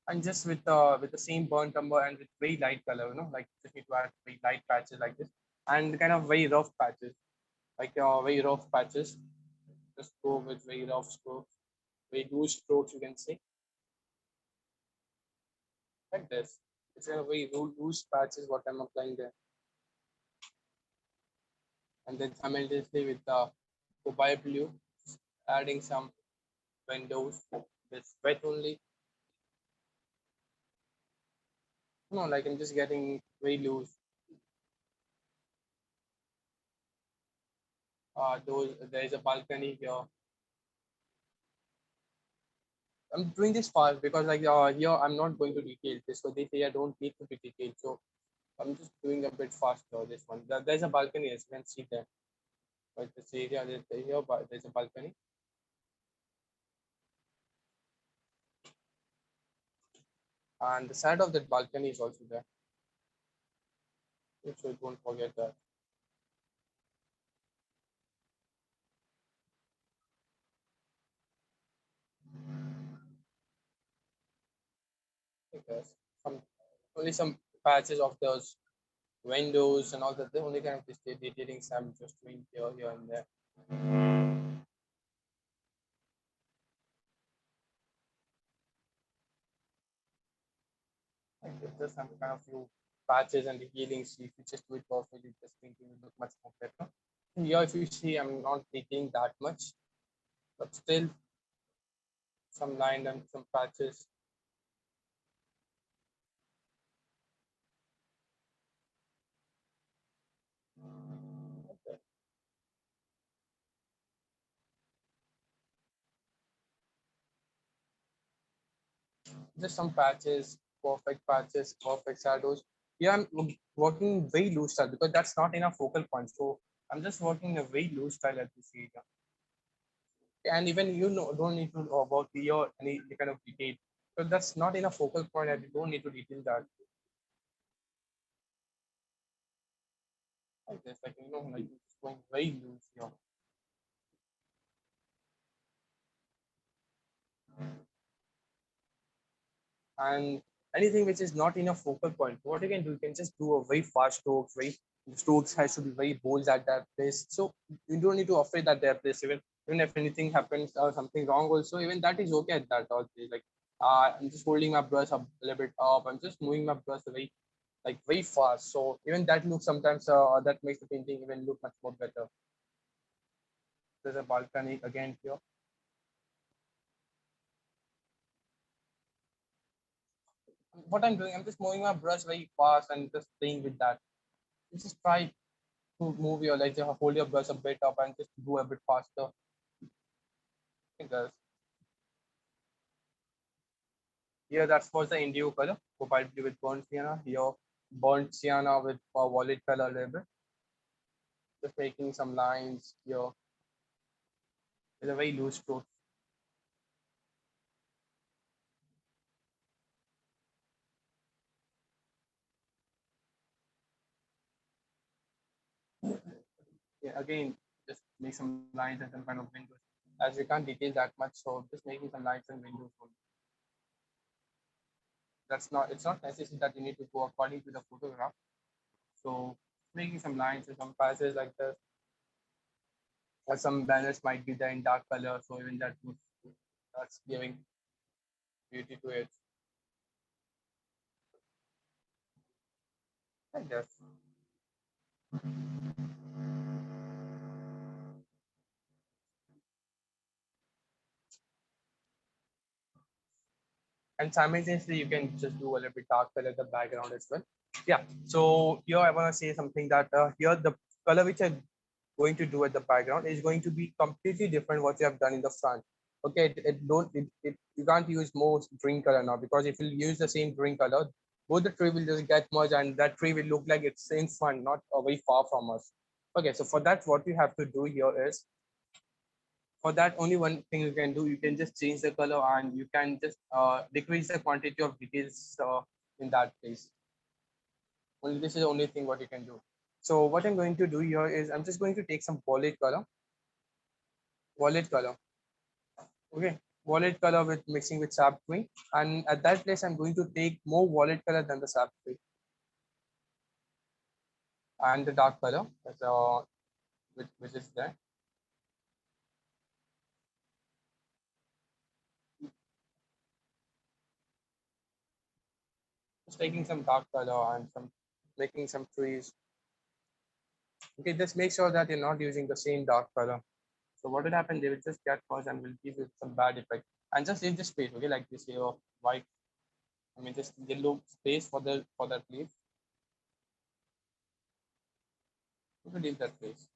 And just with the same burnt umber and with very light color, like just need to add very light patches like this, and kind of very rough patches, like very rough patches. Just go with very rough strokes, very loose strokes, you can say, like this. It's a very loose patches what I'm applying there, and then simultaneously with the cobalt blue, adding some windows. This wet only. No, like I'm just getting very loose. Those there is a balcony here. I'm doing this fast because like here I'm not going to detail this. So they say I don't need to be detailed. So I'm just doing a bit faster this one. There's a balcony as you can see there. But this area here, but there's a balcony. And the side of that balcony is also there. So don't forget that. Because some only some patches of those windows and all that. The only kind of this detailing I'm just doing here and there. Like if there's some kind of few patches and the healing, if you just do it perfectly, just thinking will look much more better. Here, if you see, I'm not taking that much, but still some line and some patches. Okay. Just some patches, perfect shadows. Here I'm working very loose style because that's not enough focal point. So I'm just working a very loose style at this area. And even don't need to work here any kind of detail. So that's not enough focal point and you don't need to detail that. Like this, like like it's going very loose here. And anything which is not in a focal point, what you can do, you can just do a very fast strokes, very strokes has to be very bold at that place. So you don't need to afraid at that place, even if anything happens or something wrong also, even that is okay at that all place. Like I'm just holding my brush up a little bit up, I'm just moving my brush very fast. So even that looks sometimes that makes the painting even look much more better. There's a balcony again here. What I'm doing, I'm just moving my brush very fast and just playing with that. You just try to move your legs, hold your brush a bit up and just go a bit faster. Because here that's for the indigo color, cobalt blue with burnt sienna. Here burnt sienna with violet color a little bit. Just making some lines here with a very loose stroke. Yeah, again, just make some lines and some kind of windows. as we can't detail that much, so just making some lines and windows only. It's not necessary that you need to go according to the photograph. So making some lines and some passes like this. Or some banners might be there in dark color, so even that's giving beauty to it. Like this. And simultaneously you can just do a little bit dark color the background as well. Yeah, so here I want to say something that here the color which I'm going to do at the background is going to be completely different what you have done in the front. Okay, you can't use more green color now, because if you use the same green color, both the tree will just get merged and that tree will look like it's in front, not very far from us. Okay, so for that what you have to do here is, for that only one thing you can do, you can just change the color and you can just decrease the quantity of details in that place. Only this is the only thing what you can do. So what I'm going to do here is I'm just going to take some violet color, okay, violet color with mixing with sap green, and at that place I'm going to take more violet color than the sap green and the dark color that's, which is there. Just taking some dark color and some making some trees. Okay, just make sure that you're not using the same dark color. So what will happen, they will just get first and will give you some bad effect. And just leave the space, okay, like this here, white, I mean just yellow space for that leaf. You can leave that space.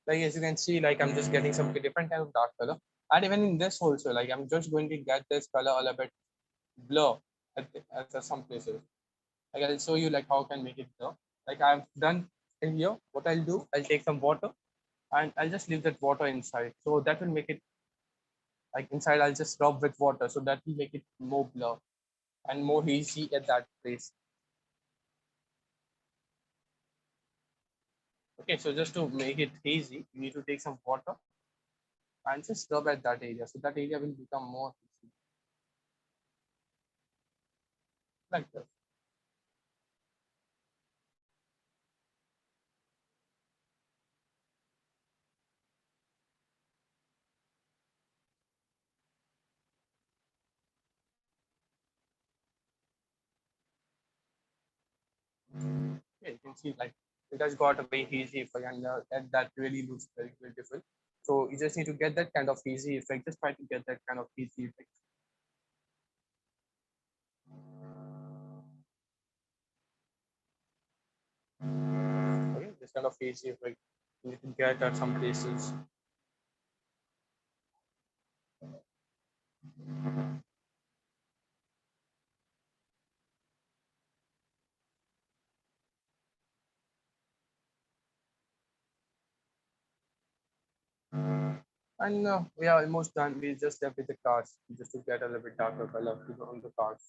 Like as you can see, like I'm just getting some different kind of dark color. And even in this also, like I'm just going to get this color a little bit blur at some places. Like I'll show you like how I can make it blur. Like I've done in here, what I'll do, I'll take some water and I'll just leave that water inside. So that will make it, like inside I'll just rub with water. So that will make it more blur and more hazy at that place. Okay, so just to make it hazy, you need to take some water and just rub at that area. So that area will become more hazy. Like this. Yeah, you can see like it has got a very hazy effect, and that really looks very beautiful. So you just need to get that kind of hazy effect. Just try to get that kind of hazy effect. Okay, this kind of hazy effect you can get at some places. And we are almost done. We just left with the cars just to get a little bit darker color on the cars.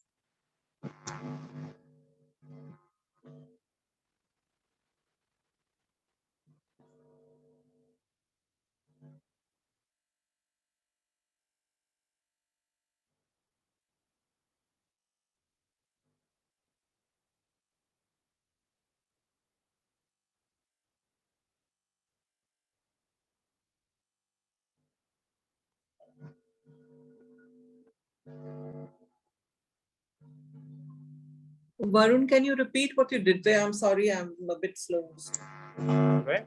Varun, can you repeat what you did there? I'm sorry, I'm a bit slow. Right?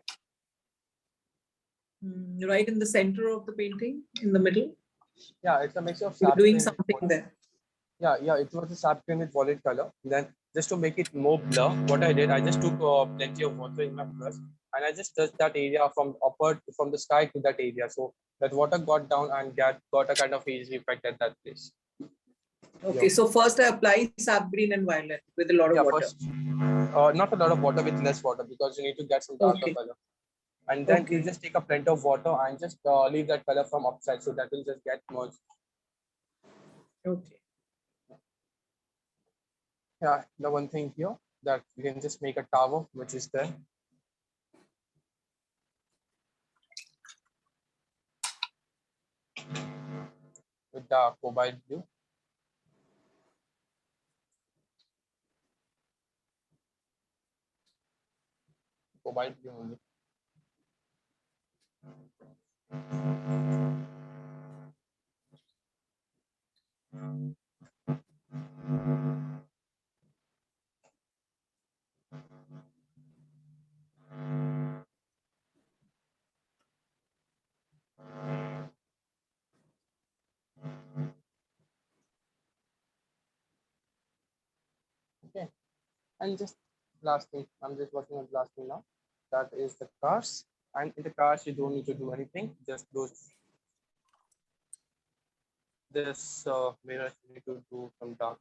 Right in the center of the painting, in the middle. Yeah, it's a mix of You're sap doing green with something violet. there. Yeah, it was a sap green with violet color. Then just to make it more blur, what I did, I just took plenty of water in my brush and I just touched that area from the sky to that area. So that water got down and got a kind of hazy effect at that place. Okay, so first I apply sap green and violet with a lot of water. First, not a lot of water, with less water, because you need to get some darker color. And then you just take a plenty of water and just leave that color from upside, so that will just get merged. Okay. Yeah, the one thing here that you can just make a tower, which is there. With the cobalt blue. Cobalt blue only. Okay, and just last thing, I'm just working on the last thing now. That is the cars. And in the cars, you don't need to do anything. Just this mirror you need to do some dark.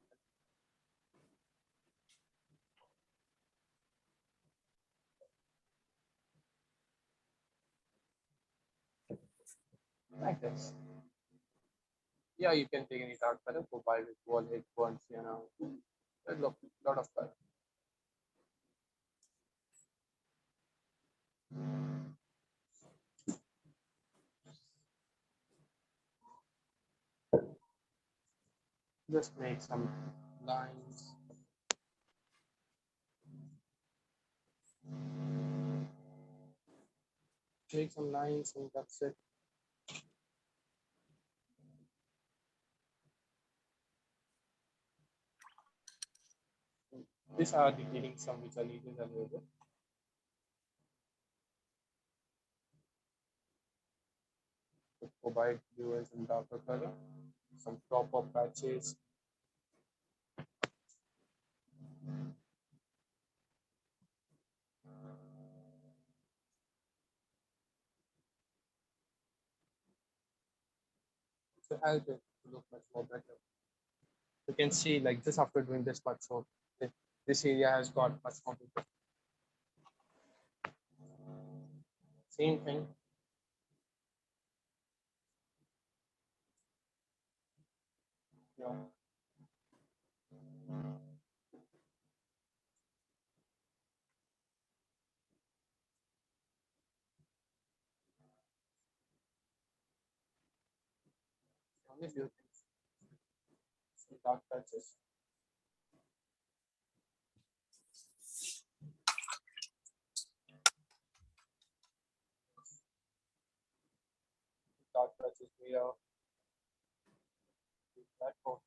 Like this. Yeah, you can take any dark color, cobalt, wall, it burns, you know. There's a lot of color. Just make some lines. Make some lines and that's it. These are detailing some which are needed a little bit. Cobalt blue and some darker color. Some proper patches. To help it to look much more better. You can see like this after doing this much, so this area has got much more people. Same thing. Yeah. Only few things. Some dark patches. Dark patches here. That for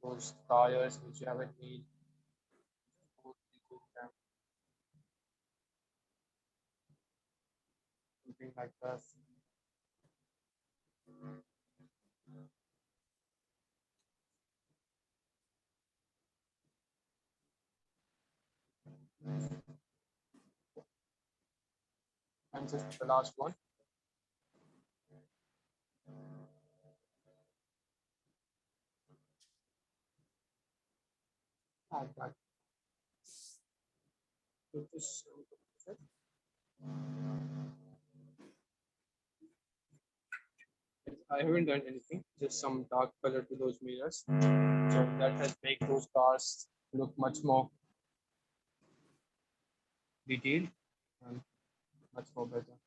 those tires which you haven't made. Something like this. And just the last one. Add that. So this, I haven't done anything, just some dark color to those mirrors. So that has made those cars look much more detailed and much more better.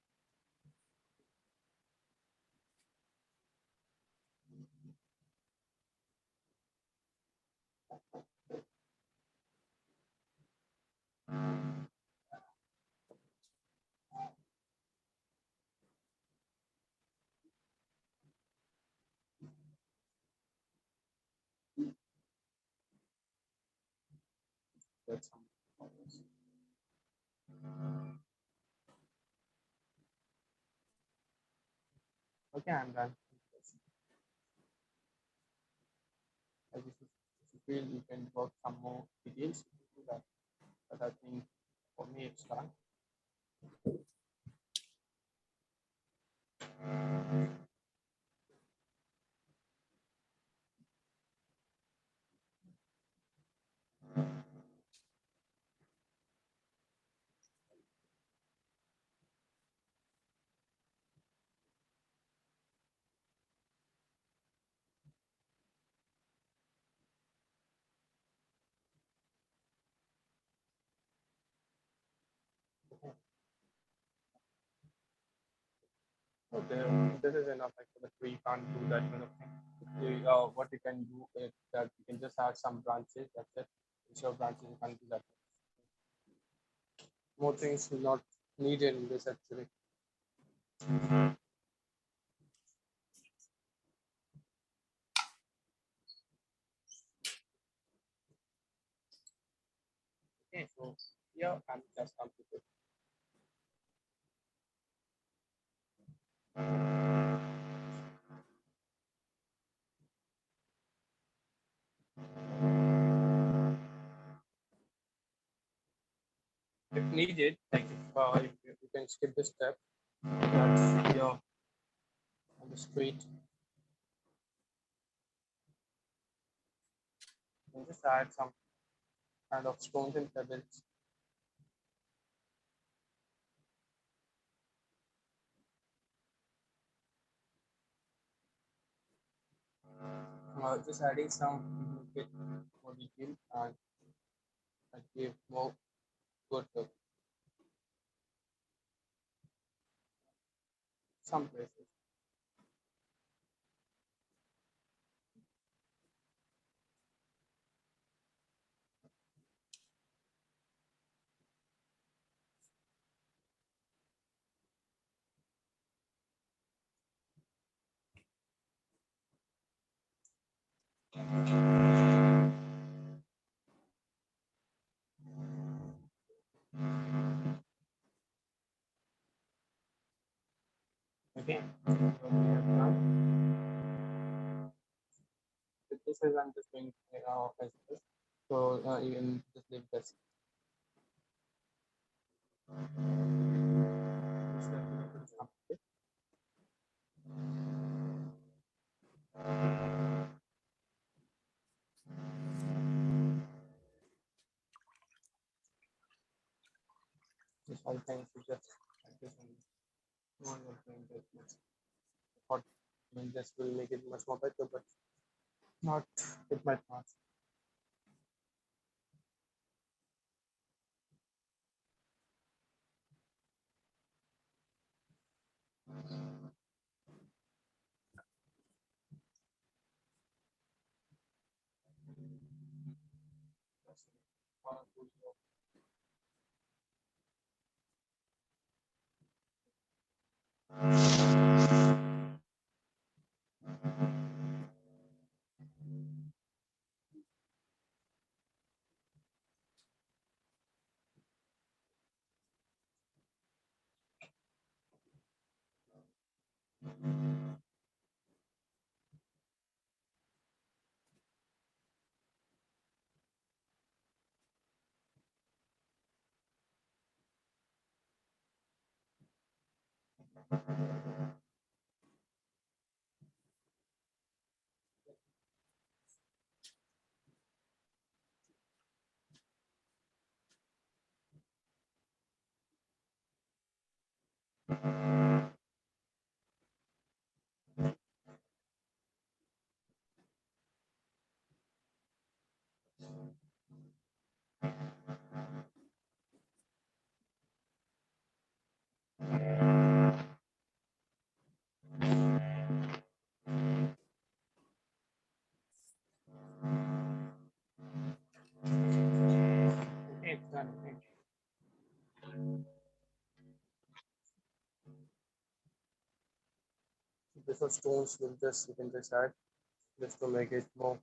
That's okay, I'm done. If you feel you can work some more details, you can do that. But I think for me it's done. Okay, this is enough. Actually, we can't do that kind of thing. What you can do is that you can just add some branches. That's it. Instead of branches, you can't do that. More things will not needed in this actually. Okay, so yeah, I'm just completed. If needed, like if you can skip this step, that's your on the street. And just add some kind of stones and pebbles. Just adding some bit more detail and give more good look. Some places. Okay. So we have done. So this is I'm just doing as this. So you can just leave this. This is complete. This all things you just like this and no you're doing this much. Thought I mean this will make it much more better, but not it might not. Okay, it's done. Okay. This was stones will just you can just add just to make it more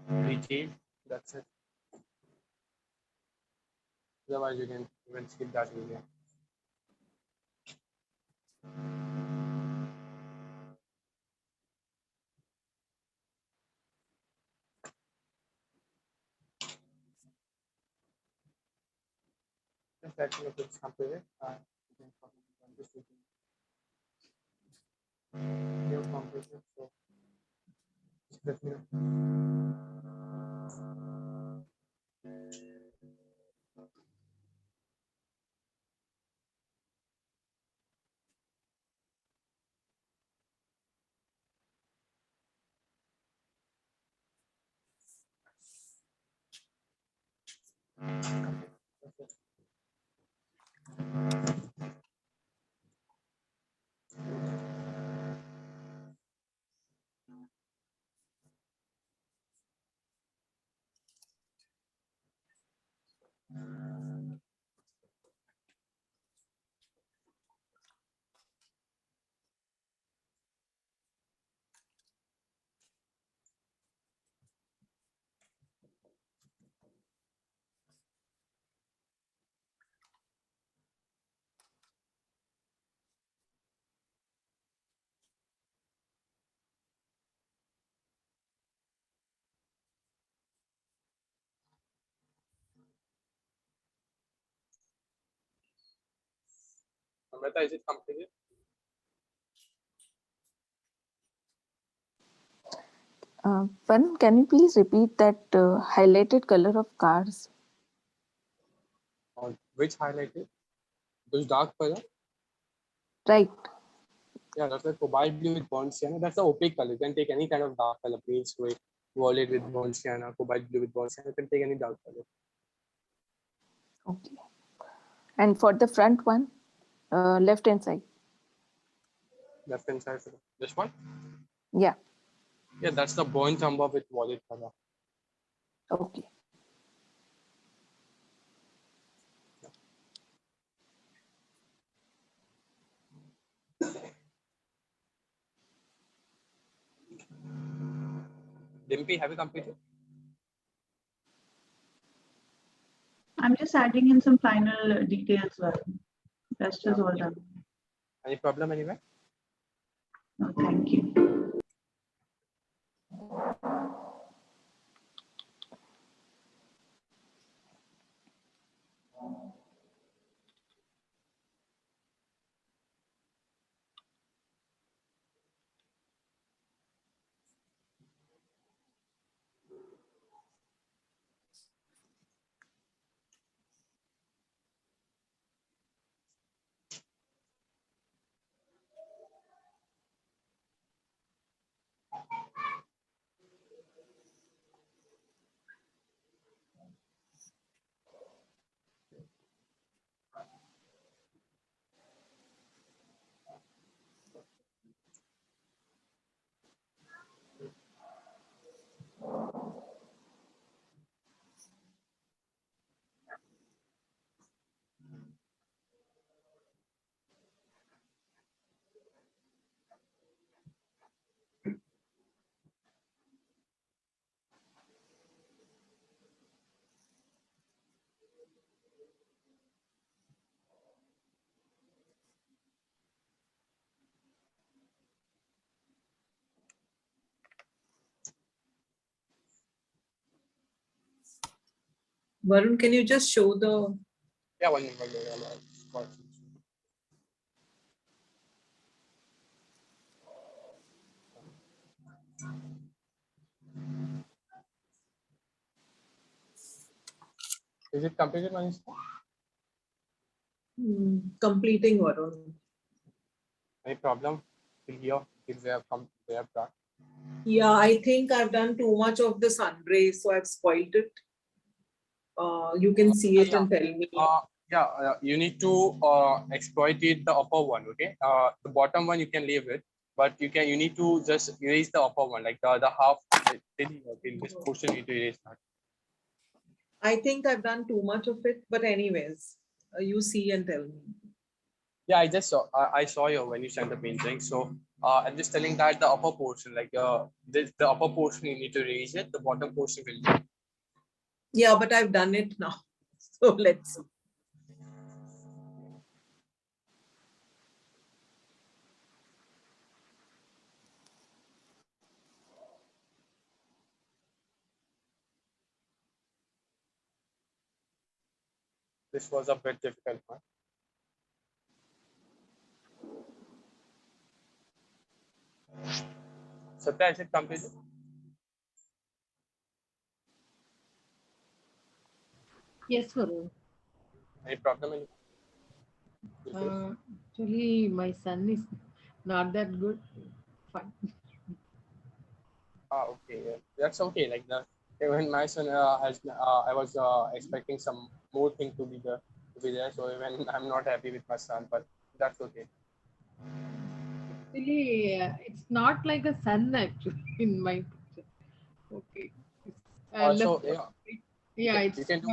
detailed. That's it. Otherwise you can even skip that area. Just let me know if it's completed. You can copy it and just you can completed. So just let me know. That's it. Amrita, is it completed? Varun, can you please repeat that highlighted color of cars? Which highlighted? Those dark color? Right. Yeah, that's like cobalt blue with burnt sienna. That's the opaque color. You can take any kind of dark color, pale gray, violet with burnt sienna, cobalt blue with burnt sienna. You can take any dark color. Okay. And for the front one, left hand side. Left hand side. This one? Yeah. Yeah, that's the burnt umber with violet color. Okay. Dimpy, have you completed? I'm just adding in some final details. Rest is Yeah. all done. Any problem anywhere? No, thank you. Varun, can you just show the Yeah, one minute. Is it completed, Manish? completing, Varun? Any problem? Till here, till they have come, they have done. Yeah, I think I've done too much of the sun rays, so I've spoiled it. You can see it and tell me. You need to exploit it, the upper one, okay? The bottom one you can leave it, but you need to just erase the upper one, like the half, till this portion you need to erase that. I think I've done too much of it, but anyways, you see and tell me. Yeah, I just saw, I saw you when you sent the painting. So I'm just telling that the upper portion, like the upper portion you need to erase it, the bottom portion will do. Yeah, but I've done it now. So let's see. This was a bit difficult one. Satya, is it completed? Yes, Varun. Any problem? Actually, my son is not that good. Fine. Okay, yeah. That's okay. Like even my son has, I was expecting some more thing to be there. So even I'm not happy with my son, but that's okay. Actually, it's not like a sun actually in my picture. Okay. It's, So left. yeah, Yeah, you can do.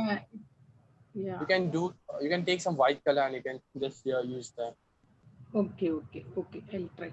Yeah. You can take some white color and you can just use that. Okay. I'll try.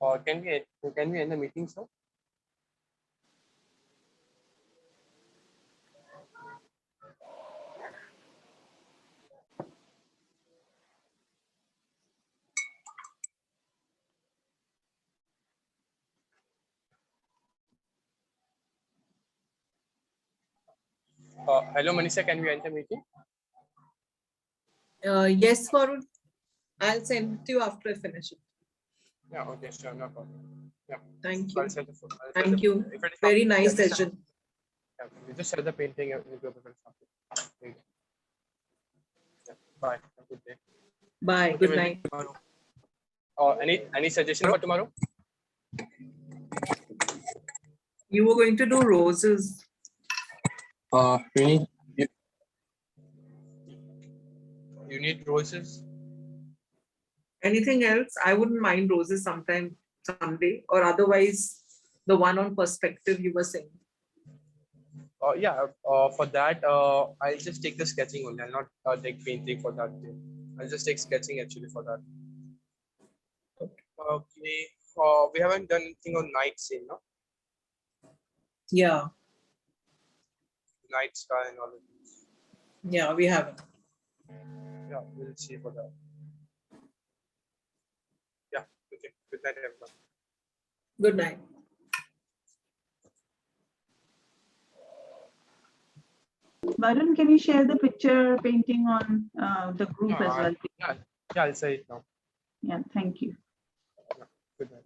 Okay, so can we end the meeting, sir? Hello, Manisha, can we end the meeting? Yes, Varun. I'll send it to you after I finish it. Yeah, okay, sure, no problem. Yeah. Thank I'll you. set the- I'll set Thank the- you. if it is Very not- nice yeah, just- session. yeah, you just set the painting into a different topic. Yeah. Bye. Have a good day. Bye. Okay, Good we'll night. meet tomorrow. Any suggestion for tomorrow? You were going to do roses. You need roses. Anything else? I wouldn't mind roses sometime someday, or otherwise the one on perspective you were saying. Yeah. For that, I'll just take the sketching only. I'll not take painting for that day. I'll just take sketching actually for that. Okay. We haven't done anything on night scene, no? Yeah. Night sky and all of this. Yeah, we haven't. Yeah, we'll see for that. Yeah. Okay. Good night, everyone. Good night. Varun, can you share the picture painting on the group as well? Yeah, I'll say it now. Yeah, thank you. Good night.